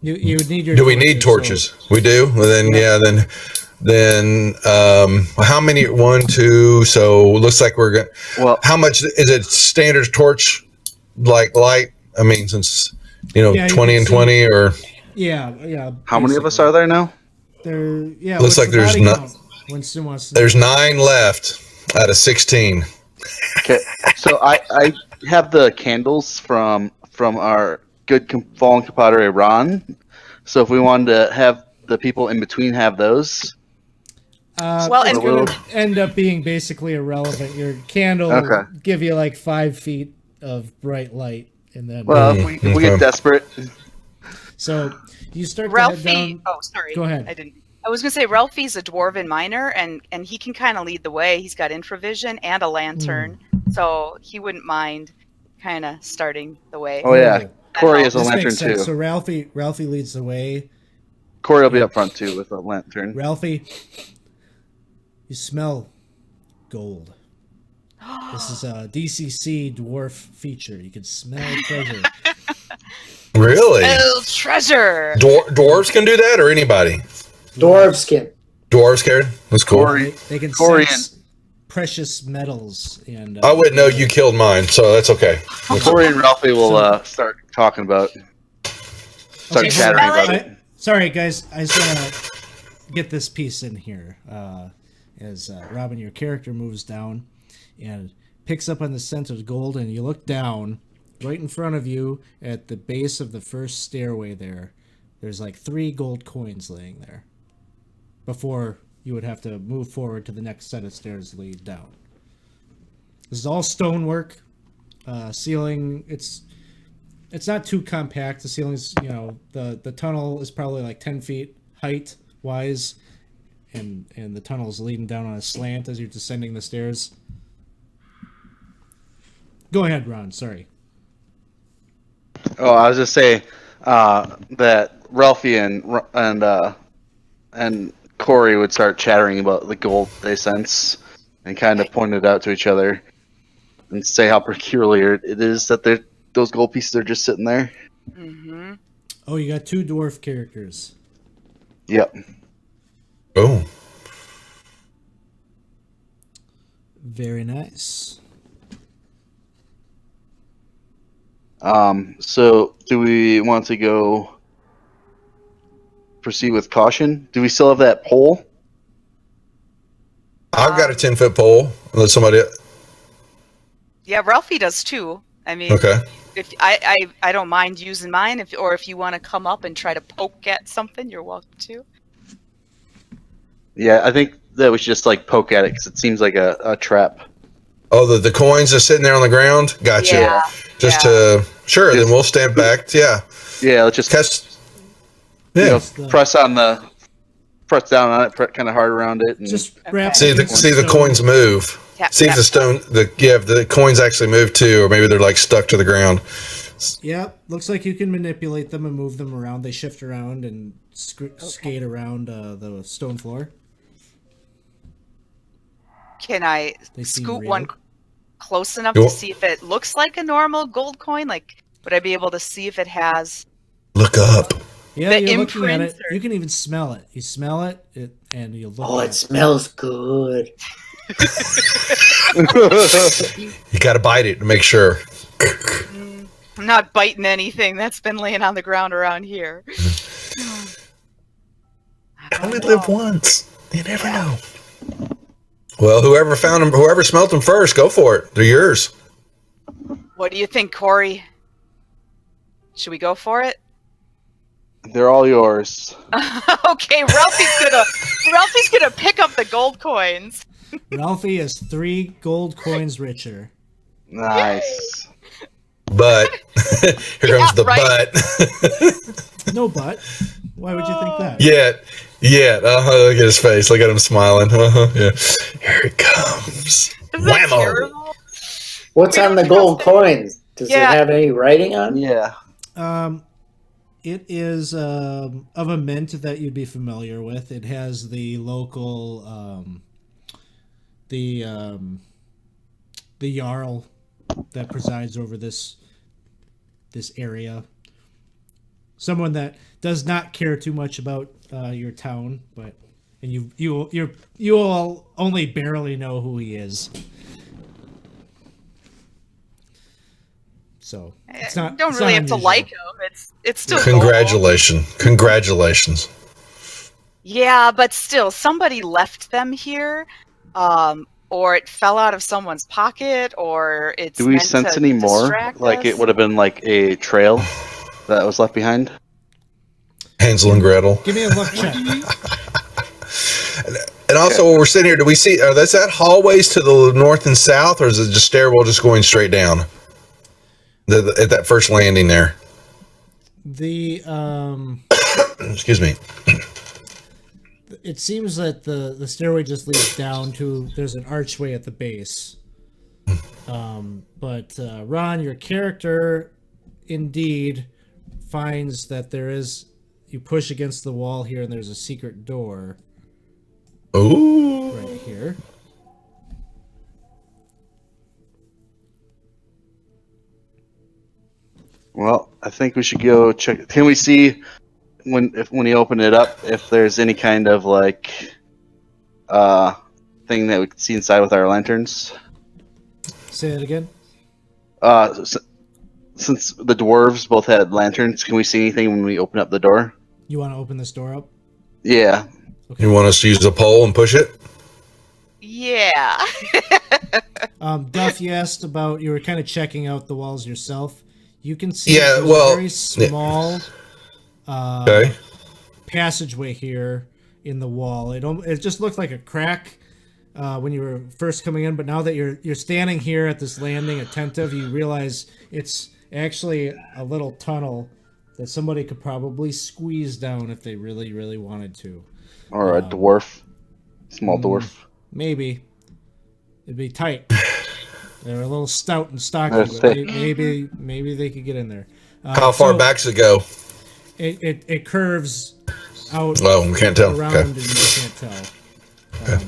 You would need your. Do we need torches? So. We do. Well, then how many? 1, 2. So looks like we're going. Well, how much is it? Standard torch, like light? I mean, since 20 and 20, or yeah. How many of us are there now? Looks like there's there's 9 left out of 16. Okay, so I have the candles from our good fallen compadre Ron. So if we wanted to have the people in between have those. It's going to end up being basically irrelevant. Your candle will give you like 5 feet of bright light, and then. Well, if we get desperate. So you start to Ralphie. head down. Oh, sorry. Go ahead. I was going to say Ralphie's a dwarven miner, and he can kind of lead the way. He's got infravision and a lantern, so he wouldn't mind kind of starting the way. Oh yeah, Corey has a This lantern makes sense. too. So Ralphie leads the way. Corey will be up front too with a lantern. Ralphie, you smell gold. This is a DCC dwarf feature. You can smell treasure. Really? Oh, treasure! Dwarves can do that, or anybody? Dwarves can. Dwarves can. That's cool. They can Corey sense precious metals, and I wouldn't know you killed mine, so that's okay. Corey and Ralphie will start talking about. Chattering about it. Sorry, guys. I just want to get this piece in here. as Robin, your character, moves down and picks up on the scent of gold, and you look down right in front of you at the base of the first stairway there. There's like 3 gold coins laying there before you would have to move forward to the next set of stairs to lead down. This is all stonework. Ceiling, it's not too compact. The ceiling's, the tunnel is probably like 10 feet height wise, and the tunnel is leading down on a slant as you're descending the stairs. Go ahead, Ron. Sorry. Oh, I was just saying that Ralphie and Corey would start chattering about the gold they sense and kind of point it out to each other and say how peculiar it is that those gold pieces are just sitting there. Mm-hmm. Oh, you got 2 dwarf characters. Yep. Oh. Very nice. So do we want to go proceed with caution? Do we still have that pole? I've got a 10-foot pole. Unless somebody. Yeah, Ralphie does too. I mean, Okay. if I don't mind using mine, if you want to come up and try to poke at something, you're welcome to. Yeah, I think that we should just poke at it because it seems like a trap. Oh, the coins are sitting there on the ground? Gotcha. Yeah. Sure, then we'll stand back. Yeah. Yeah, let's just press down on it, kind of hard around it, and Just wrap See the coins move. Tap, See if the coins actually move too, or maybe they're stuck to the ground. Yeah, looks like you can manipulate them and move them around. They shift around and skate around the stone floor. Can I They seem scoot real. one close enough You to want- see if it looks like a normal gold coin? Would I be able to see if it has? Look up. Yeah, The you're looking at it. imprints or- You can even smell it. You smell it, and you look Oh, at it smells good. You got to bite it to make sure. I'm not biting anything that's been laying on the ground around here. Only live once. You never know. Well, whoever found them, whoever smelt them first, go for it. They're yours. What do you think, Corey? Should we go for it? they're all yours. Okay, Ralphie's gonna pick up the gold coins. Ralphie is 3 gold coins richer. Nice. But here comes the right. but. No but. Why would you think that? Yet. Look at his face. Look at him smiling. Yeah. Here it comes. Isn't that Whammo. terrible? What's on the gold coins? Does Yeah. it have any writing on it? Yeah. It is of a mint that you'd be familiar with. It has the local, the Jarl that presides over this area. Someone that does not care too much about your town, and you all only barely know who he is. So it's not. Don't it's really not have to unusual. like him. It's still gold. Congratulations. Yeah, but still, somebody left them here, or it fell out of someone's pocket, or it's. Do we meant sense to any more? distract Like us. it would have been like a trail that was left behind? Hansel and Gretel. Give me a luck check. And also, when we're sitting here, do we see? That's that hallways to the north and south, or is it just stairwell just going straight down? At that first landing there. The Excuse me. it seems that the stairway just leads down to there's an archway at the base. But Ron, your character, indeed finds that there is. You push against the wall here, and there's a secret door Ooh. right here. Well, I think we should go check. Can we see when you open it up if there's any kind of thing that we can see inside with our lanterns? Say that again. Since the dwarves both had lanterns, can we see anything when we open up the door? You want to open this door up? Yeah. You want us to use a pole and push it? Yeah. Duff, you asked about, you were kind of checking out the walls yourself. You can see Yeah, there's well, a very small Okay. passageway here in the wall. It just looked like a crack when you were first coming in, but now that you're standing here at this landing attentive, you realize it's actually a little tunnel that somebody could probably squeeze down if they really, really wanted to. Or a dwarf. Small dwarf. Maybe. It'd be tight. They're a little stout and stocky, They're but thick. maybe they could get in there. How far so back does it go? It curves out Well, we can't tell. around Okay. and you can't tell.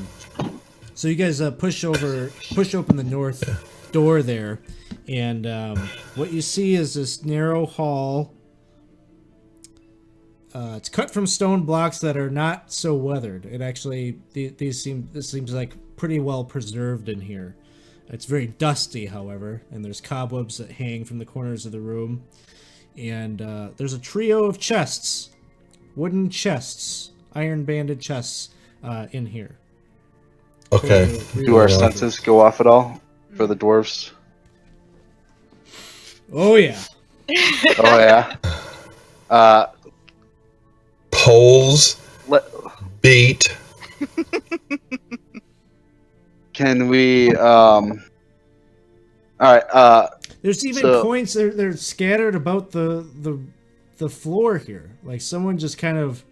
So you guys push open the north door there, and what you see is this narrow hall. It's cut from stone blocks that are not so weathered. It actually this seems like pretty well preserved in here. It's very dusty, however, and there's cobwebs that hang from the corners of the room. And there's a trio of chests, wooden chests, iron-banded chests in here. Okay. Do our senses go off at all for the dwarves? Oh yeah. Oh yeah. Poles Let, beat. can we? All right. There's even So- coins. They're scattered about the floor here. Like someone just kind of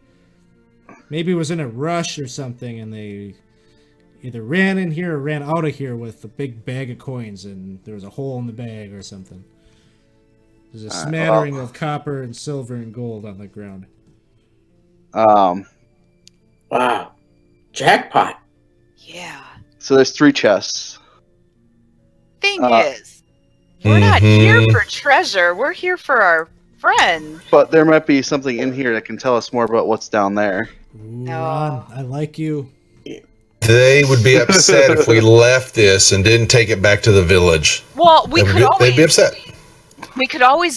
maybe was in a rush or something, and they either ran in here or ran out of here with a big bag of coins, and there was a hole in the bag or something. There's a smattering of copper and silver and gold on the ground. Wow. Jackpot. Yeah. So there's 3 chests. Thing is, we're not here for treasure. We're here for our friend. But there might be something in here that can tell us more about what's down there. Ooh, No. Ron, I like you. They would be upset if we left this and didn't take it back to the village. Well, we could They'd be always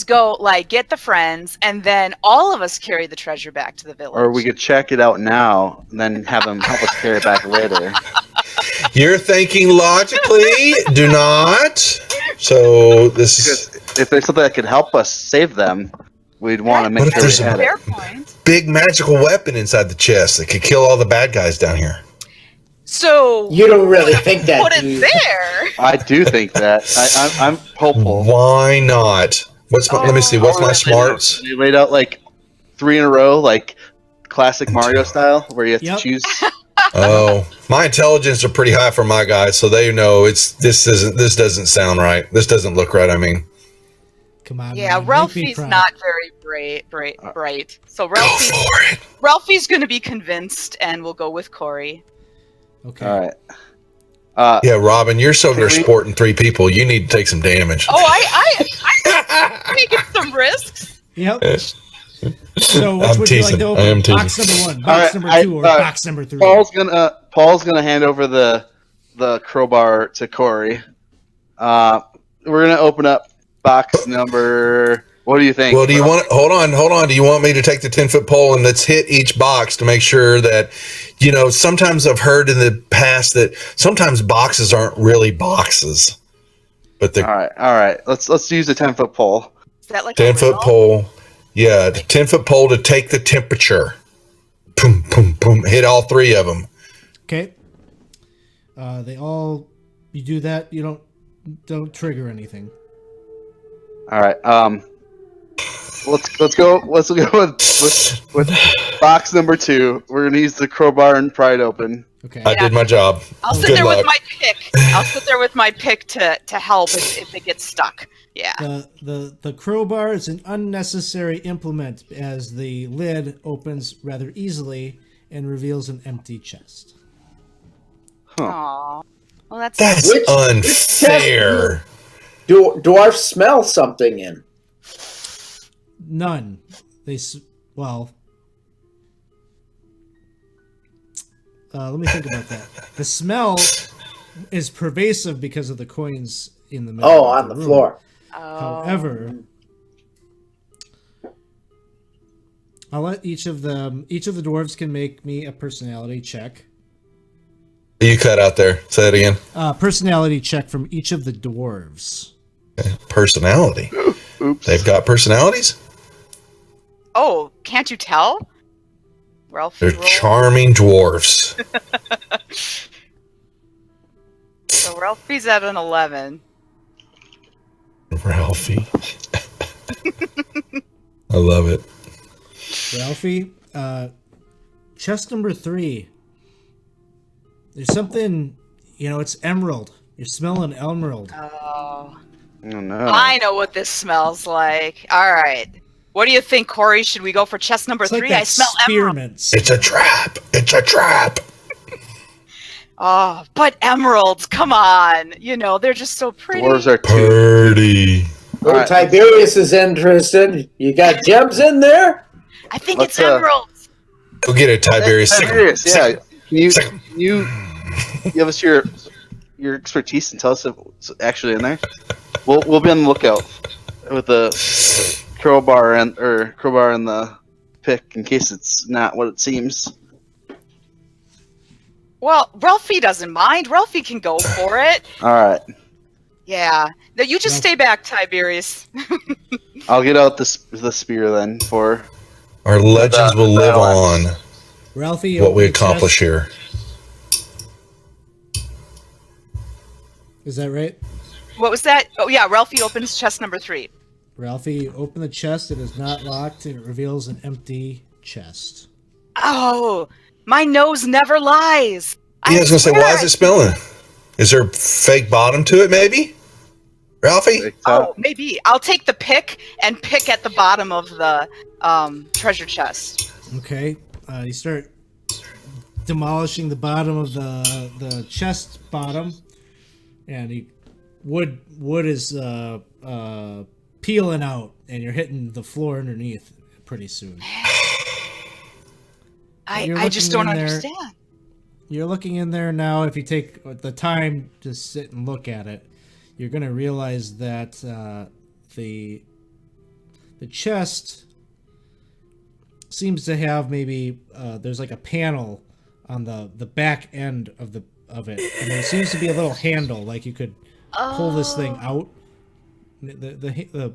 upset. go like get the friends, and then all of us carry the treasure back to the village. Or we could check it out now and then have them help us carry it back later. You're thinking logically. Do not. So this is Because if there's something that could help us save them, we'd want to What make if sure there's we a- had it. Fair point. big magical weapon inside the chest that could kill all the bad guys down here. So You don't really think that, put do it you? there. I do think that. I'm hopeful. Why not? Let me see. What's my smarts? They laid out like 3 in a row, like classic Mario style, where you have Yep. to choose. Oh, my intelligence are pretty high for my guys, so they know this doesn't sound right. This doesn't look right. I mean, Come on. Yeah, man, make me Ralphie's proud. not very bright. So go for it. Ralphie's going to be convinced, and we'll go with Corey. Okay. All right. Yeah, Robin, you're so Can we- sporting 3 people. You need to take some damage. Oh, I'm taking some risks. Yep. So which I'm would you like teasing. to I am open? Box teasing. number 1, box All right, number 2, or I- box number 3? Paul's gonna hand over the crowbar to Corey. We're gonna open up box number. What do you think? Well, do you want? Hold on. Do you want me to take the 10-foot pole and let's hit each box to make sure that, sometimes I've heard in the past that sometimes boxes aren't really boxes, but the All right. Let's use the 10-foot pole. Is that like a 10-foot riddle? pole. Yeah, the 10-foot pole to take the temperature. Boom, boom, boom. Hit all 3 of them. Okay. You do that. You don't trigger anything. All right. Let's go with box number 2. We're gonna use the crowbar and pry it open. Okay. I did my job. I'll sit Good there luck. with my pick. I'll sit there with my pick to help if it gets stuck. Yeah. The crowbar is an unnecessary implement as the lid opens rather easily and reveals an empty chest. Aw. Well, that's That's Which unfair. Dwarf smell something in. None. Let me think about that. The smell is pervasive because of the coins in the middle. Oh, of on the room. floor. However, I'll let each of the dwarves can make me a personality check. You cut out there. Say that again. Personality check from each of the dwarves. Personality. Oops. They've got personalities? Oh, can't you tell? Ralphie They're rolled. charming dwarfs. So Ralphie's at an 11. Ralphie. I love it. Ralphie, chest number 3. There's something, it's emerald. You're smelling emerald. Oh. Oh no. I know what this smells like. All right. What do you think, Corey? Should we go for chest number It's 3? like that I smell emerald. spearmint. It's a trap. It's a trap. Oh, but emeralds, come on. They're just so pretty. Dwarves are 2. Party. Oh, Alright. Tiberius is interested. You got gems in there? I think Let's, it's emeralds. Go get it, Tiberius. Tiberius, yeah. Can Second. you give us your expertise and tell us if it's actually in there? We'll be on the lookout with the crowbar and the pick in case it's not what it seems. Well, Ralphie doesn't mind. Ralphie can go for it. All right, Yeah. No, you just stay back, Tiberius. I'll get out the spear then for Our legends will live on. Ralphie, What open we the accomplish chest. here. Is that right? What was that? Oh, yeah. Ralphie opens chest number 3. Ralphie, open the chest. It is not locked, and it reveals an empty chest. Oh, my nose never lies. Yeah, I was going to say, swear why is it spilling? Is there a fake bottom to it, maybe? Ralphie? Oh, maybe. I'll take the pick and pick at the bottom of the treasure chest. Okay. You start demolishing the bottom of the chest bottom, and wood is peeling out, and you're hitting the floor underneath pretty soon. I just don't in there. understand. You're looking in there now. If you take the time to sit and look at it, you're going to realize that the chest seems to have maybe there's like a panel on the back end of it, and there seems to be a little handle, like you could pull this thing out. The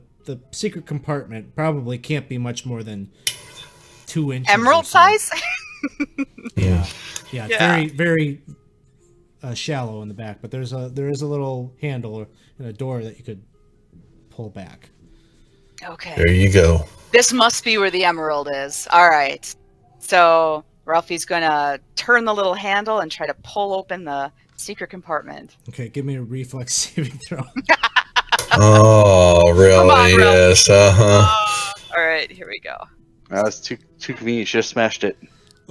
secret compartment probably can't be much more than 2 inches. Emerald or so. size? Yeah, Yeah. very, very shallow in the back, but there is a little handle and a door that you could pull back. Okay. There you go. This must be where the emerald is. All right. So Ralphie's going to turn the little handle and try to pull open the secret compartment. Okay, give me a reflex saving throw. Oh, really? Come on, Ralphie. Yes. Uh-huh. All right, here we go. That was too convenient. Should have smashed it.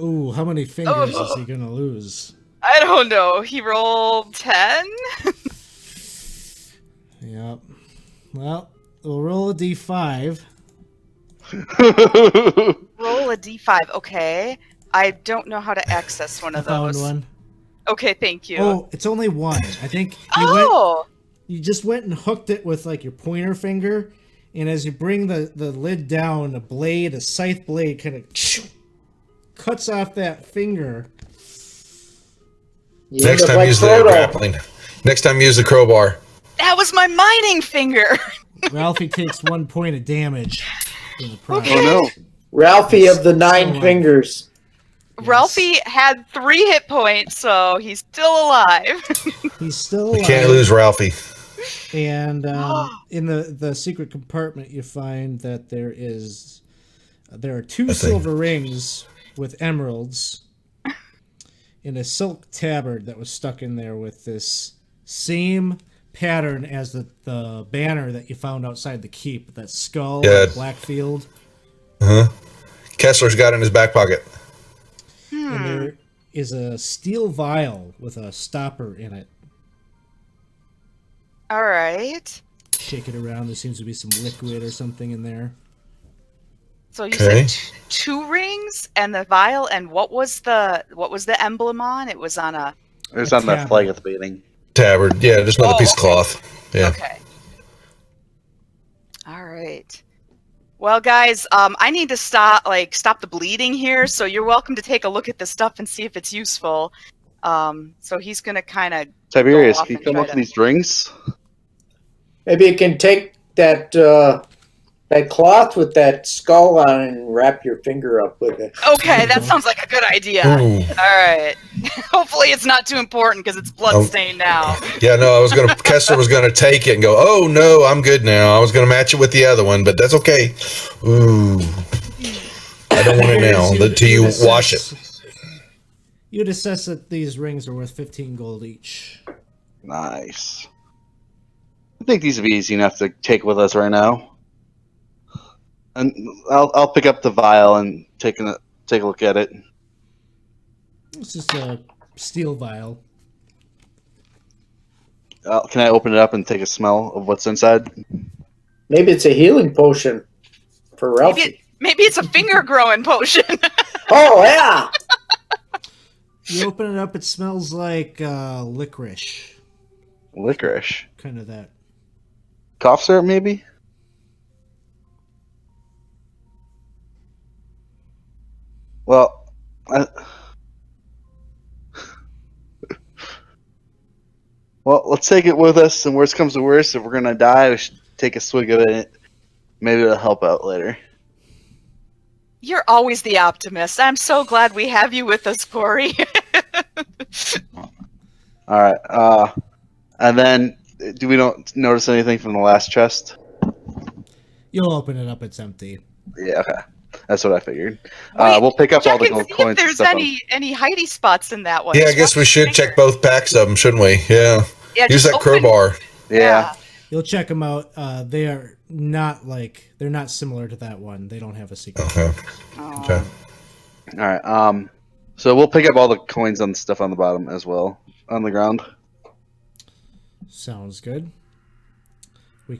Ooh, how many fingers is he gonna lose? I don't know. He rolled 10? Yep. Well, we'll roll a d5. Roll a d5. Okay. I don't know how to access one I of found those. one. Okay, thank you. Oh, it's only one. I think you just went and hooked it with like your pointer finger, and as you bring the lid down, a scythe blade kind of cuts off that finger. You Next end up time like use the Frodo. grappling. Next time use the crowbar. That was my mining finger. Ralphie takes 1 point of damage in the process. Oh no! Ralphie of the 9 So, fingers. Ralphie had 3 hit points, so he's still alive. He's still alive. Can't lose Ralphie. And in the secret compartment, you find that there are 2 silver rings with emeralds, and a silk tabard that was stuck in there with this same pattern as the banner that you found outside the keep. That skull, Yeah. Blackfield. Kessler's got it in his back pocket. And there is a steel vial with a stopper in it. All right. Shake it around. There seems to be some liquid or something in there. So you Okay. said 2 rings and the vial, and what was the emblem on? It was on a. It was A on that tabard. flag at the beginning. Tabard. Yeah, just another Oh, piece of okay. cloth. Yeah. Okay. All right. Well, guys, I need to stop the bleeding here. So you're welcome to take a look at this stuff and see if it's useful. So he's going to kind of Tiberius, go off can you and come try up with to- these drinks? Maybe you can take that that cloth with that skull on it and wrap your finger up with it. Okay, that sounds like a good idea. Ooh. All right. Hopefully it's not too important because it's bloodstained now. Yeah, no, Kessler was gonna take it and go, oh no, I'm good now. I was gonna match it with the other one, but that's okay. Ooh. I don't want it now until you wash it. You'd assess that these rings are worth 15 gold each. Nice. I think these would be easy enough to take with us right now. And I'll pick up the vial and take a look at it. It's just a steel vial. Can I open it up and take a smell of what's inside? Maybe it's a healing potion for Ralphie. Maybe it's a finger growing potion. Oh, yeah! You open it up, it smells like licorice. Licorice. Kind of that. Cough syrup, maybe? Well, well, let's take it with us, and worst comes to worst, if we're going to die, we should take a swig of it. Maybe it'll help out later. You're always the optimist. I'm so glad we have you with us, Corey. All right. And then, do we don't notice anything from the last chest? You'll open it up, it's empty. Yeah, okay. That's what I figured. Wait, We'll pick up all the check and gold see coins. if there's and stuff any hidey spots in that one. Yeah, I guess we should check both packs of them, shouldn't we? Yeah. Yeah, Use just that open- crowbar. Yeah. You'll check them out. They are not they're not similar to that one. They don't have a secret. Okay. Oh. Okay. All right. So we'll pick up all the coins and stuff on the bottom as well, on the ground. Sounds good. We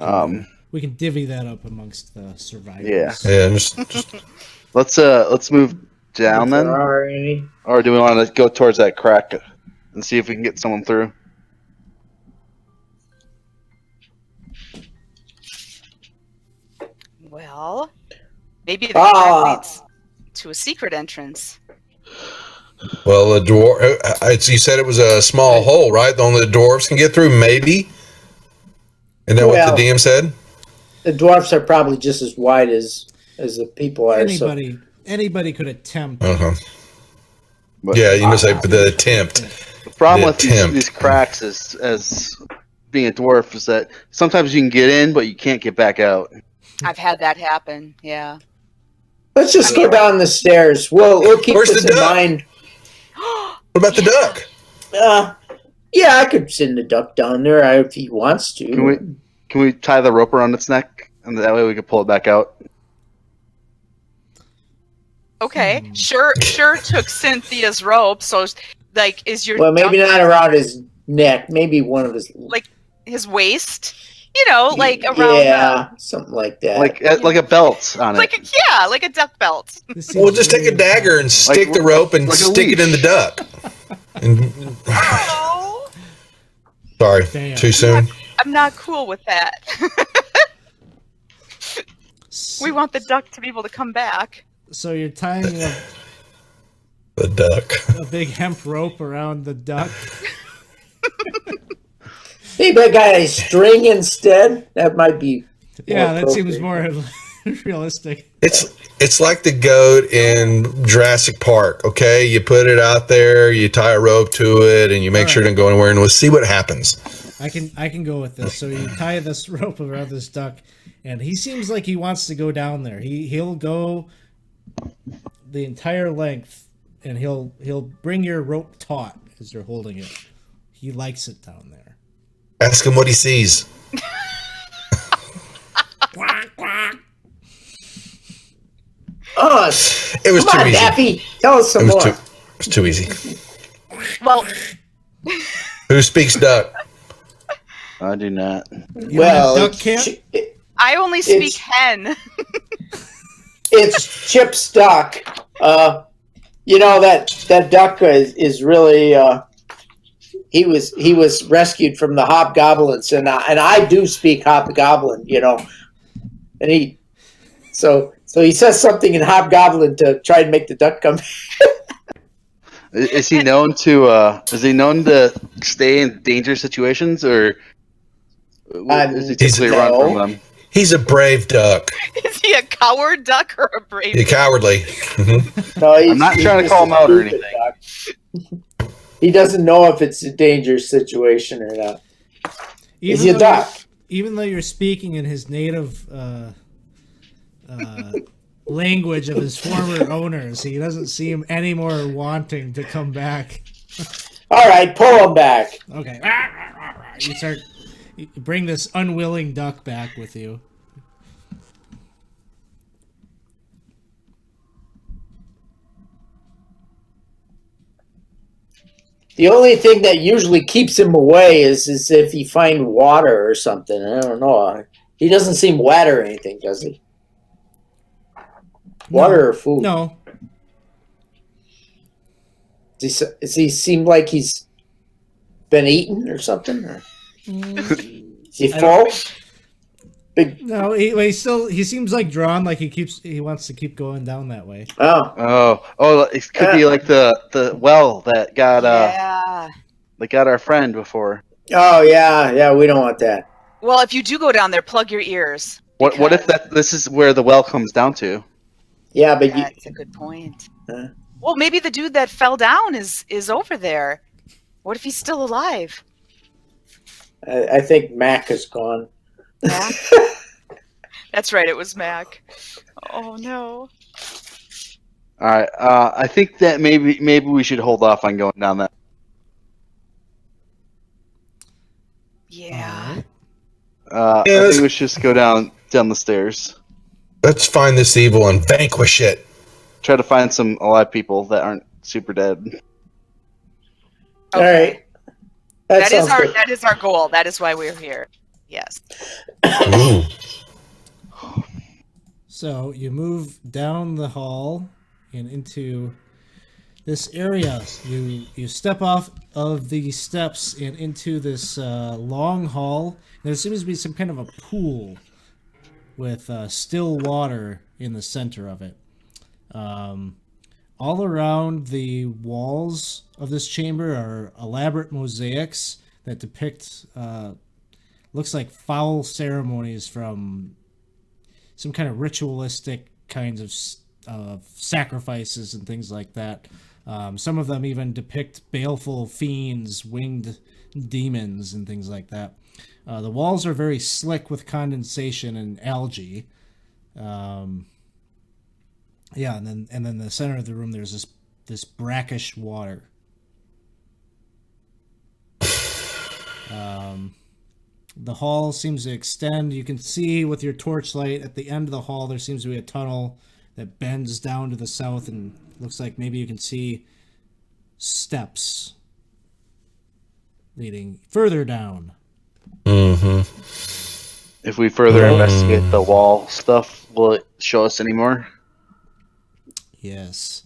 can divvy that up amongst the survivors. Yeah. Yeah, just Let's move down If then, there are any. or do we want to go towards that crack and see if we can get someone through? Well, maybe the crack leads to a secret entrance. well, the dwarf. You said it was a small hole, right? Only the dwarves can get through, maybe. Isn't that what the DM said? The dwarfs are probably just as wide as the people are. Anybody could attempt. But Yeah, you must say the attempt. the problem the with attempt. these cracks is, as being a dwarf, is that sometimes you can get in, but you can't get back out. I've had that happen. Yeah. Let's just go down the stairs. We'll keep Where's this the in duck? mind. What about the duck? Yeah, I could send the duck down there if he wants to. Can we tie the rope around its neck, and that way we can pull it back out? Okay. Sure took Cynthia's rope, so is your Well, maybe duck- not around his neck. Maybe one of his. his waist? Around Yeah, something like that. Like a belt on it. like a duck belt. This seems Well, just take a really- dagger and stick the rope and like a stick it in the leash. duck. And, Oh, sorry, Damn. too soon. I'm not cool with that. We want the duck to be able to come back. So you're tying The duck. a big hemp rope around the duck. Maybe I got a string instead. That might be. Yeah, that seems appropriate. more realistic. It's like the goat in Jurassic Park. Okay, you put it out there, you tie a rope to it, and you make sure it doesn't go anywhere, and we'll see what happens. I can go with this. So you tie this rope around this duck, and he seems like he wants to go down there. He'll go the entire length, and he'll bring your rope taut as you're holding it. He likes it down there. Ask him what he sees. Oh, It was come too on, easy. Daffy. Tell us some It more. was too easy. Well, Who speaks duck? I do not. You Well, don't have duck camp? I only speak It's- hen. It's Chip's duck. That duck is really. He was rescued from the hobgoblins, and I do speak hobgoblin. And he says something in hobgoblin to try and make the duck come. Is he known to? Is he known to stay in dangerous situations, or is he typically run no. from them? He's a brave duck. Is he a coward duck or a brave? He's cowardly. No, I'm not trying to just call him a out or stupid duck. He doesn't know if it's a dangerous situation or not. Is he a duck? Even though you're speaking in his native language of his former owners, he doesn't seem any more wanting to come back. All right, pull him back. Okay. You bring this unwilling duck back with you. The only thing that usually keeps him away is if he find water or something. I don't know. He doesn't seem wet or anything, does he? Water or food? No. Does he seem like he's been eaten or something? Or? Is he full? Big. No, he seems like drawn, like he wants to keep going down that way. Oh, It could be like the well that got Yeah. that got our friend before. oh yeah. We don't want that. Well, if you do go down there, plug your ears. What if this is where the well comes down to? Yeah, but That's a good point. Huh? Well, maybe the dude that fell down is over there. What if he's still alive? I think Mac is gone. Mac? That's right, it was Mac. Oh no. All right. I think that maybe we should hold off on going down that. Yeah. I think we should just go down the stairs. Let's find this evil and vanquish it. Try to find some alive people that aren't super dead. All right. That sounds good. That is our goal. That is why we're here. Yes. Ooh. So you move down the hall and into this area. You step off of the steps and into this long hall. There seems to be some kind of a pool with still water in the center of it. All around the walls of this chamber are elaborate mosaics that depict looks like foul ceremonies from some kind of ritualistic kinds of sacrifices and things like that. Some of them even depict baleful fiends, winged demons, and things like that. The walls are very slick with condensation and algae. Yeah, and then in the center of the room there's this brackish water. The hall seems to extend. You can see with your torchlight at the end of the hall there seems to be a tunnel that bends down to the south, and looks like maybe you can see steps leading further down. Mm-hmm. If we further investigate the wall stuff, will it show us any more? Yes.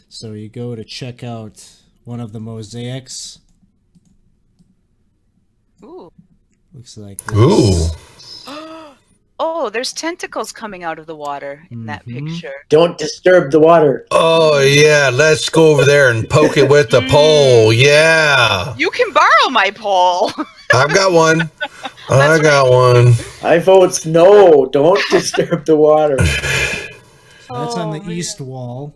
So you go to check out one of the mosaics. Ooh. Looks like this. Ooh. Oh, there's tentacles coming out of the water in that picture. Don't disturb the water. Oh, yeah. Let's go over there and poke it with the pole. Yeah. You can borrow my pole. I've got one. I got one. I vote no. Don't disturb the water. That's on the east wall.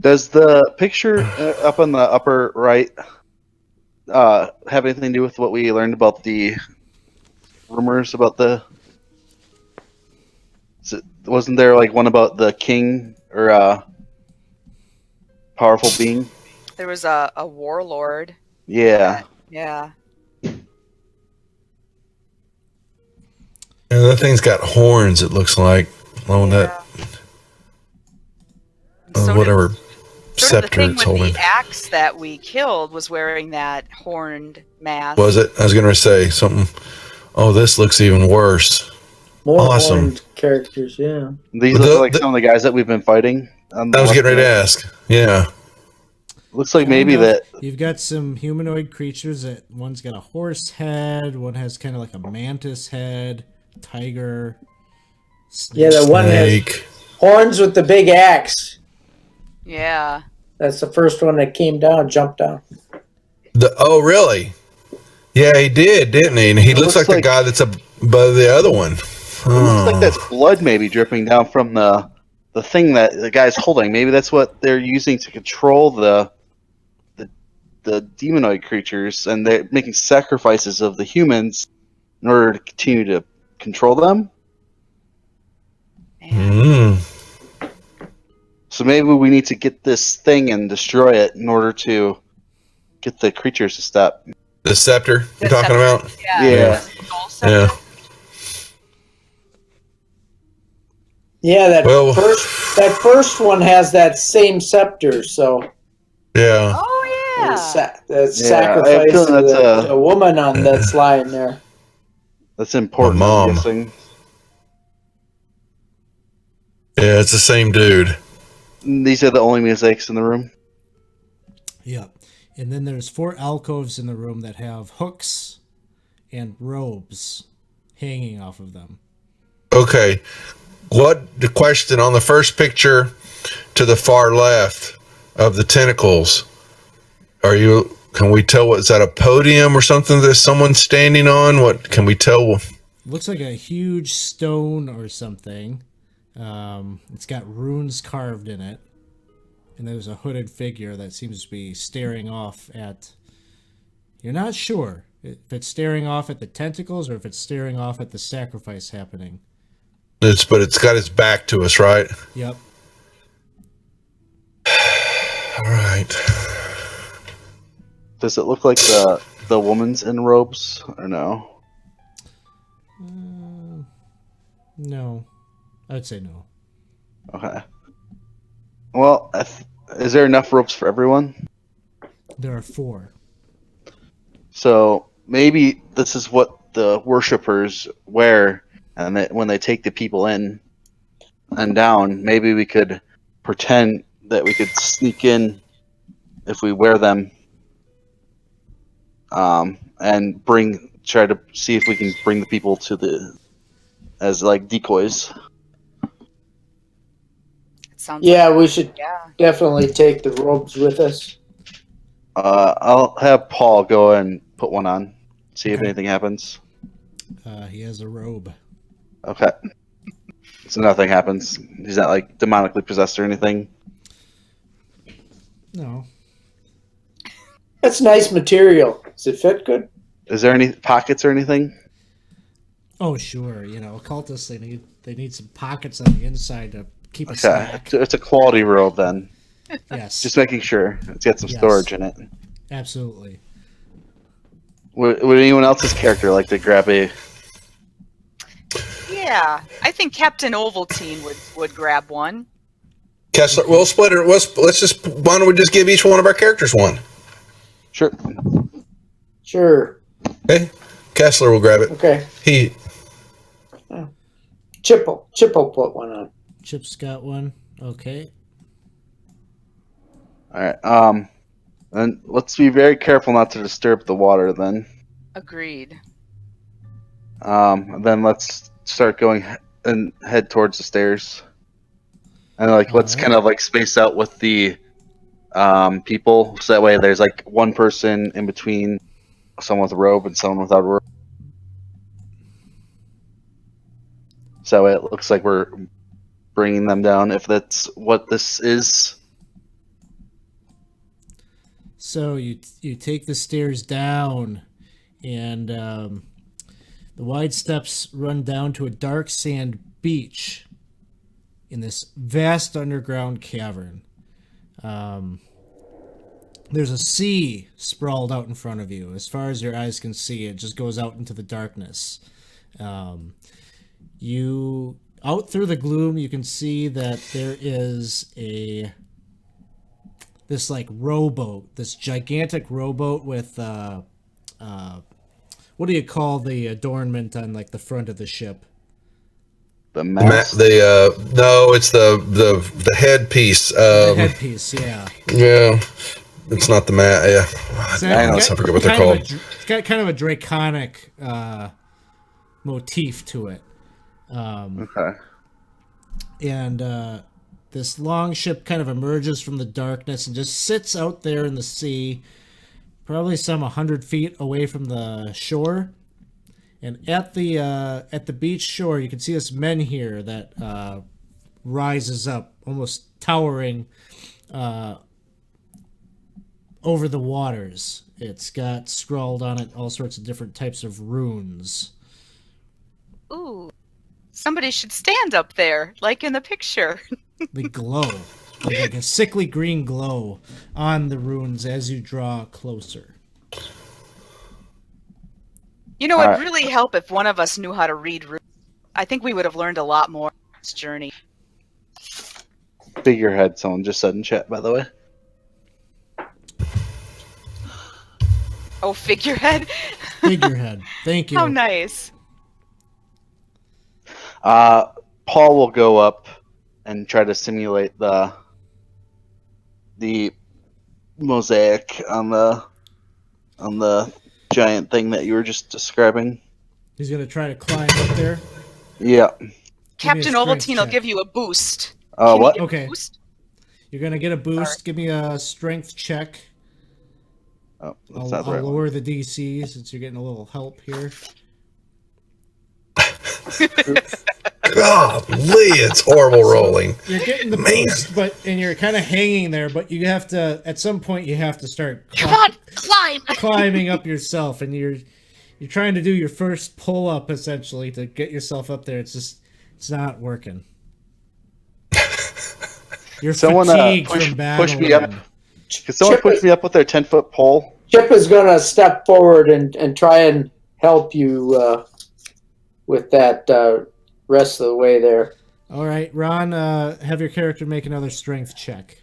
Does the picture up on the upper right have anything to do with what we learned about the rumors about the? Wasn't there like one about the king or powerful being? There was a warlord. Yeah. Yeah. Yeah, that thing's got horns, it looks like. Oh, that. Whatever Sort of the scepter thing it's with holding. the axe that we killed was wearing that horned mask. Was it? I was going to say something. Oh, this looks even worse. More Awesome. horned characters, yeah. These look like some of the guys that we've been fighting. I was getting ready to ask. Yeah. Looks like maybe that. You've got some humanoid creatures that one's got a horse head, one has kind of like a mantis head, tiger. Yeah, the one has Snake. horns with the big axe. Yeah. That's the first one that came down, jumped down. Oh, really? Yeah, he did, didn't he? And he looks like the guy that's above the other one. It looks like that's blood maybe dripping down from the thing that the guy's holding. Maybe that's what they're using to control the demonoid creatures, and they're making sacrifices of the humans in order to continue to control them. So maybe we need to get this thing and destroy it in order to get the creatures to stop. The scepter you're talking about? Yeah. Yeah. Yeah, that first one has that same scepter, so Yeah. Oh yeah. that sacrifice of the woman that's lying there. That's important. My mom. I'm guessing. Yeah, it's the same dude. These are the only mosaics in the room. Yeah. And then there's 4 alcoves in the room that have hooks and robes hanging off of them. Okay. The question on the first picture to the far left of the tentacles, can we tell is that a podium or something that someone's standing on? What can we tell? Looks like a huge stone or something. It's got runes carved in it. And there's a hooded figure that seems to be staring off at... You're not sure if it's staring off at the tentacles or if it's staring off at the sacrifice happening. But it's got its back to us, right? Yep. All right. Does it look like the woman's in robes or no? No. I'd say no. Okay. Well, is there enough ropes for everyone? There are 4. So maybe this is what the worshippers wear, and when they take the people in and down, maybe we could pretend that we could sneak in if we wear them, and try to see if we can bring the people as like decoys. Yeah, we should definitely take the robes with us. I'll have Paul go and put one on, see if anything happens. He has a robe. Okay. So nothing happens. He's not like demonically possessed or anything. No. That's nice material. Does it fit good? Is there any pockets or anything? Oh, sure. Occultists, they need some pockets on the inside to keep a snack. It's a quality robe then. Yes. Just making sure it's got some storage in it. Absolutely. Would anyone else's character like to grab a? Yeah, I think Captain Ovaltine would grab one. Kessler, we'll split it. Why don't we just give each one of our characters one? Sure. Sure. Okay. Kessler will grab it. Okay. Chip will put one on. Chip's got one. Okay. All right. And let's be very careful not to disturb the water then. Agreed. And then let's start going and head towards the stairs. And let's kind of space out with the people, so that way there's one person in between someone with a robe and someone without a robe. So that way it looks like we're bringing them down, if that's what this is. So you take the stairs down, and the wide steps run down to a dark sand beach in this vast underground cavern. There's a sea sprawled out in front of you. As far as your eyes can see, it just goes out into the darkness. Out through the gloom, you can see that there is this rowboat, this gigantic rowboat with what do you call the adornment on the front of the ship? The mast? No, it's the headpiece. The headpiece, yeah. Yeah, it's not the mat. Yeah, I forget what they're called. It's got kind of a draconic motif to it. Okay. And this long ship kind of emerges from the darkness and just sits out there in the sea, probably some 100 feet away from the shore. And at the beach shore, you can see this menhir that rises up, almost towering over the waters. It's got scrawled on it all sorts of different types of runes. Ooh. Somebody should stand up there, like in the picture. They glow, like a sickly green glow on the runes as you draw closer. You know, it'd really help if one of us knew how to read runes. I think we would have learned a lot more on this journey. Figurehead, someone just said in chat, by the way. Oh, figurehead? Figurehead. Thank you. How nice. Paul will go up and try to simulate the mosaic on the giant thing that you were just describing. He's going to try to climb up there. Yeah. Captain strength Ovaltine will check. give you a boost. What? Give me a Okay. boost? You're going to get a boost. Sorry. Give me a strength check. Oh, that's I'll, not the right I'll one. lower the DC since you're getting a little help here. Golly, it's horrible rolling. You're getting the Man. boost, and you're kind of hanging there, but you have to, at some point, you have to start Come on, climb! climbing up yourself, and you're trying to do your first pull up essentially to get yourself up there. It's not working. You're Someone fatigued push from battle. me up. Can someone Chip push is- me up with their 10-foot pole? Chip is going to step forward and try and help you with that rest of the way there. All right, Ron, have your character make another strength check.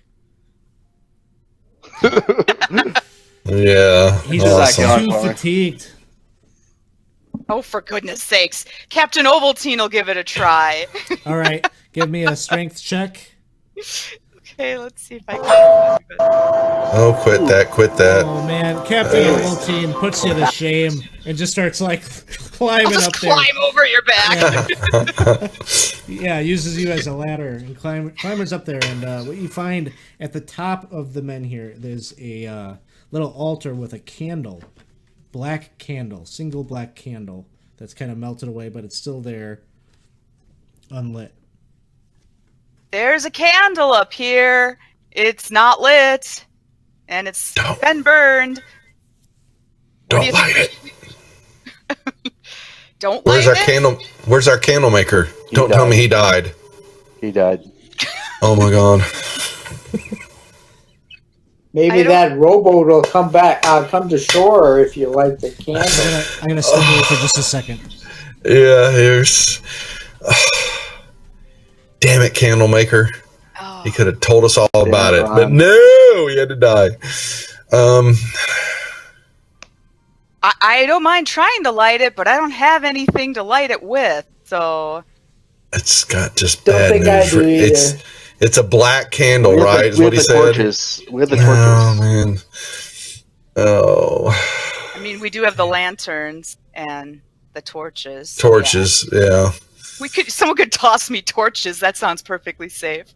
Yeah. He's Awesome. just too Sorry. fatigued. Oh, for goodness sakes. Captain Ovaltine will give it a try. All right, give me a strength check. Okay, let's see if I can. Oh, quit that. Oh man, Captain Ovaltine puts you to shame and just starts like climbing Just up there. climb over your back. Yeah, uses you as a ladder and climbers up there. And what you find at the top of the menhir, there's a little altar with a candle, black candle, single black candle that's kind of melted away, but it's still there, unlit. There's a candle up here. It's not lit. And it's Don't- been burned. What do Don't you light think? it. Don't Where's light our it? candle? Where's our candle maker? He Don't tell died. me he died. He died. Oh my god. Maybe I don't- that rowboat will come to shore if you light the candle. I'm gonna stay here for just a second. Yeah, here's. Damn it, candle maker. Oh, He could have told us all about it, but Ron. no, he had to die. I don't mind trying to light it, but I don't have anything to light it with. So It's got just Don't bad think I news. do either. It's a black candle, We have right? the- Is we what he have the said. torches. We have the Oh torches. man. Oh, I mean, we do have the lanterns and the torches. so torches. Yeah. yeah. Someone could toss me torches. That sounds perfectly safe.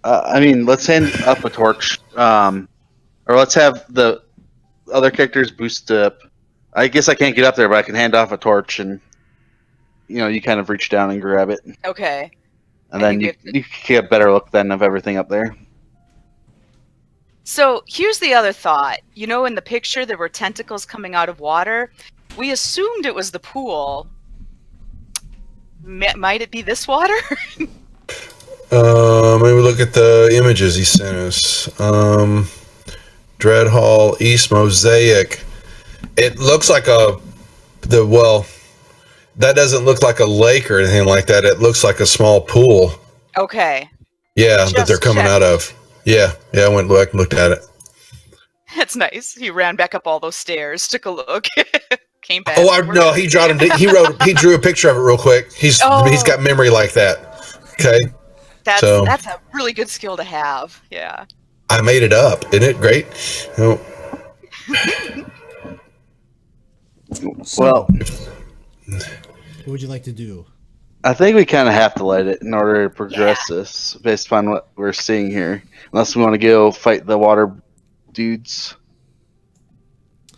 I mean, let's hand up a torch, or let's have the other characters boost up. I guess I can't get up there, but I can hand off a torch, and you kind of reach down and grab it, Okay. and I then think you can get a better look then of everything up there. So here's the other thought. In the picture there were tentacles coming out of water. We assumed it was the pool. Might it be this water? Maybe look at the images he sent us. Dread Hall, East Mosaic. It looks like that doesn't look like a lake or anything like that. It looks like a small pool. Okay. Yeah, that Just they're coming check. out of. Yeah, I went back and looked at it. That's nice. He ran back up all those stairs, took a look, came back. Oh, no, he drew a picture of it real quick. He's got memory like that. Okay, That's a really good skill to have. Yeah. I made it up. Isn't it great? Oh, So, Well, what would you like to do? I think we kind of have to light it in order to progress this, based upon what we're seeing here. Unless we want to go fight the water dudes.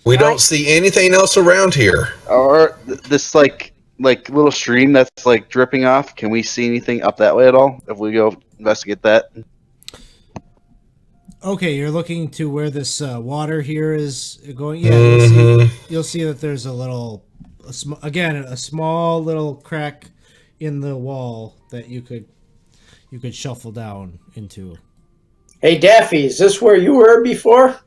We don't see anything else around here. Or this like little stream that's like dripping off. Can we see anything up that way at all? If we go investigate that. Okay, you're looking to where this water here is going. Yeah, you'll see that there's a small little crack in the wall that you could shuffle down into. Hey, Daffy, is this where you were before?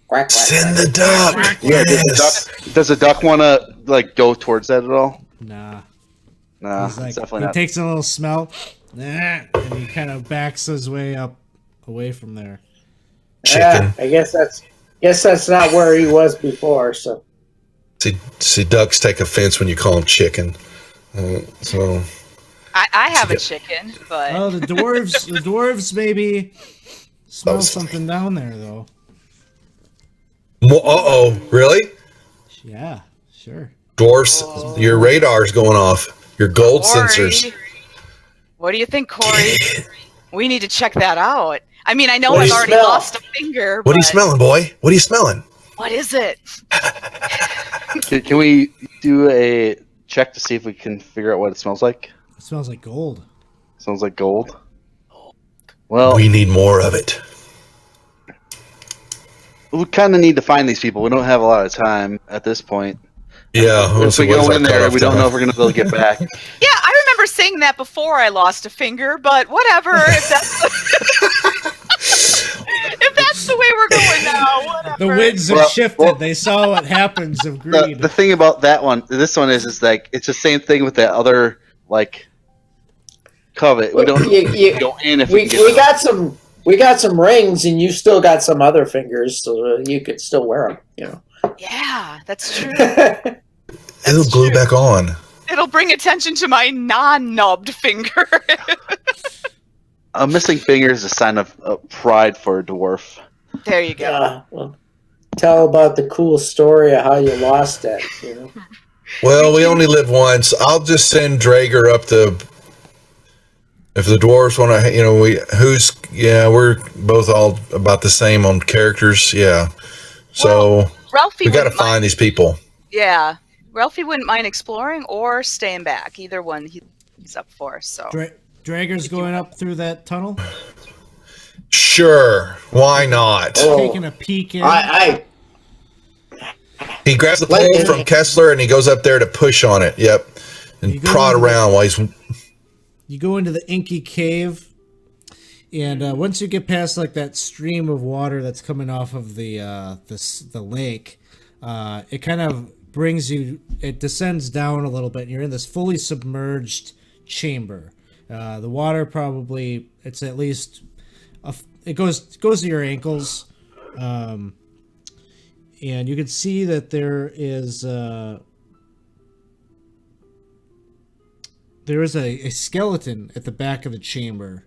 Quack, quack, Send quack. the duck. Yeah, Yes. does the duck want to like go towards that at all? Nah. Nah, He's like, definitely he not. takes a little smell, and he kind of backs his way up away from there. Chicken. I guess that's not where he was before. So See, ducks take offense when you call them chicken. So I have a chicken, but Oh, the dwarves maybe smell something down there though. Really? Yeah, sure. Dwarfs, your radar's going off. Your gold Corey, sensors. what do you think, Corey? We need to check that out. I mean, I know What do I've you already smell? lost a finger. What are you but smelling, boy? What are you smelling? What is it? Can we do a check to see if we can figure out what it smells like? It smells like gold. Smells like gold. Well, We need more of it. we kind of need to find these people. We don't have a lot of time at this point. Yeah. If we go in there, we don't know if we're going to be able to get back. Yeah, I remember saying that before I lost a finger, but whatever. If that's the way we're going now, whatever. The winds have Well, shifted. They saw what happens of greed. The thing about this one is like it's the same thing with that other like covet. We don't go in if we can get we got some rings, and you still got some other fingers, so you could still wear them. Yeah, that's true. It'll glue back on. It'll bring attention to my non-nubbed finger. a missing finger is a sign of pride for a dwarf. There you go. Yeah. Well, tell about the cool story of how you lost it. Well, we only live once. I'll just send Drager up to. If the dwarves want to, we're both all about the same on characters. Yeah. So Ralphie we got to wouldn't mind- find these people. Yeah, Ralphie wouldn't mind exploring or staying back. Either one he's up for. So Drager's going up through that tunnel, Sure. Why not? taking a peek in. He grabs the pole from Kessler and he goes up there to push on it. Yep. You And go prod into around while he's. You go into the inky cave, and once you get past like that stream of water that's coming off of the lake, it kind of brings you. It descends down a little bit, and you're in this fully submerged chamber. The water probably it's at least it goes to your ankles, and you can see that there is a skeleton at the back of the chamber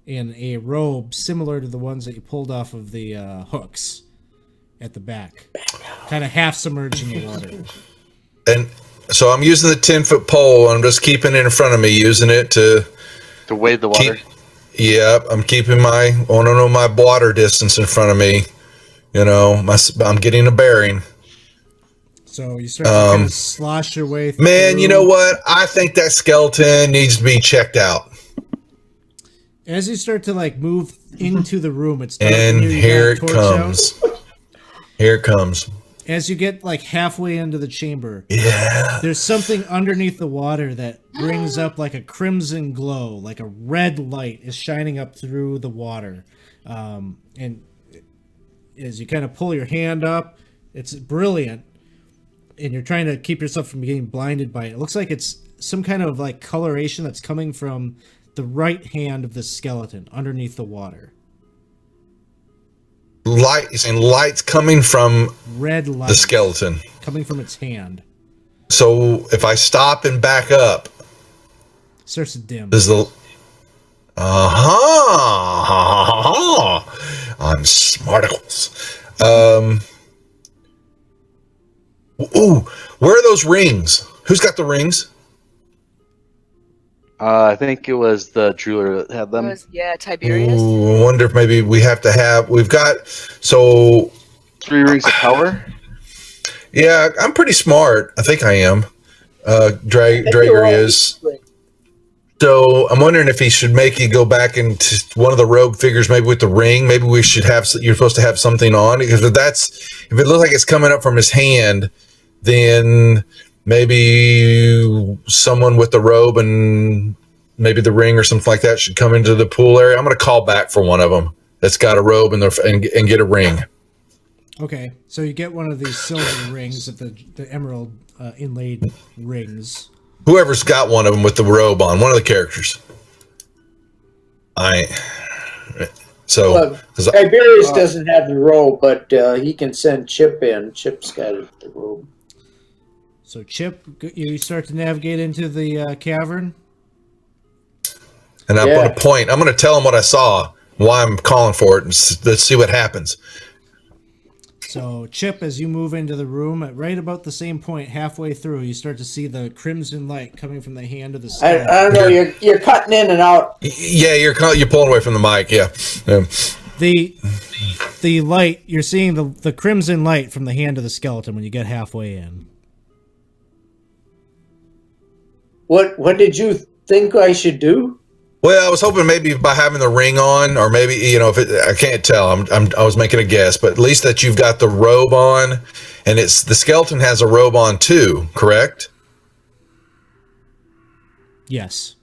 in a robe similar to the ones that you pulled off of the hooks at the back, kind of half submerged in the water. And so I'm using the 10-foot pole. I'm just keeping it in front of me, using it to wade the water. I'm keeping my water distance in front of me. I'm getting a bearing. So you start to kind of slosh your way through. Man, you know what? I think that skeleton needs to be checked out. As you start to move into the room, it's dark And in here, you here got it a torch out. comes. Here it comes. As you get halfway into the chamber, Yeah. there's something underneath the water that brings up like a crimson glow, like a red light is shining up through the water. And as you kind of pull your hand up, it's brilliant. And you're trying to keep yourself from getting blinded by it. It looks like it's some kind of coloration that's coming from the right hand of the skeleton underneath the water. Light's coming from Red light the skeleton. coming from its hand. So if I stop and back up, Starts to dim. does the I'm smarticles. Ooh, where are those rings? Who's got the rings? I think it was the jeweler that had It them. was, Tiberius. Ooh, I wonder if maybe we've got, so 3 rings of power. yeah, I'm pretty smart. I think I am. Drager is. So I'm wondering if he should make you go back into one of the rogue figures, maybe with the ring. Maybe we should have. You're supposed to have something on, because if it looks like it's coming up from his hand, then maybe someone with the robe and maybe the ring or something like that should come into the pool area. I'm going to call back for one of them that's got a robe and get a ring. Okay, so you get one of these silver rings of the emerald inlaid rings. Whoever's got one of them with the robe on, one of the characters. Tiberius doesn't have the robe, but he can send Chip in. Chip's got the robe. So Chip, you start to navigate into the cavern. And I'm going to point. I'm going to tell him what I saw, why I'm calling for it, and let's see what happens. So Chip, as you move into the room, at right about the same point, halfway through, you start to see the crimson light coming from the hand of the I don't know. You're cutting in and out. Yeah, you're pulling away from the mic. Yeah. The light, you're seeing the crimson light from the hand of the skeleton when you get halfway in. What did you think I should do? Well, I was hoping maybe by having the ring on, or maybe I can't tell. I was making a guess, but at least that you've got the robe on, and the skeleton has a robe on too, correct? Yes.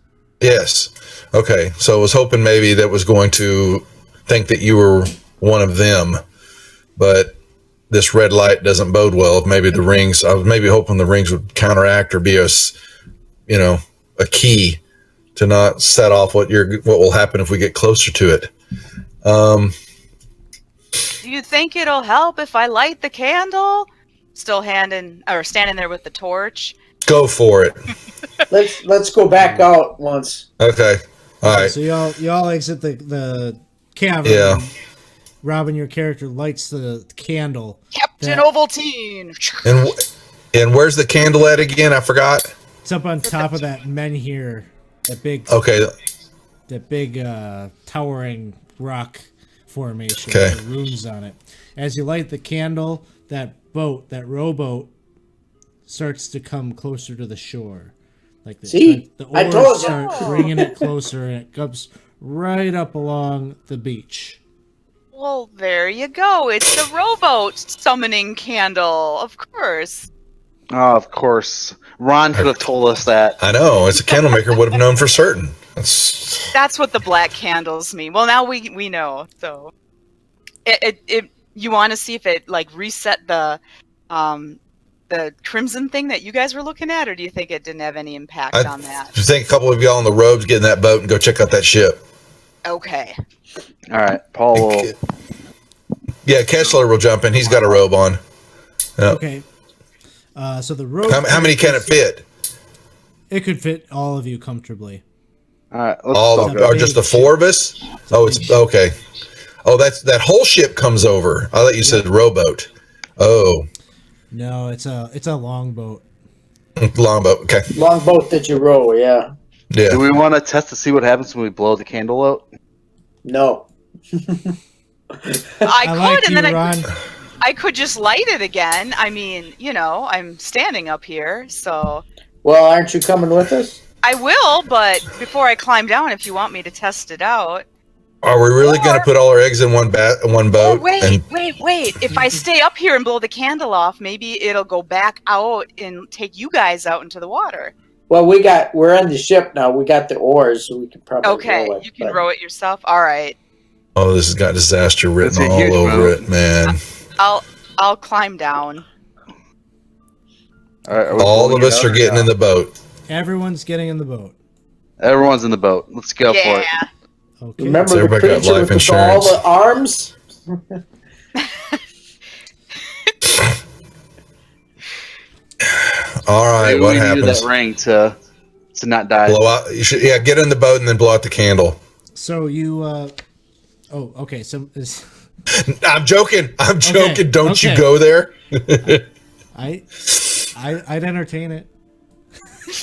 Yes. Okay. So I was hoping maybe that was going to think that you were one of them, but this red light doesn't bode well. Maybe the rings. I was maybe hoping the rings would counteract or be a key to not set off what will happen if we get closer to it. Do you think it'll help if I light the candle? Still standing there with the torch. Go for it. Let's go back out once. Okay. All right. So y'all exit the cavern. Yeah. Robin, your character lights the candle. Captain Ovaltine. And where's the candle at again? I forgot. It's up on top of that menhir. That big. Okay. That big towering rock formation Okay. with the runes on it. As you light the candle, that rowboat, starts to come closer to the shore. Like the I oars told you. start bringing it closer, and it comes right up along the beach. Well, there you go. It's the rowboat summoning candle, of course. Oh, of course. Ron could have told us that. I know. As a candle maker, would have known for certain. That's what the black candles mean. Well, now we know. So, you want to see if it reset the crimson thing that you guys were looking at, or do you think it didn't have any impact on that? I think a couple of y'all on the robes get in that boat and go check out that ship. Okay. All right, Paul will. Yeah, Kessler will jump in. He's got a robe on. Yep. Okay. So the rope. How many can it fit? It could fit all of you comfortably. All right, or just the four of us? Oh, it's okay. Oh, that whole ship comes over. I thought you said rowboat. Oh. No, it's a longboat. Longboat. Okay. Longboat that you row. Yeah. Yeah. Do we want to test to see what happens when we blow the candle out? No. I could just light it again. I mean, I'm standing up here, so. Well, aren't you coming with us? I will, but before I climb down, if you want me to test it out. Are we really going to put all our eggs in one boat? Oh, wait. If I stay up here and blow the candle off, maybe it'll go back out and take you guys out into the water. Well, we're on the ship now. We got the oars, so we can probably row it. You can row it yourself. All right. Oh, this has got disaster written all over it, man. I'll climb down. All right, all of us are getting in the boat. Everyone's getting in the boat. Everyone's in the boat. Let's go for it. Okay. Remember the creature with all the arms? All right, what happens? Use that ring to not die. Blow out. Get in the boat and then blow out the candle. So you. Okay. So. I'm joking. Don't you go there. I'd entertain it.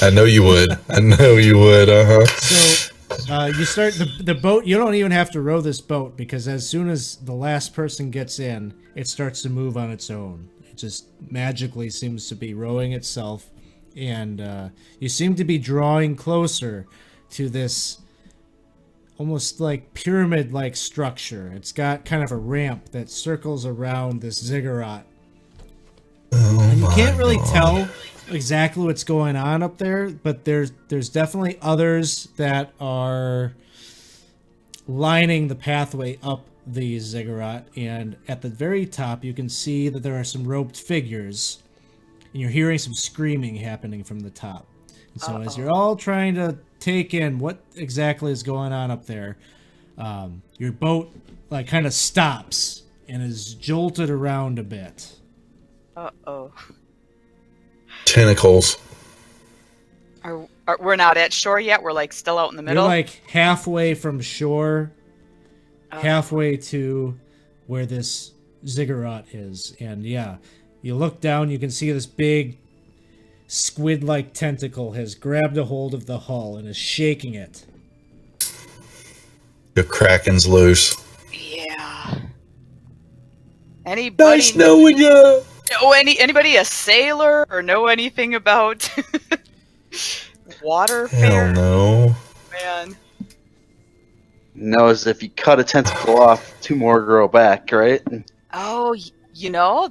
I know you would. I know you would. So you start the boat. You don't even have to row this boat because as soon as the last person gets in, it starts to move on its own. It just magically seems to be rowing itself, and you seem to be drawing closer to this almost like pyramid-like structure. It's got kind of a ramp that circles around this ziggurat. And you can't really tell exactly what's going on up there, but there's definitely others that are lining the pathway up the ziggurat, and at the very top you can see that there are some roped figures, and you're hearing some screaming happening from the top. And so as you're all trying to take in what exactly is going on up there, your boat like kind of stops and is jolted around a bit. Uh-oh. Tentacles. We're not at shore yet? We're like still out in the middle? You're like halfway from shore, halfway to where this ziggurat is. And yeah, you look down, you can see this big squid-like tentacle has grabbed a hold of the hull and is shaking it. The Kraken's loose. Yeah. Anybody Nice knowing ya. know anybody a sailor or know anything about water Hell fare? no. Man. Knows if you cut a tentacle off, 2 more grow back, right? Oh,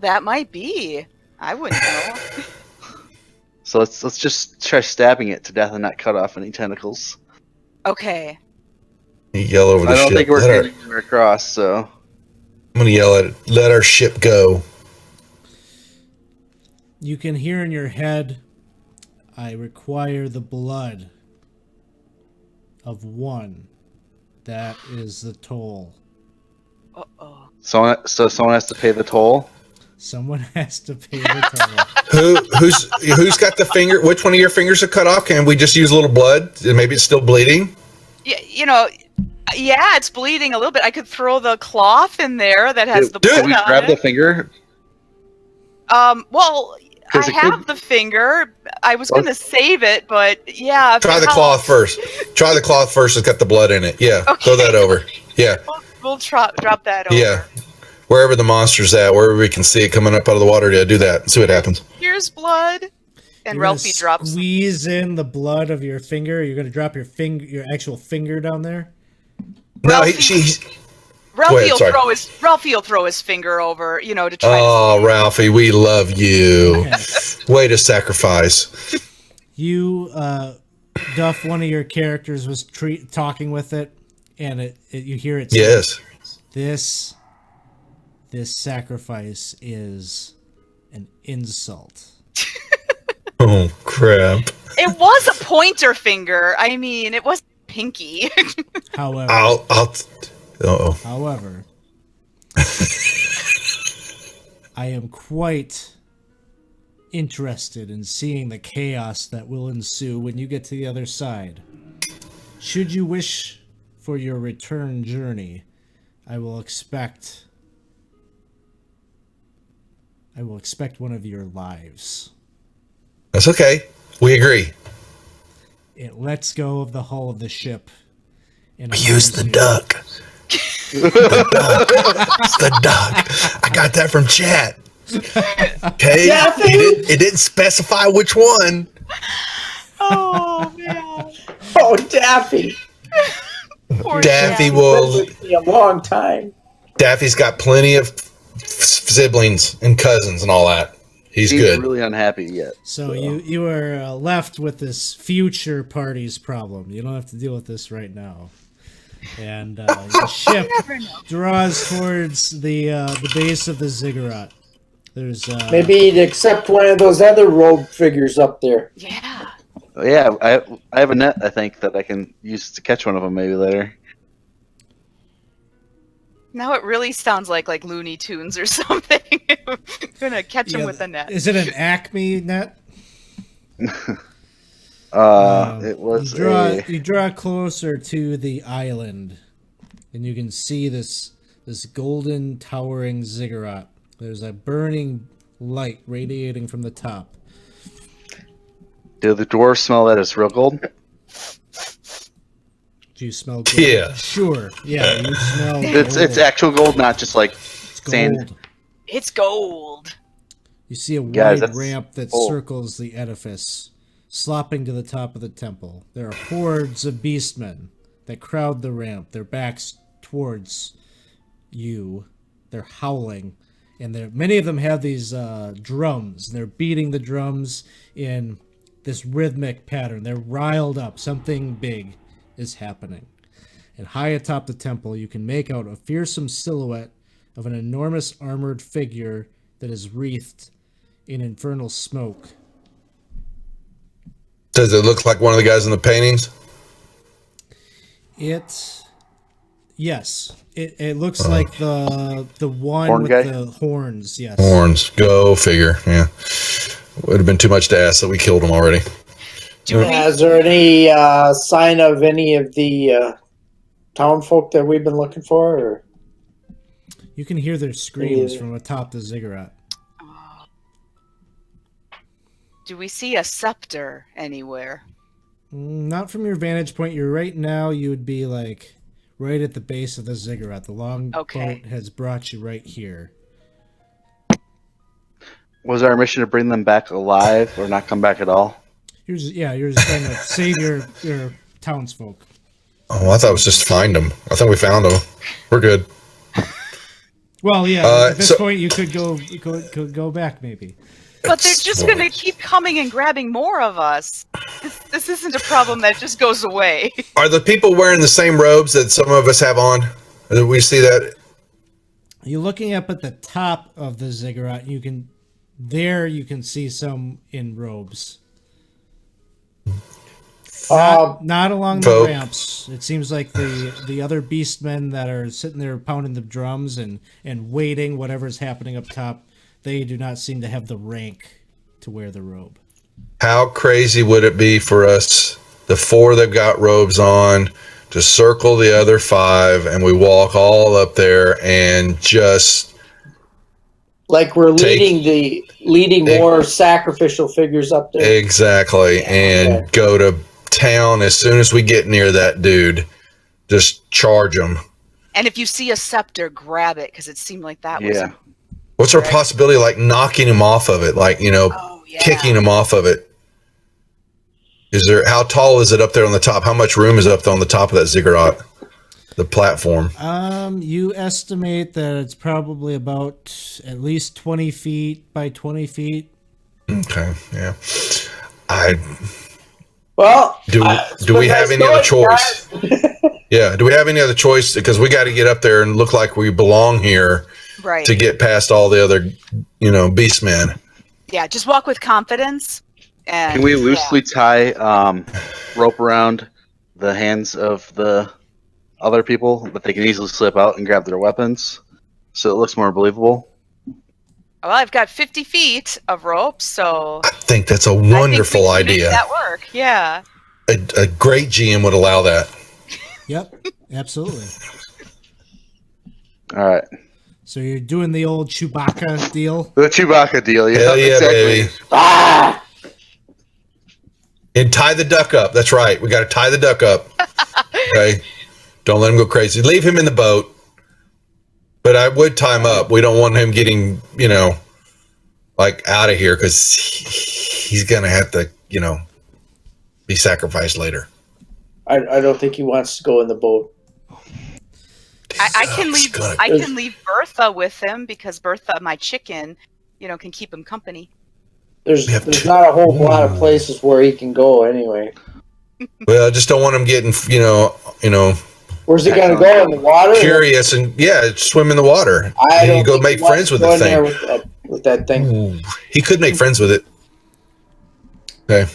that might be. I wouldn't know. So let's just try stabbing it to death and not cut off any tentacles. Okay. You yell over the I don't ship. think we're getting anywhere across, so I'm gonna yell at it. Let our ship go. You can hear in your head, I require the blood of one. That is the toll. Uh-oh. someone has to pay the toll. Someone has to pay the toll. Who's got the finger? Which one of your fingers are cut off? Can we just use a little blood? Maybe it's still bleeding. Yeah, it's bleeding a little bit. I could throw the cloth in there that has the Dude, blood Can we on grab it. the finger? Well, I 'Cause it have could- the finger. I was going to save it, but yeah. if Try it the helps, cloth first. Try the cloth first. It's got the blood in it. Yeah. Okay. Throw that over. Yeah. We'll drop that over. Yeah. Wherever the monster's at, wherever we can see it coming up out of the water, yeah, do that and see what happens. Here's blood. And You're gonna Ralphie drops. Squeeze in the blood of your finger. You're going to drop your actual finger down there. No, Ralphie will throw his finger over, to try. Oh, Ralphie, we love you. Way to sacrifice. You, Duff, one of your characters was talking with it, and you hear it say, Yes. This sacrifice is an insult. Oh, crap. It was a pointer finger. I mean, it was pinky. However, However, I am quite interested in seeing the chaos that will ensue when you get to the other side. Should you wish for your return journey, I will expect one of your lives. that's okay. We agree. It lets go of the hull of the ship. And We use the duck. The duck. It's the duck. I got that from chat. Okay? It didn't specify which one. Oh man. Oh, Daffy. Poor Daffy Jack. will. Been with me a long time. Daffy's got plenty of siblings and cousins and all that. He's good. really unhappy yet. So you are left with this future party's problem. You don't have to deal with this right now. And the ship draws towards the base of the ziggurat. There's Maybe he'd accept one of those other rogue figures up there. Yeah. Yeah, I have a net, I think, that I can use to catch one of them maybe later. Now it really sounds like Looney Tunes or something. Gonna catch him with a net. Is it an Acme net? It was You draw closer to the island, and you can see this golden towering ziggurat. There's a burning light radiating from the top. Do the dwarves smell that it's real gold? Do you smell gold? Yeah. Sure. Yeah, you smell It's gold. actual gold, not just like It's sand. gold. It's gold. You see a Guys, wide that's ramp that gold. circles the edifice, slopping to the top of the temple. There are hordes of beastmen that crowd the ramp, their backs towards you. They're howling, and many of them have these drums. They're beating the drums in this rhythmic pattern. They're riled up. Something big is happening. And high atop the temple, you can make out a fearsome silhouette of an enormous armored figure that is wreathed in infernal smoke. Does it look like one of the guys in the paintings? Yes. It looks like the one Horn with guy? the horns. Yes. Horns. Go figure. Yeah. Would have been too much to ask that we killed him already. Is there any sign of any of the town folk that we've been looking for? Or? You can hear their screams Yeah. from atop the ziggurat. Do we see a scepter anywhere? Not from your vantage point. You're right now. You would be like right at the base of the ziggurat. The long Okay. boat has brought you right here. Was our mission to bring them back alive or not come back at all? You're just trying to save your townsfolk. Oh, I thought it was just to find him. I think we found him. We're good. Well, yeah. At this so- point, you could go back maybe. But they're just going to keep coming and grabbing more of us. This isn't a problem that just goes away. Are the people wearing the same robes that some of us have on? Did we see that? You're looking up at the top of the ziggurat. You can see some in robes. Not along the Folk. ramps. It seems like the other beastmen that are sitting there pounding the drums and waiting whatever's happening up top, they do not seem to have the rank to wear the robe. How crazy would it be for us, the 4 that got robes on, to circle the other 5 and we walk all up there and just Like we're leading more sacrificial figures up there. exactly and go to town as soon as we get near that dude, just charge him. And if you see a scepter, grab it, because it seemed like that was... Yeah. What's our possibility, like knocking him off of it, like kicking him off of it? How tall is it up there on the top? How much room is up there on the top of that ziggurat, the platform? You estimate that it's probably about at least 20 feet by 20 feet. Okay, yeah. Do we have any other choice? Yeah, do we have any other choice? Because we got to get up there and look like we belong here Right. to get past all the other, beastmen. Yeah, just walk with confidence. And Can we loosely tie rope around the hands of the other people, but they can easily slip out and grab their weapons, so it looks more believable? Well, I've got 50 feet of rope, so... I think that's a I think we wonderful can idea. Make that work, yeah. A great GM would allow that. Yep, absolutely. All right. So you're doing the old Chewbacca deal? The Chewbacca deal, yeah. Hell yeah, exactly. baby. And tie the duck up. That's right. We got to tie the duck up. Okay. Don't let him go crazy. Leave him in the boat. But I would tie him up. We don't want him getting, out of here because he's going to have to, be sacrificed later. I don't think he wants to go in the boat. I can leave Bertha with him, because Bertha, my chicken, can keep him company. There's not a whole lot of places where he can go anyway. Well, I just don't want him getting, Where's he gonna go, in the water? curious and swim in the water. I And don't you go think make he wants friends to with go the in there thing. with that thing. Ooh, he could make friends with it. Okay.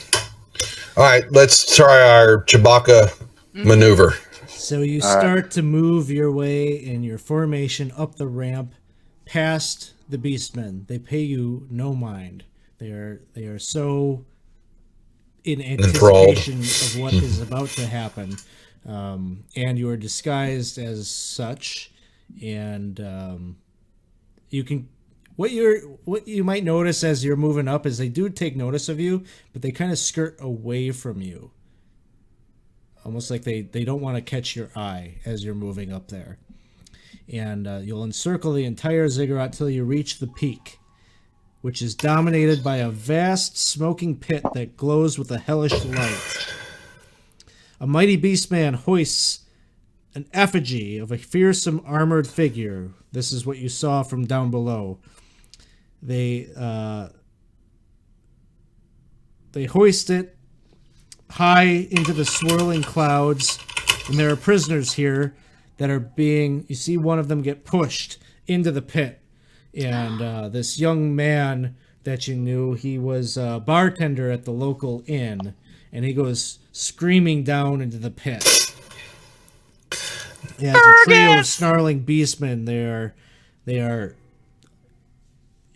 All right, let's try our Chewbacca maneuver. So you start to move your way in your formation up the ramp past the beastmen. They pay you no mind. They are so in anticipation of what is about to happen. And you are disguised as such, and you can What you might notice as you're moving up is they do take notice of you, but they kind of skirt away from you. Almost like they don't want to catch your eye as you're moving up there. And you'll encircle the entire ziggurat till you reach the peak, which is dominated by a vast smoking pit that glows with a hellish light. A mighty beastman hoists an effigy of a fearsome armored figure. This is what you saw from down below. They hoist it high into the swirling clouds, and there are prisoners here that are being... You see one of them get pushed into the pit, and this young man that you knew, he was a bartender at the local inn, and he goes screaming down into the pit. Yeah, it's a trio of snarling beastmen. They are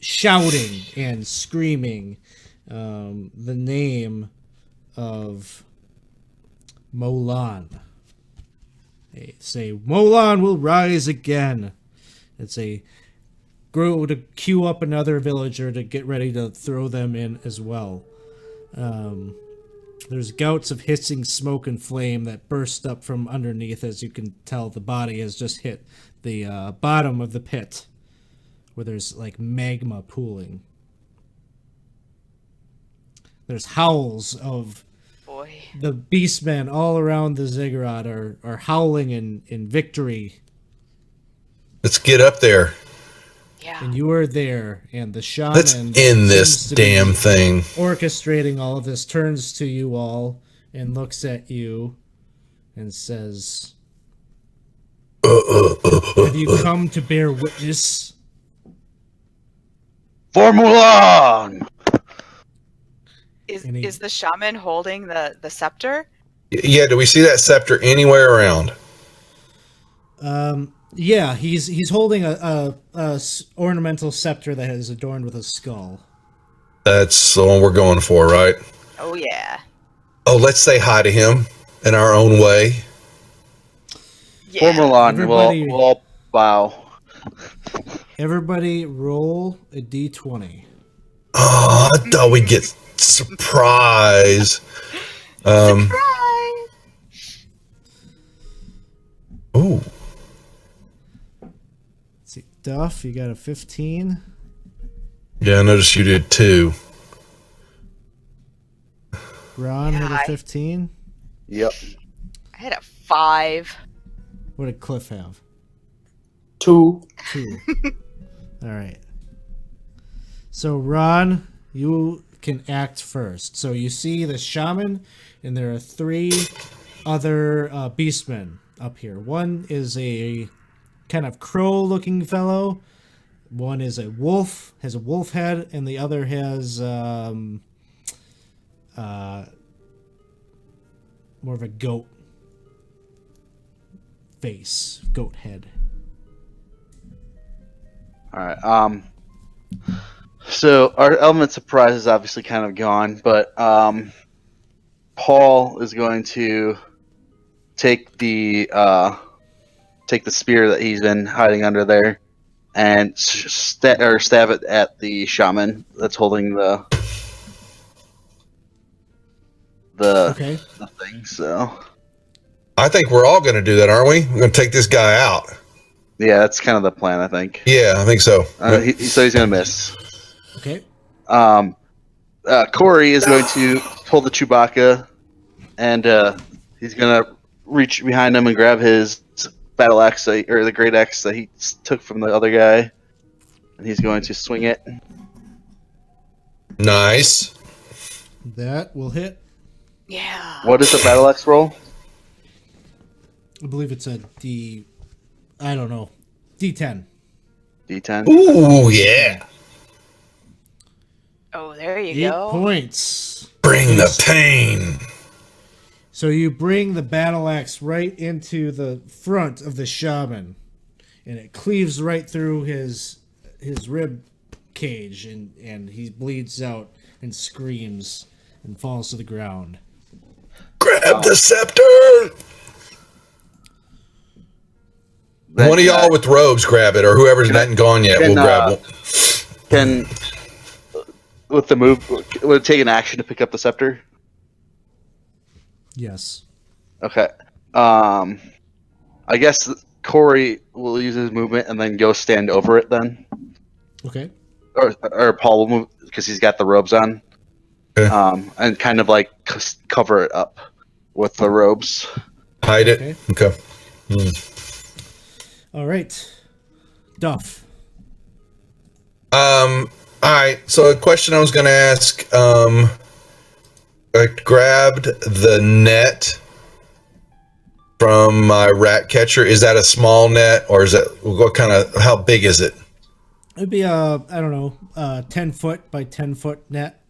shouting and screaming the name of Molan. They say, Molan will rise again. It's a grow to queue up another villager to get ready to throw them in as well. There's gouts of hissing smoke and flame that burst up from underneath. As you can tell, the body has just hit the bottom of the pit, where there's like magma pooling. There's howls of the beastmen all around the ziggurat are howling in victory. Let's get up there. Yeah. And you are there, and the shaman... Let's end this damn thing. Orchestrating all of this turns to you all and looks at you and says, have you come to bear witness? For Mulan! Is the shaman holding the scepter? Yeah, do we see that scepter anywhere around? Yeah, he's holding a ornamental scepter that is adorned with a skull. That's the one we're going for, right? Oh, yeah. Oh, let's say hi to him in our own way. For Mulan, we'll all bow. Everybody roll a d20. Oh, I thought we'd get surprise. Surprise! Ooh. Let's see, Duff, you got a 15. Yeah, I noticed you did too. Ron had a 15. Yep. I had a 5. What did Cliff have? 2. 2. All right. So, Ron, you can act first. So you see the shaman, and there are 3 other beastmen up here. One is a kind of crow-looking fellow. One is a wolf, has a wolf head, and the other has more of a goat face, goat head. All right. So our element surprise is obviously kind of gone, but Paul is going to take the spear that he's been hiding under there and stab it at the shaman that's holding the thing. So I think we're all going to do that, aren't we? We're going to take this guy out. yeah, that's kind of the plan, I think. Yeah, I think so. So he's going to miss. Okay. Corey is going to pull the Chewbacca, and he's going to reach behind him and grab his battle axe, or the great axe that he took from the other guy, and he's going to swing it. Nice. That will hit. Yeah. What is the battle axe roll? I believe it's a D... I don't know. D10. D10. Ooh, yeah. Oh, there you 8 go. points. Bring the pain. So you bring the battle axe right into the front of the shaman, and it cleaves right through his rib cage, and he bleeds out and screams and falls to the ground. Grab the scepter. One of y'all with robes grab it, or whoever's not gone yet will grab it. Can with the move, would it take an action to pick up the scepter? Yes. Okay. I guess Corey will use his movement and then go stand over it then, Okay. or Paul will move because he's got the robes on, Okay. and kind of like cover it up with the robes. Hide it. Okay. All right. Duff. All right. So a question I was going to ask. I grabbed the net from my rat catcher. Is that a small net, or is that what kind of? How big is it? It'd be I don't know, 10-foot by 10-foot net.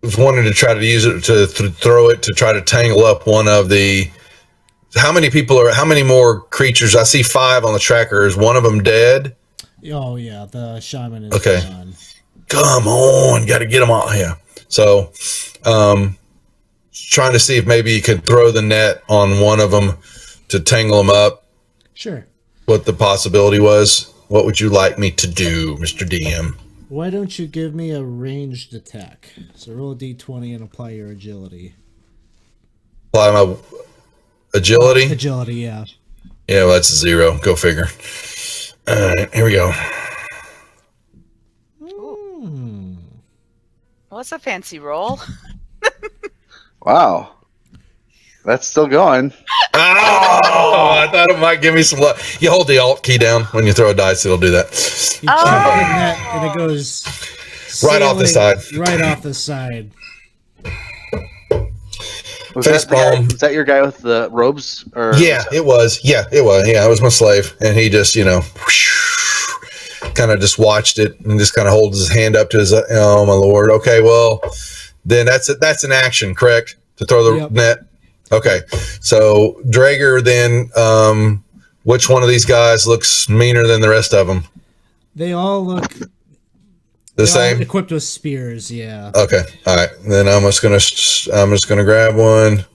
I was wanting to try to use it to throw it to try to tangle up one of the. How many more creatures? I see 5 on the tracker. Is one of them dead? Oh yeah, the shaman is Okay. gone. Come on, got to get them all here. So, trying to see if maybe you could throw the net on one of them to tangle them up. Sure. What the possibility was. What would you like me to do, Mr. DM? Why don't you give me a ranged attack? So roll a d20 and apply your agility. Apply my agility? Agility, yeah. Yeah, well, that's 0. Go figure. All right, here we go. Well, that's a fancy roll. Wow, that's still going. Oh, I thought it might give me some luck. You hold the Alt key down when you throw a dice, it'll do that. You chuck the net and it goes Right off the sailing side. Right off the side. Face palm. Was that your guy with the robes? Or Yeah, it was. Yeah, it was. Yeah, it was my slave. And he just, kind of just watched it and just kind of holds his hand up to his, oh, my Lord. Okay, well, then that's an action, correct? To throw the net? Okay. So, Drager, then, which one of these guys looks meaner than the rest of them? They all look The same? equipped with spears, yeah. Okay. All right. Then I'm just gonna grab one.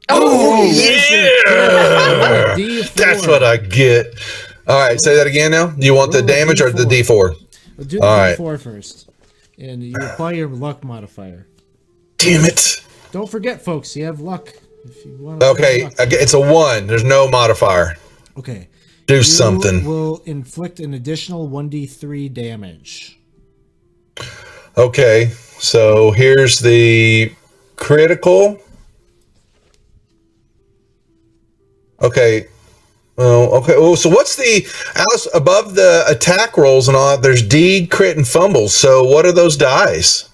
Oh, Yeah! D4. That's what I get. All right. Say that again now. Do you want the Roll a damage or the D4. D4? We'll do the All right. D4 first. And you apply your luck modifier. Damn it. Don't forget, folks, you have luck. If you want to Okay. It's a 1. There's no modifier. Okay. Do You something. will inflict an additional 1d3 damage. Okay. So here's the critical. Okay. Oh, okay. Oh, so what's the Alice above the attack rolls and all that? There's D, crit, and fumbles. So what are those dice?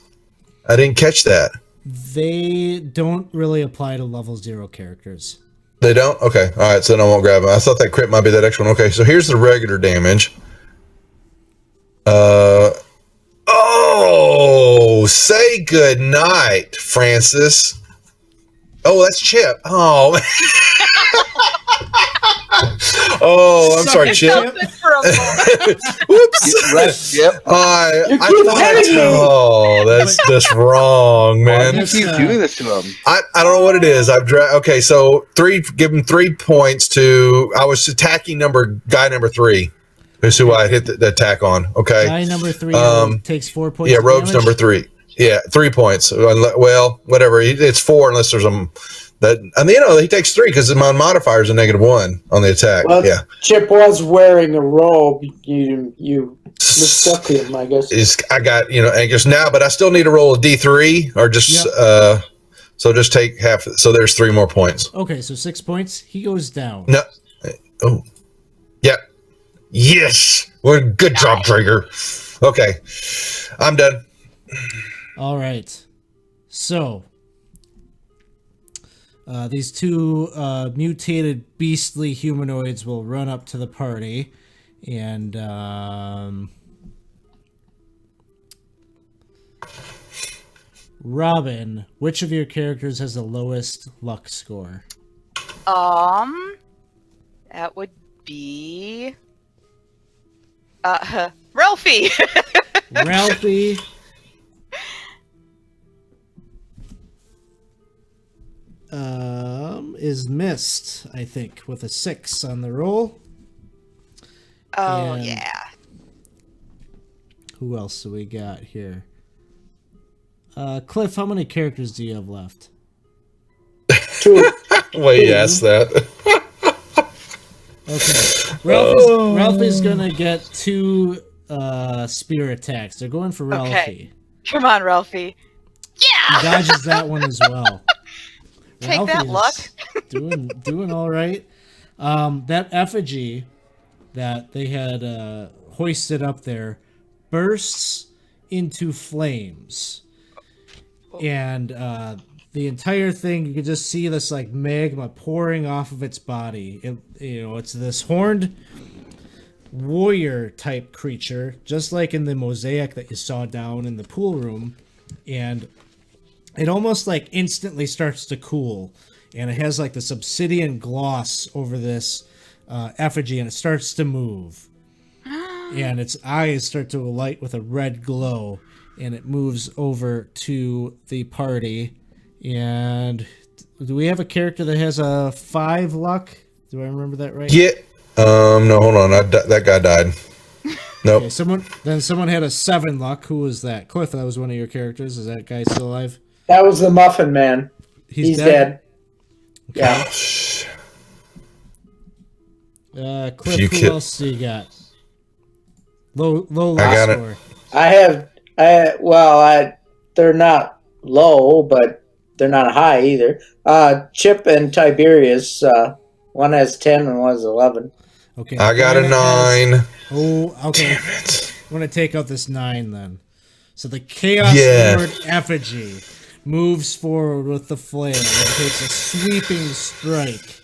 I didn't catch that. They don't really apply to level 0 characters. They don't? Okay. All right. So then I won't grab them. I thought that crit might be that extra one. Okay. So here's the regular damage. Oh, say good night, Francis. Oh, that's Chip. Oh. Oh, I'm sorry, Chip. Whoops. Yep. Oh, that's just wrong, man. Why do you keep doing this to him? I don't know what it is. Okay, so give him 3 points to. I was attacking guy number 3, is who I hit the attack on. Okay, Guy number 3 takes 4 points. yeah, of Rogue's damage. number 3. Yeah, 3 points. Well, whatever. It's 4 unless there's he takes 3 because my modifier is a -1 on the attack. Well, yeah, Chip was wearing a robe. You mistook him, I guess. I got anxious now, but I still need to roll a D3 or just so just take half. So there's 3 more points. Okay, so 6 points. He goes down. No. Oh. Yeah. Yes. Well, good job, Traeger. Okay. I'm done. All right. So, these 2 mutated beastly humanoids will run up to the party and Robin, which of your characters has the lowest luck score? That would be Ralphie. Ralphie. Is missed, I think, with a 6 on the roll. Oh And yeah. Who else do we got here? Cliff, how many characters do you have left? 2. Wait, yes, that. Okay. Ralphie's gonna get 2 spear attacks. They're going for Ralphie. Okay. Come on, Ralphie. He Yeah! dodges that one as well. Take that, is luck. doing all right. That effigy that they had hoisted up there bursts into flames, and the entire thing, you can just see this like magma pouring off of its body. It's this horned warrior type creature, just like in the mosaic that you saw down in the pool room, and it almost like instantly starts to cool, and it has like this obsidian gloss over this effigy, and it starts to move, and its eyes start to light with a red glow, and it moves over to the party. And do we have a character that has a 5 luck? Do I remember that right? Yeah. No, hold on. That guy died. Nope. Okay, someone had a 7 luck. Who was that? Cliff, that was one of your characters. Is that guy still alive? That was the Muffin Man. He's dead. Okay. Yeah. Cliff, who else do you got? Low I got score. They're not low, but they're not high either. Chip and Tiberius, one has 10 and one has 11. Okay. I got a 9. Okay. Damn it. I'm going to take out this 9 then. So the Chaos Lord effigy moves forward with the flame and takes a sweeping strike.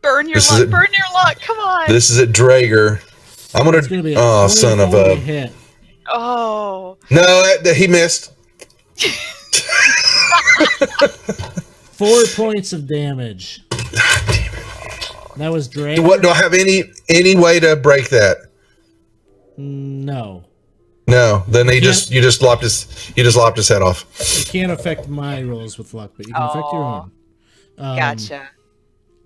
Burn your luck, come on! This is at Drager. I'm It's gonna be a oh, son of 24 a. hit. Oh. No, he missed. 4 points of damage. That was Dragon. Do I have any way to break that? No. No. Then you just lopped his head off. You can't affect my rolls with luck, but you can affect your own. Gotcha.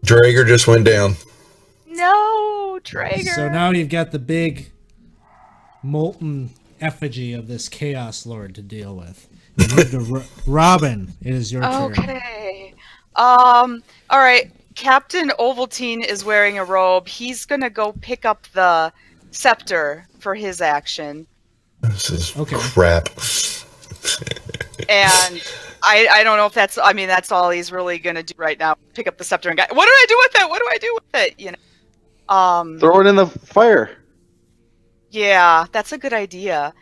Drager just went down. No, Drager. So now you've got the big molten effigy of this Chaos Lord to deal with. You move to Robin, it is your turn. Okay. All right. Captain Ovaltine is wearing a robe. He's gonna go pick up the scepter for his action. This is crap. And I don't know if that's all he's really gonna do right now. Pick up the scepter and go, what do I do with it? What do I do with it? You know. Throw it in the fire. Yeah, that's a good idea.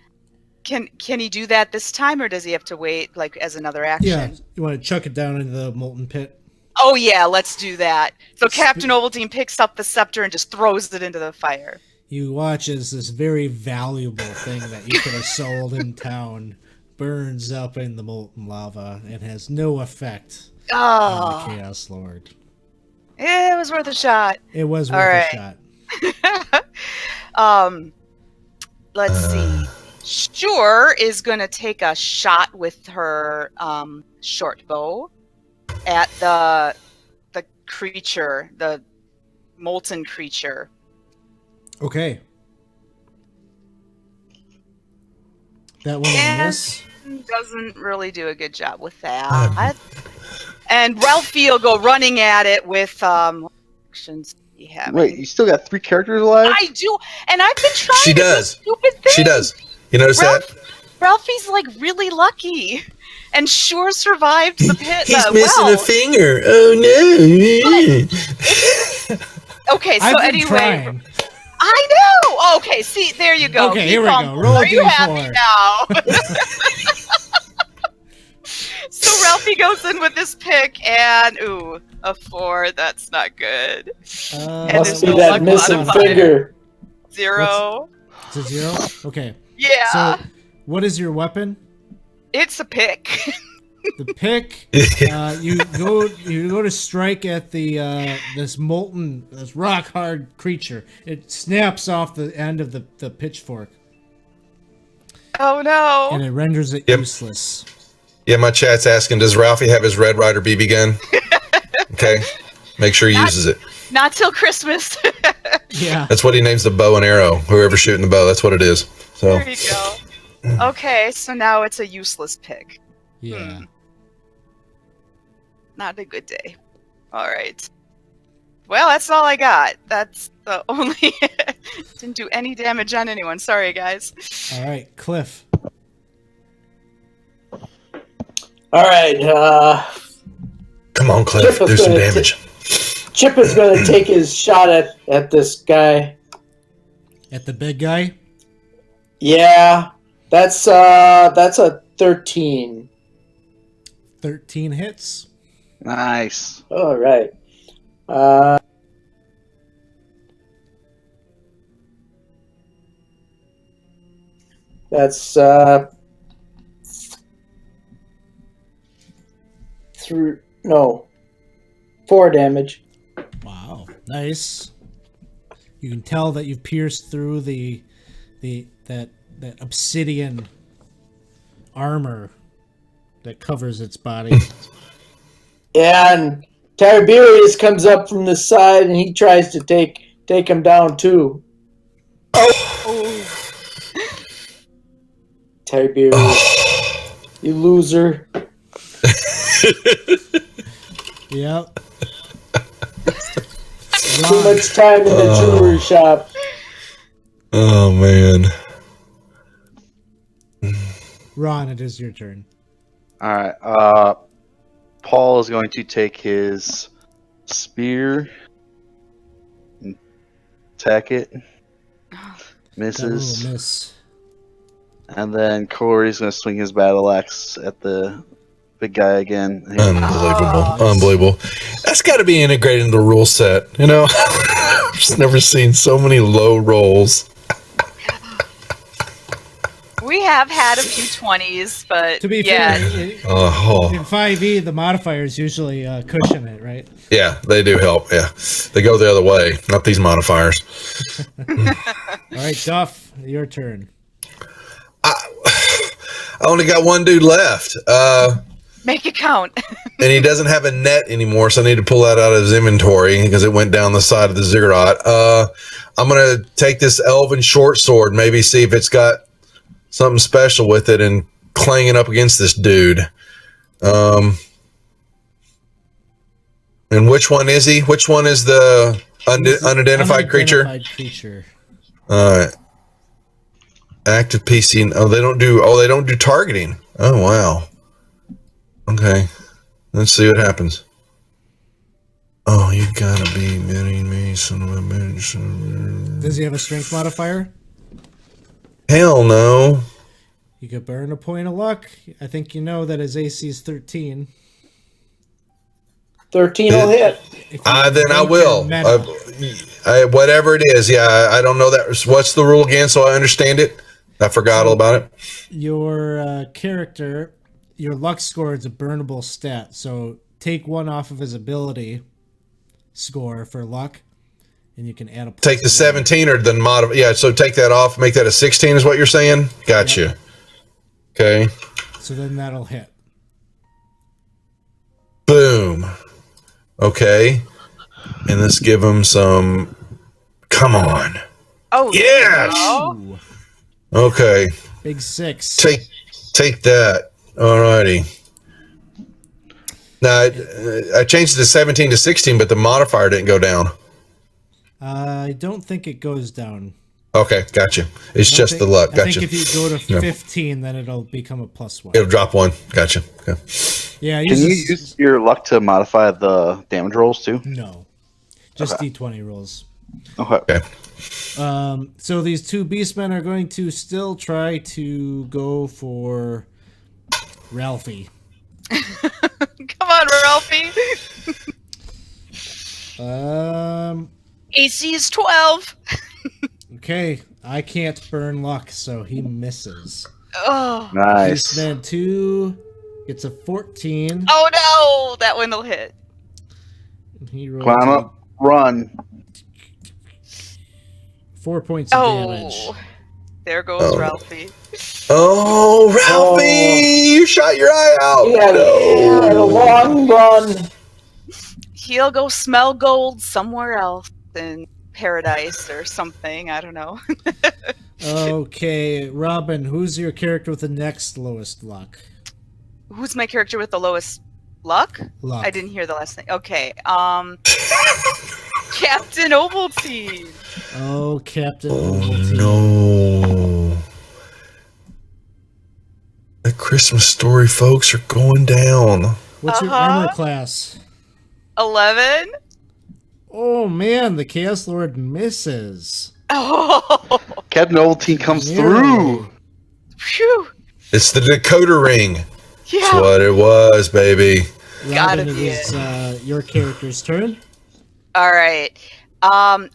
Can he do that this time, or does he have to wait like as another action? Yeah, you want to chuck it down into the molten pit? Oh yeah, let's do that. So Captain Ovaltine picks up the scepter and just throws it into the fire. You watch as this very valuable thing that you could have sold in town burns up in the molten lava and has no effect on the Chaos Lord. It was worth a shot. It was worth a shot. Let's see. Sure is going to take a shot with her short bow at the creature, the molten creature. Okay. That one will miss. Doesn't really do a good job with that. And Ralphie will go running at it with actions. Wait, you still got 3 characters alive? I do, and I've been trying She to does. do stupid things. She does. You notice that? Ralphie's like really lucky, and sure survived the pit. He's missing a finger. Oh no! Okay, so I've been anyway, trying. I know. Okay, see, there you go. Okay, here we go. Roll Are you D4. happy now? So Ralphie goes in with this pick, and a 4. That's not good. And Must be no that luck missing modifier. finger. 0. It's a 0? Okay. Yeah. So, what is your weapon? It's a pick. The pick. You go to strike at the this rock hard creature. It snaps off the end of the pitchfork, Oh no. and it renders it useless. Yeah, my chat's asking, does Ralphie have his Red Ryder BB gun? Okay. Make sure he uses it. Not till Christmas. Yeah. That's what he names the bow and arrow. Whoever's shooting the bow, that's what it is. So There you go. Okay, so now it's a useless pick. Yeah. Not a good day. All right. Well, that's all I got. That's the only. Didn't do any damage on anyone. Sorry, guys. All right, Cliff. All right. come on, Cliff, Chip was do some gonna damage. Chip is going to take his shot at this guy. At the big guy? Yeah, that's a 13. 13 hits. Nice. All right. That's through no 4 damage. Wow. Nice. You can tell that you've pierced through that obsidian armor that covers its body. And Tiberius comes up from the side and he tries to take him down too. Oh. Tiberius, you loser. Yep. Too much time in the jewelry shop. Oh man. Ron, it is your turn. All right. Paul is going to take his spear, and attack it, misses, That will miss. and then Corey's going to swing his battle axe at the big guy again. Unbelievable. That's got to be integrated into the rule set. You know, I've just never seen so many low rolls. We have had a few 20s, but To be yeah. fair, Oh, in 5e, the modifiers usually cushion it, right? yeah, they do help. Yeah, they go the other way, not these modifiers. All right, Duff, your turn. I only got one dude left, Make it count. and he doesn't have a net anymore, so I need to pull that out of his inventory because it went down the side of the ziggurat. I'm gonna take this elven short sword, maybe see if it's got something special with it, and clang it up against this dude. And which one is he? Which one is the unidentified creature? Unidentified creature. All right. Active PC. Oh, they don't do targeting. Oh, wow. Okay. Let's see what happens. Oh, you gotta be kidding me, son of a bitch. Does he have a strength modifier? Hell no. You could burn a point of luck. I think you know that his AC is 13. 13 will hit. If you Then I make will. your meta. Whatever it is. Yeah, I don't know that. What's the rule again so I understand it? I forgot all about it. Your character, your luck score is a burnable stat. So take 1 off of his ability score for luck, and you can add a plus. Take the 17 or the mod. Yeah, so take that off, make that a 16 is what you're saying? Gotcha. Yep. Okay. So then that'll hit. Boom. Okay. And let's give him some. Come on. Oh, Yes! no. Okay. Big 6. Take that. Alrighty. Now, I changed it to 17 to 16, but the modifier didn't go down. I don't think it goes down. Okay, gotcha. It's I just think- the luck. I Gotcha. think if you go to Yeah. 15, then it'll become a +1. It'll drop 1. Gotcha. Okay. Yeah, Can you use your luck to modify the damage rolls too? No. Just D20 rolls. Okay. So these two beastmen are going to still try to go for Ralphie. Come on, Ralphie. AC is 12. Okay, I can't burn luck, so he misses. Oh. Nice. Beastman 2 gets a 14. Oh no, that one will hit. He rolls Climb up, run. 4 points of damage. Oh, there goes Ralphie. Oh, Ralphie! You shot your eye out! He had a long run. He'll go smell gold somewhere else in paradise or something. I don't know. Okay, Robin, who's your character with the next lowest luck? Who's my character with the lowest luck? Luck. I didn't hear the last thing. Okay. Captain Ovaltine. Oh, Captain Oh Ovaltine. no. The Christmas Story folks are going down. What's your armor class? 11. Oh man, the Chaos Lord misses. Oh. Captain Ovaltine comes Nearly. through. Phew. It's the Dakota ring. That's Yeah. what it was, baby. Gotta Robin, it be is your character's turn. All right.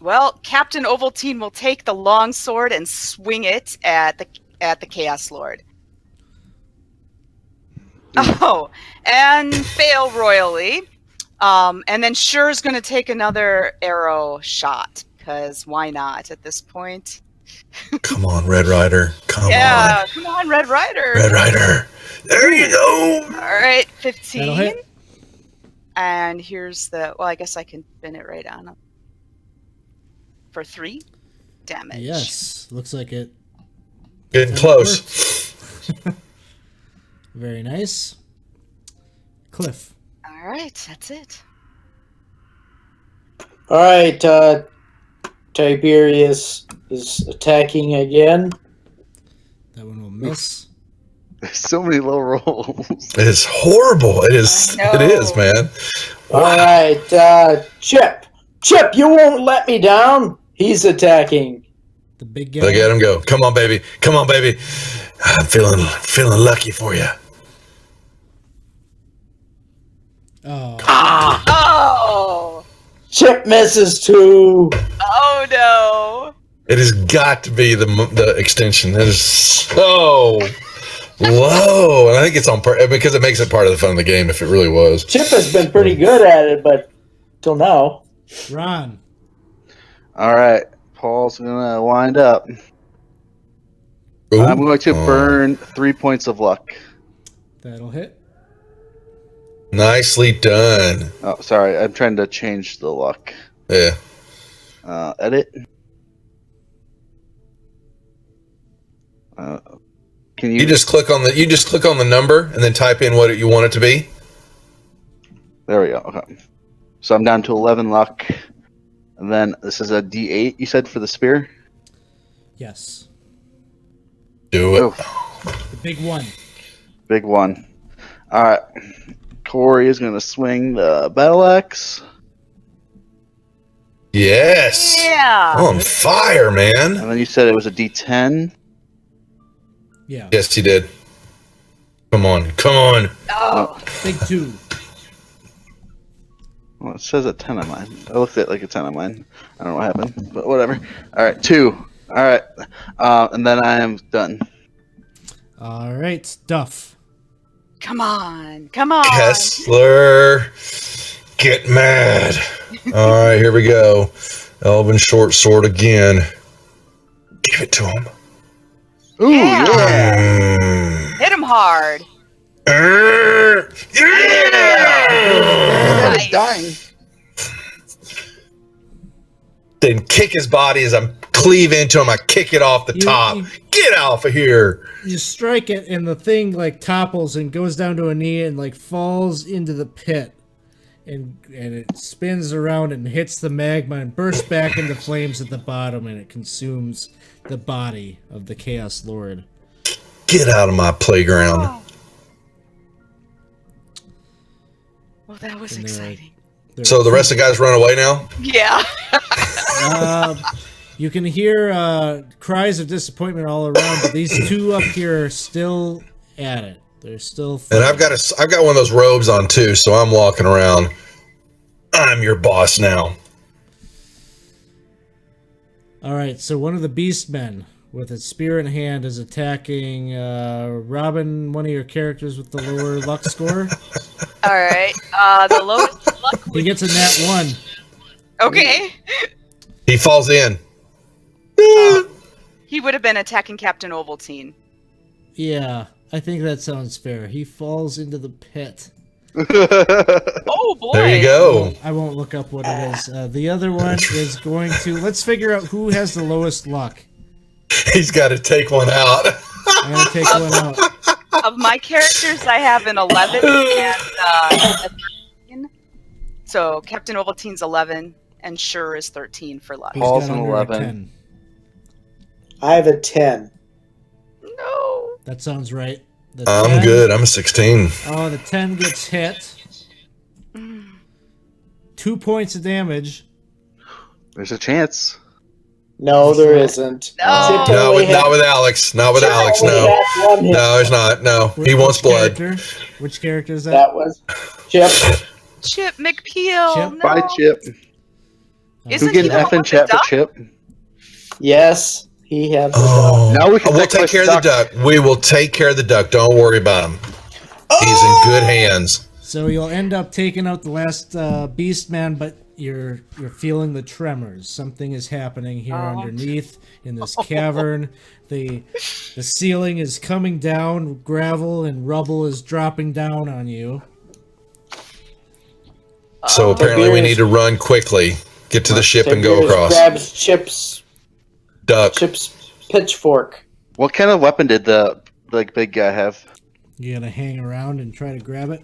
Well, Captain Ovaltine will take the long sword and swing it at the Chaos Lord. Oh, and fail royally. And then Sure's going to take another arrow shot, because why not at this point? Come on, Red Rider. Come Yeah, on. come on, Red Rider. Red Rider. There you go. All right, That'll 15. hit. And here's the, well, I guess I can pin it right on him. For 3 damage. Yes, looks like it. Getting close. Very nice. Cliff. All right, that's it. All right, Tiberius is attacking again. That one will miss. There's so many low rolls. It is horrible. It is. I know. It is, man. All right, Chip. Chip, you won't let me down. He's attacking. The big guy. Look at him go. Come on, baby. Come on, baby. I'm feeling lucky for you. Oh, Oh! Chip misses too. Oh no! It has got to be the extension. It is so low, and I think it's on because it makes it part of the fun of the game. If it really was, Chip has been pretty good at it, but till now. Ron. All right, Paul's gonna wind up. Ooh. I'm going to Oh. burn 3 points of luck. That'll hit. Nicely done. Oh, sorry, I'm trying to change the luck. Yeah. Edit. Can You just click on the number and then type in what you want it to be. There we go. Okay. So I'm down to 11 luck, and then this is a D8. You said for the spear. Yes. Do it. Oh, The big one. big one. All right. Corey is going to swing the battle axe, Yes. Yeah! On fire, man. and then you said it was a D10. Yeah. Yes, he did. Come on. Come on. Oh! Big 2. Well, it says a 10 on mine. I looked at it like a 10 on mine. I don't know what happened, but whatever. All right, 2. All right, and then I am done. All right, Duff. Come on! Come on! Kessler, get mad. All right, here we go. Elven short sword again. Give it to him. Ooh, Yeah. Mm. Hit him hard! Yeah! Nice. dying. Then kick his body as I'm cleave into him. I kick it off the top. Get off of here. You strike it, and the thing like topples and goes down to a knee and like falls into the pit, and it spins around and hits the magma and bursts back into flames at the bottom, and it consumes the body of the Chaos Lord. Get out of my playground. Oh. Well, that was And they're- exciting. So the rest of the guys run away now? Yeah. You can hear cries of disappointment all around, but these two up here are still at it. They're still. And I've got one of those robes on too, so I'm walking around. I'm your boss now. All right, so one of the Beastmen with its spear in hand is attacking Robin, one of your characters with the lower luck score. All right. The lowest luck. He gets a nat 1. Okay. He falls in. He would have been attacking Captain Ovaltine. Yeah, I think that sounds fair. He falls into the pit. Oh boy. There you go. I won't look up what it is. The other one is going to... Let's figure out who has the lowest luck. He's got to take one out. I gotta take one out. Of my characters, I have an 11 and a 13. So Captain Ovaltine's 11 and Sure is 13 for luck. Who's Paul's got an under a 11. 10? I have a 10. No. That sounds right. The I'm 10 good. I'm a 16. Oh, the 10 gets hit. 2 points of damage. There's a chance. No, there isn't. No. Chip No, only not had- with Alex. Not with Chip Alex. only No. had one hit. No, there's not. No. He wants Which blood. character? Which character is that? That was Chip. Chip McPeel. Chip? No. Bye, Chip. Isn't Who get he an the F one in with chat the for duck? Chip? Yes, he has. Oh. Now we can We'll take care of the duck. We will take care of the duck. Don't worry about him. He's in good hands. So you'll end up taking out the last beast man, but you're feeling the tremors. Something is happening here underneath in this cavern. The ceiling is coming down. Gravel and rubble is dropping down on you. So apparently we Tiberius- need to run quickly. Get to the ship and go Tiberius across. grabs Duck. Chip's pitchfork. What kind of weapon did the big guy have? You gotta hang around and try to grab it.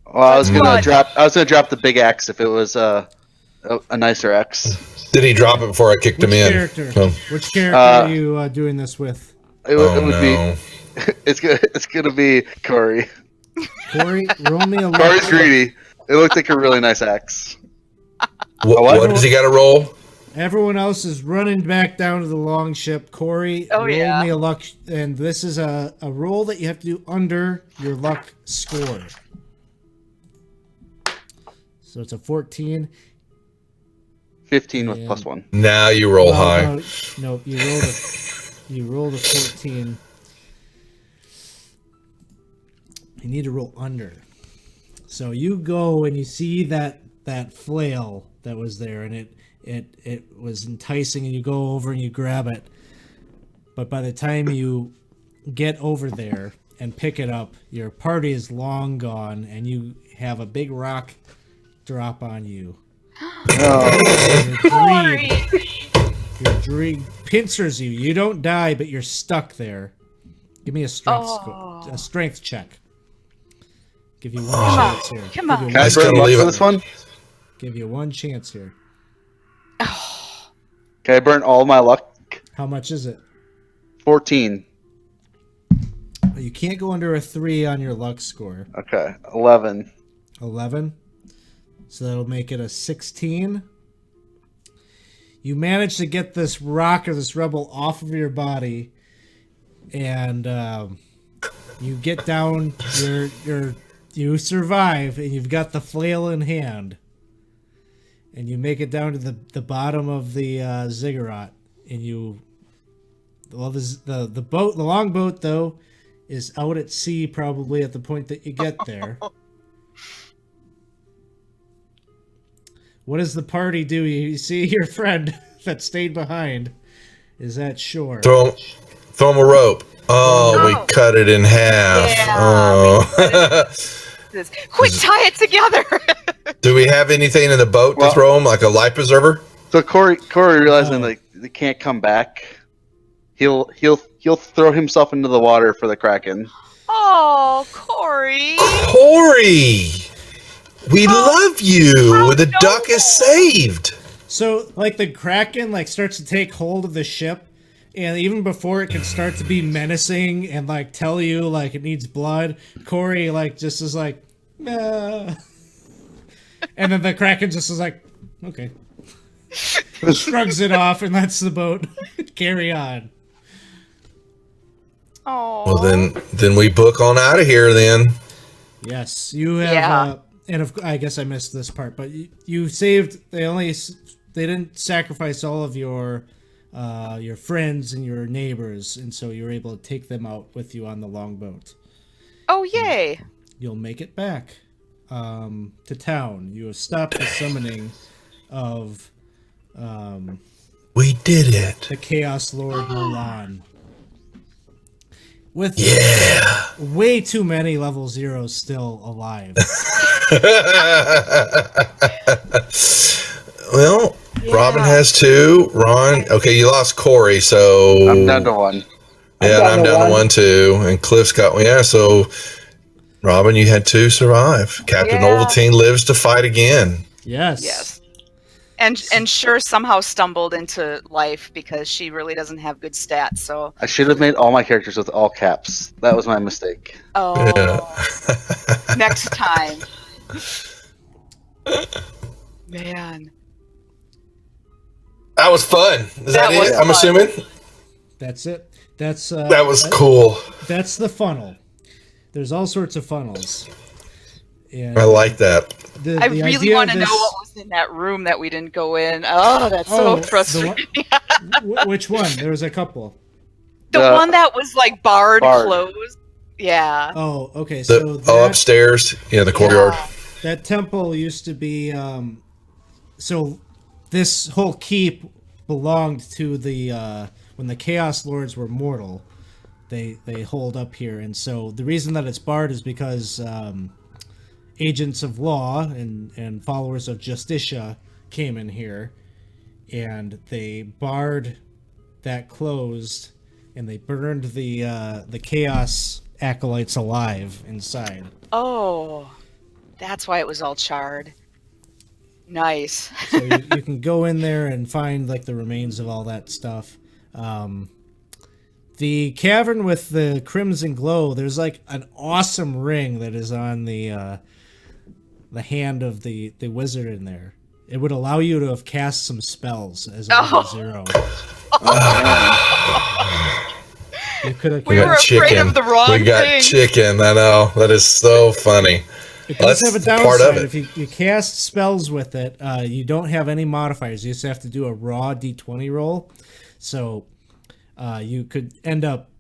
Well, I was gonna Blood. drop the big axe if it was a nicer axe. Did he drop it before I kicked Which him in? character? Oh. Which character are you doing this with? It Oh, would no. be. It's gonna be Corey. Corey, roll me a Corey's luck. greedy. It looked like a really nice axe. What does he got to roll? Everyone else is running back down to the long ship. Corey, Oh, roll yeah. me a luck, and this is a roll that you have to do under your luck score. So it's a 14. 15 with Yeah. +1. Now you roll high. No, you rolled a 14. You need to roll under. So you go and you see that flail that was there, and it was enticing, and you go over and you grab it. But by the time you get over there and pick it up, your party is long gone, and you have a big rock drop on you. Corey. Your dream pincers you. You don't die, but you're stuck there. Give me a strength check. Give you one chance here. Come on. Give you Can I That's burn gonna luck leave for it. this one? give you one chance here. Can I burn all my luck? How much is it? 14. You can't go under a 3 on your luck score. Okay, 11. 11. So that'll make it a 16. You manage to get this rock or this rubble off of your body, and you get down. You survive, and you've got the flail in hand, and you make it down to the bottom of the ziggurat, and you. Well, the boat, the longboat though, is out at sea probably at the point that you get there. What does the party do? You see your friend that stayed behind is at shore. Throw him a rope. Oh, No. we cut it in half. Yeah, Oh. Quick, tie it together. Do we have anything in the boat Well- to throw him, like a life preserver? So Corey realizing Oh. like they can't come back, he'll throw himself into the water for the Kraken. Oh, Corey. Corey, we love you. The duck is saved. So, like, the Kraken, like, starts to take hold of the ship, and even before it can start to be menacing and, like, tell you, like, it needs blood, Corey, like, just is like, nah. And then the Kraken just is like, okay. Shrugs it off and lets the boat carry on. Oh. Well, then we book on out of here. Then Yes, you have, Yeah. I guess I missed this part, but you saved. They didn't sacrifice all of your friends and your neighbors, and so you were able to take them out with you on the longboat. Oh, yay. You'll make it back to town. You have stopped the summoning of we did it. the Chaos Lord Mulan. With Yeah. way too many level zeros still alive. Well, Yeah. Robin has 2. Ron, okay, you lost Corey, so I'm down to 1. yeah, and I'm down to 1 too, and Cliff's got 1. Yeah, so Robin, you had 2 survive. Captain Yeah. Ovaltine lives to fight again. Yes. Yes. And Sure somehow stumbled into life because she really doesn't have good stats. So I should have made all my characters with all caps. That was my mistake. Next time. Man. That was fun. Is that was it? I'm fun. assuming That's it. That's that was cool. That's the funnel. There's all sorts of funnels. And I like that. the I really idea want of to know this- what was in that room that we didn't go in. Oh, that's so the frustrating. Which one? There was a couple. The The- one that was like barred Barred. closed. Yeah. Oh, okay. So Upstairs, the courtyard. that temple used to be. So this whole keep belonged to the when the Chaos Lords were mortal. They hold up here, and so the reason that it's barred is because agents of law and followers of Justitia came in here, and they barred that closed, and they burned the Chaos acolytes alive inside. Oh, that's why it was all charred. Nice. So you can go in there and find like the remains of all that stuff. The cavern with the crimson glow, there's like an awesome ring that is on the hand of the wizard in there. It would allow you to have cast some spells as a level 0. You could have. We were afraid of the wrong We got thing. chicken. I know. That is so funny. It does That's have a part of downside. it. If you cast spells with it, you don't have any modifiers. You just have to do a raw d20 roll. So you could end up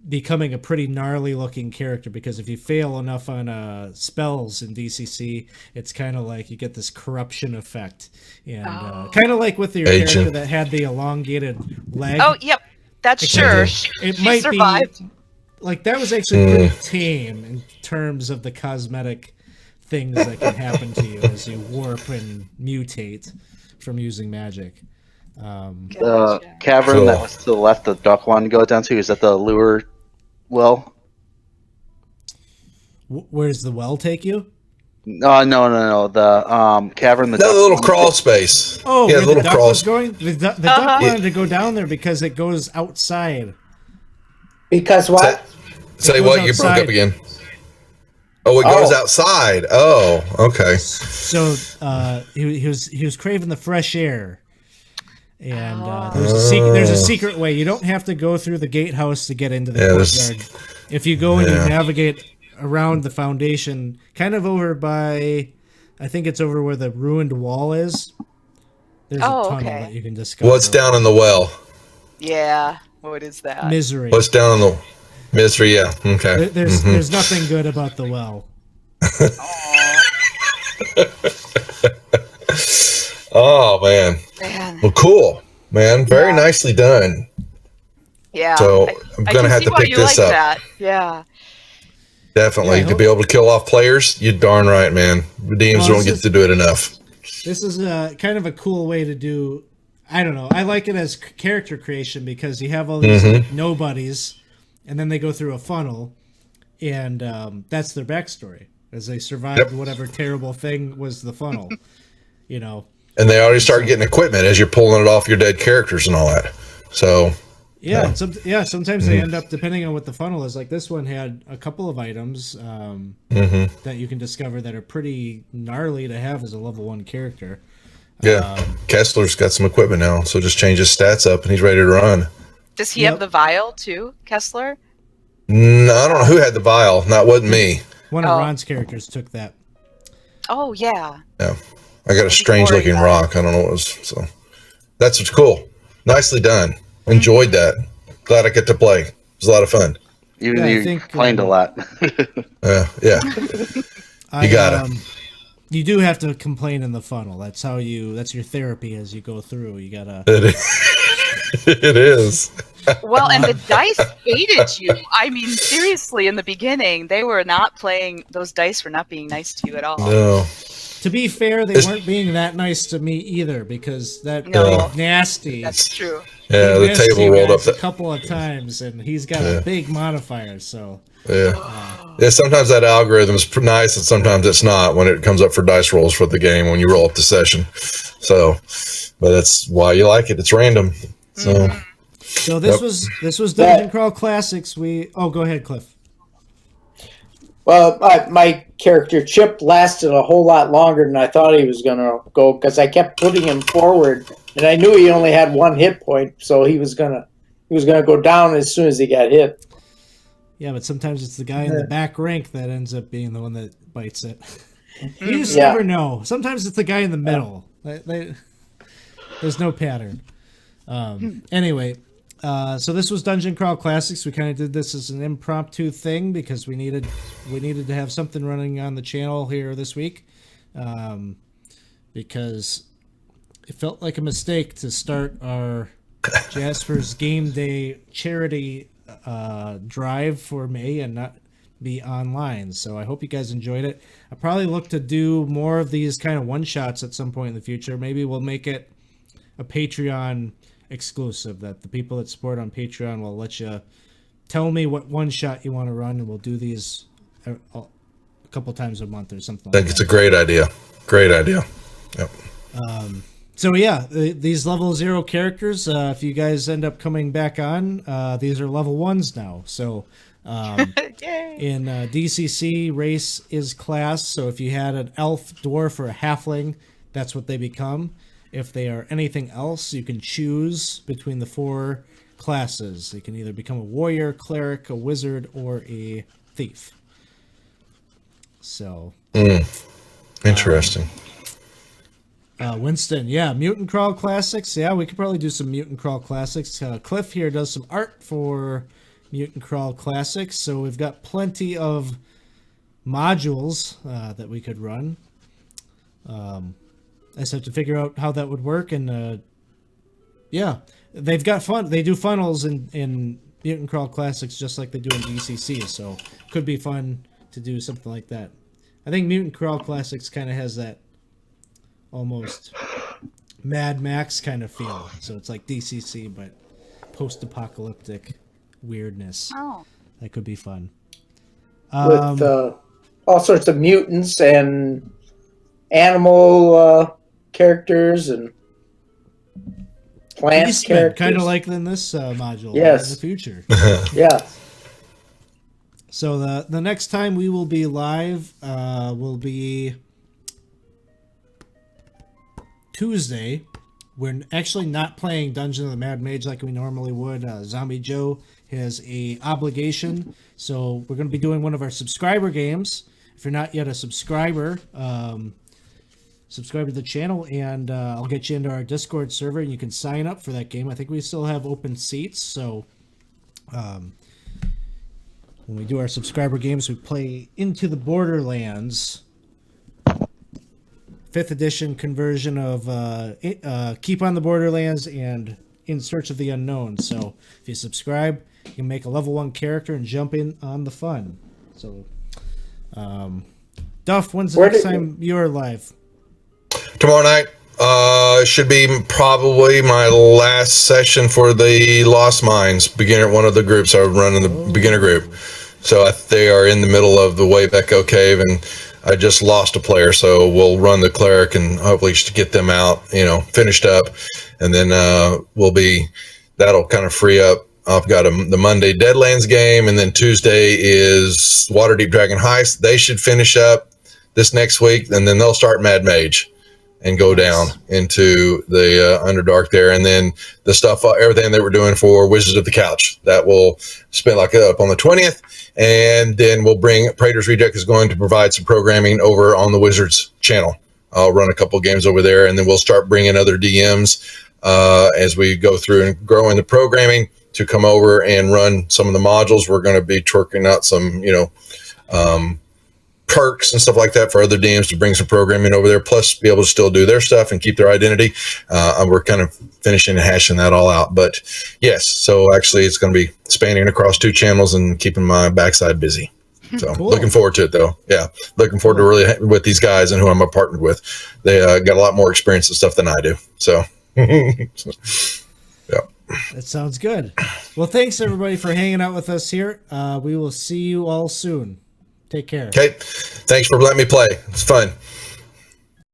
becoming a pretty gnarly looking character, because if you fail enough on spells in DCC, it's kind of like you get this corruption effect. And kind of like with your Agent. character that had the elongated leg. Oh, yep. That's sure. It She might survived. be like that was actually pretty tame in terms of the cosmetic things that can happen to you as you warp and mutate from using magic. The Gotcha. cavern Cool. that was to the left, the duck one go down to, is that the lure well? Where's the well take you? No. The cavern. The No, duck the little one. crawl space. Oh, yeah, where the the little duck crawl. was going? The duck wanted to go down there because it goes outside. Because what? Say It what? goes You broke outside. up again. Oh, it goes Oh. outside. Oh, okay. So he was craving the fresh air, and there's a secret way. You don't have to go through the gatehouse to get into the Yeah, there's- courtyard. If you go and you Yeah. navigate around the foundation, kind of over by, I think it's over where the ruined wall is. There's a tunnel okay. that you can discover. What's down in the well? Yeah. What is that? Misery. What's down in the misery? Yeah. Okay. There's nothing good about the well. Oh man. Man. Well, cool, man. Very nicely done. Yeah. So, I'm I gonna can have see to why pick you this like up. that. Yeah. Definitely Yeah, to be able to kill off players. You darn right, man. Redeems Well, don't this get is- to do it enough. This is kind of a cool way to do. I don't know. I like it as character creation because you have all these nobodies, and then they go through a funnel, and that's their backstory as they survived Yep. whatever terrible thing was the funnel. You know. And they already start getting equipment as you're pulling it off your dead characters and all that. So Yeah, sometimes they end up, depending on what the funnel is. Like this one had a couple of items that you can discover that are pretty gnarly to have as a level 1 character. yeah, Kessler's got some equipment now, so just change his stats up and he's ready to run. Does he Yep. have the vial too, Kessler? No, I don't know who had the vial. That wasn't me. One of Oh. Ron's characters took that. Oh yeah. Yeah, I got a strange looking rock. I don't know what it was. So that's what's cool. Nicely done. Enjoyed that. Glad I get to play. It was a lot of fun. Even Yeah, though I you think, complained a lot. Yeah. You gotta. You do have to complain in the funnel. That's your therapy as you go through. You gotta. It is. Well, and the dice hated you. I mean, seriously, in the beginning, they were not playing. Those dice were not being nice to you at all. No. To be fair, they weren't being that nice to me either, because that No. big nasty. That's true. Yeah, he the missed table you rolled up. guys a couple of times, and he's got a big modifier. So Yeah, sometimes that algorithm's nice, and sometimes it's not when it comes up for dice rolls for the game when you roll up the session. So, but that's why you like it. It's random. So, so this was Dungeon Crawl Classics. Go ahead, Cliff. Well, my character Chip lasted a whole lot longer than I thought he was going to go, because I kept putting him forward, and I knew he only had 1 hit point, so he was gonna go down as soon as he got hit. Yeah, but sometimes it's the guy in the back rank that ends up being the one that bites it. You just never know. Sometimes it's the guy in the middle. There's no pattern. Anyway. So this was Dungeon Crawl Classics. We kind of did this as an impromptu thing because we needed to have something running on the channel here this week, because it felt like a mistake to start our Jasper's Game Day charity drive for May and not be online. So I hope you guys enjoyed it. I probably look to do more of these kind of one-shots at some point in the future. Maybe we'll make it a Patreon exclusive, that the people that support on Patreon will let you tell me what one shot you want to run, and we'll do these a couple times a month or something. I think it's a great idea. Great idea. Yep. So yeah, these level 0 characters, if you guys end up coming back on, these are level 1s now. So in DCC, race is class. So if you had an elf, dwarf, or a halfling, that's what they become. If they are anything else, you can choose between the 4 classes. They can either become a warrior, cleric, a wizard, or a thief. So. Interesting. Winston, yeah, Mutant Crawl Classics. Yeah, we could probably do some Mutant Crawl Classics. Cliff here does some art for Mutant Crawl Classics, so we've got plenty of modules that we could run. I just have to figure out how that would work, and yeah, they've got fun. They do funnels in Mutant Crawl Classics just like they do in DCC, so could be fun to do something like that. I think Mutant Crawl Classics kind of has that almost Mad Max kind of feel, so it's like DCC but post-apocalyptic weirdness. Oh, that could be fun. With all sorts of mutants and animal characters and plant characters, kind of like in this module. Yes. In the future. Yeah. So the next time we will be live will be Tuesday. We're actually not playing Dungeon of the Mad Mage like we normally would. Zombie Joe has a obligation, so we're going to be doing one of our subscriber games. If you're not yet a subscriber, subscribe to the channel, and I'll get you into our Discord server, and you can sign up for that game. I think we still have open seats, so when we do our subscriber games, we play Into the Borderlands, 5th edition conversion of Keep on the Borderlands and In Search of the Unknown. So if you subscribe, you can make a level 1 character and jump in on the fun. So, Duff, when's the next time you're live? Tomorrow night should be probably my last session for the Lost Mines beginner, one of the groups I run in the beginner group. So they are in the middle of the Wave Echo Cave, and I just lost a player, so we'll run the cleric and hopefully just get them out, finished up, and then that'll kind of free up. I've got the Monday Deadlands game, and then Tuesday is Waterdeep Dragon Heist. They should finish up this next week, and then they'll start Mad Mage and go down into the Underdark there, and then the stuff, everything that we're doing for Wizards of the Couch, that will spin like up on the 20th, and then we'll bring Praetor's Reject is going to provide some programming over on the Wizards channel. I'll run a couple games over there, and then we'll start bringing other DMs as we go through and grow in the programming to come over and run some of the modules. We're going to be twerking out some, perks and stuff like that for other DMs to bring some programming over there, plus be able to still do their stuff and keep their identity. And we're kind of finishing and hashing that all out. But yes, so actually it's going to be spanning across 2 channels and keeping my backside busy. So Cool. looking forward to it, though. Yeah, looking forward to really with these guys and who I'm partnered with. They got a lot more experience and stuff than I do. So, yeah. That sounds good. Well, thanks everybody for hanging out with us here. We will see you all soon. Take care. Okay. Thanks for letting me play. It's fun.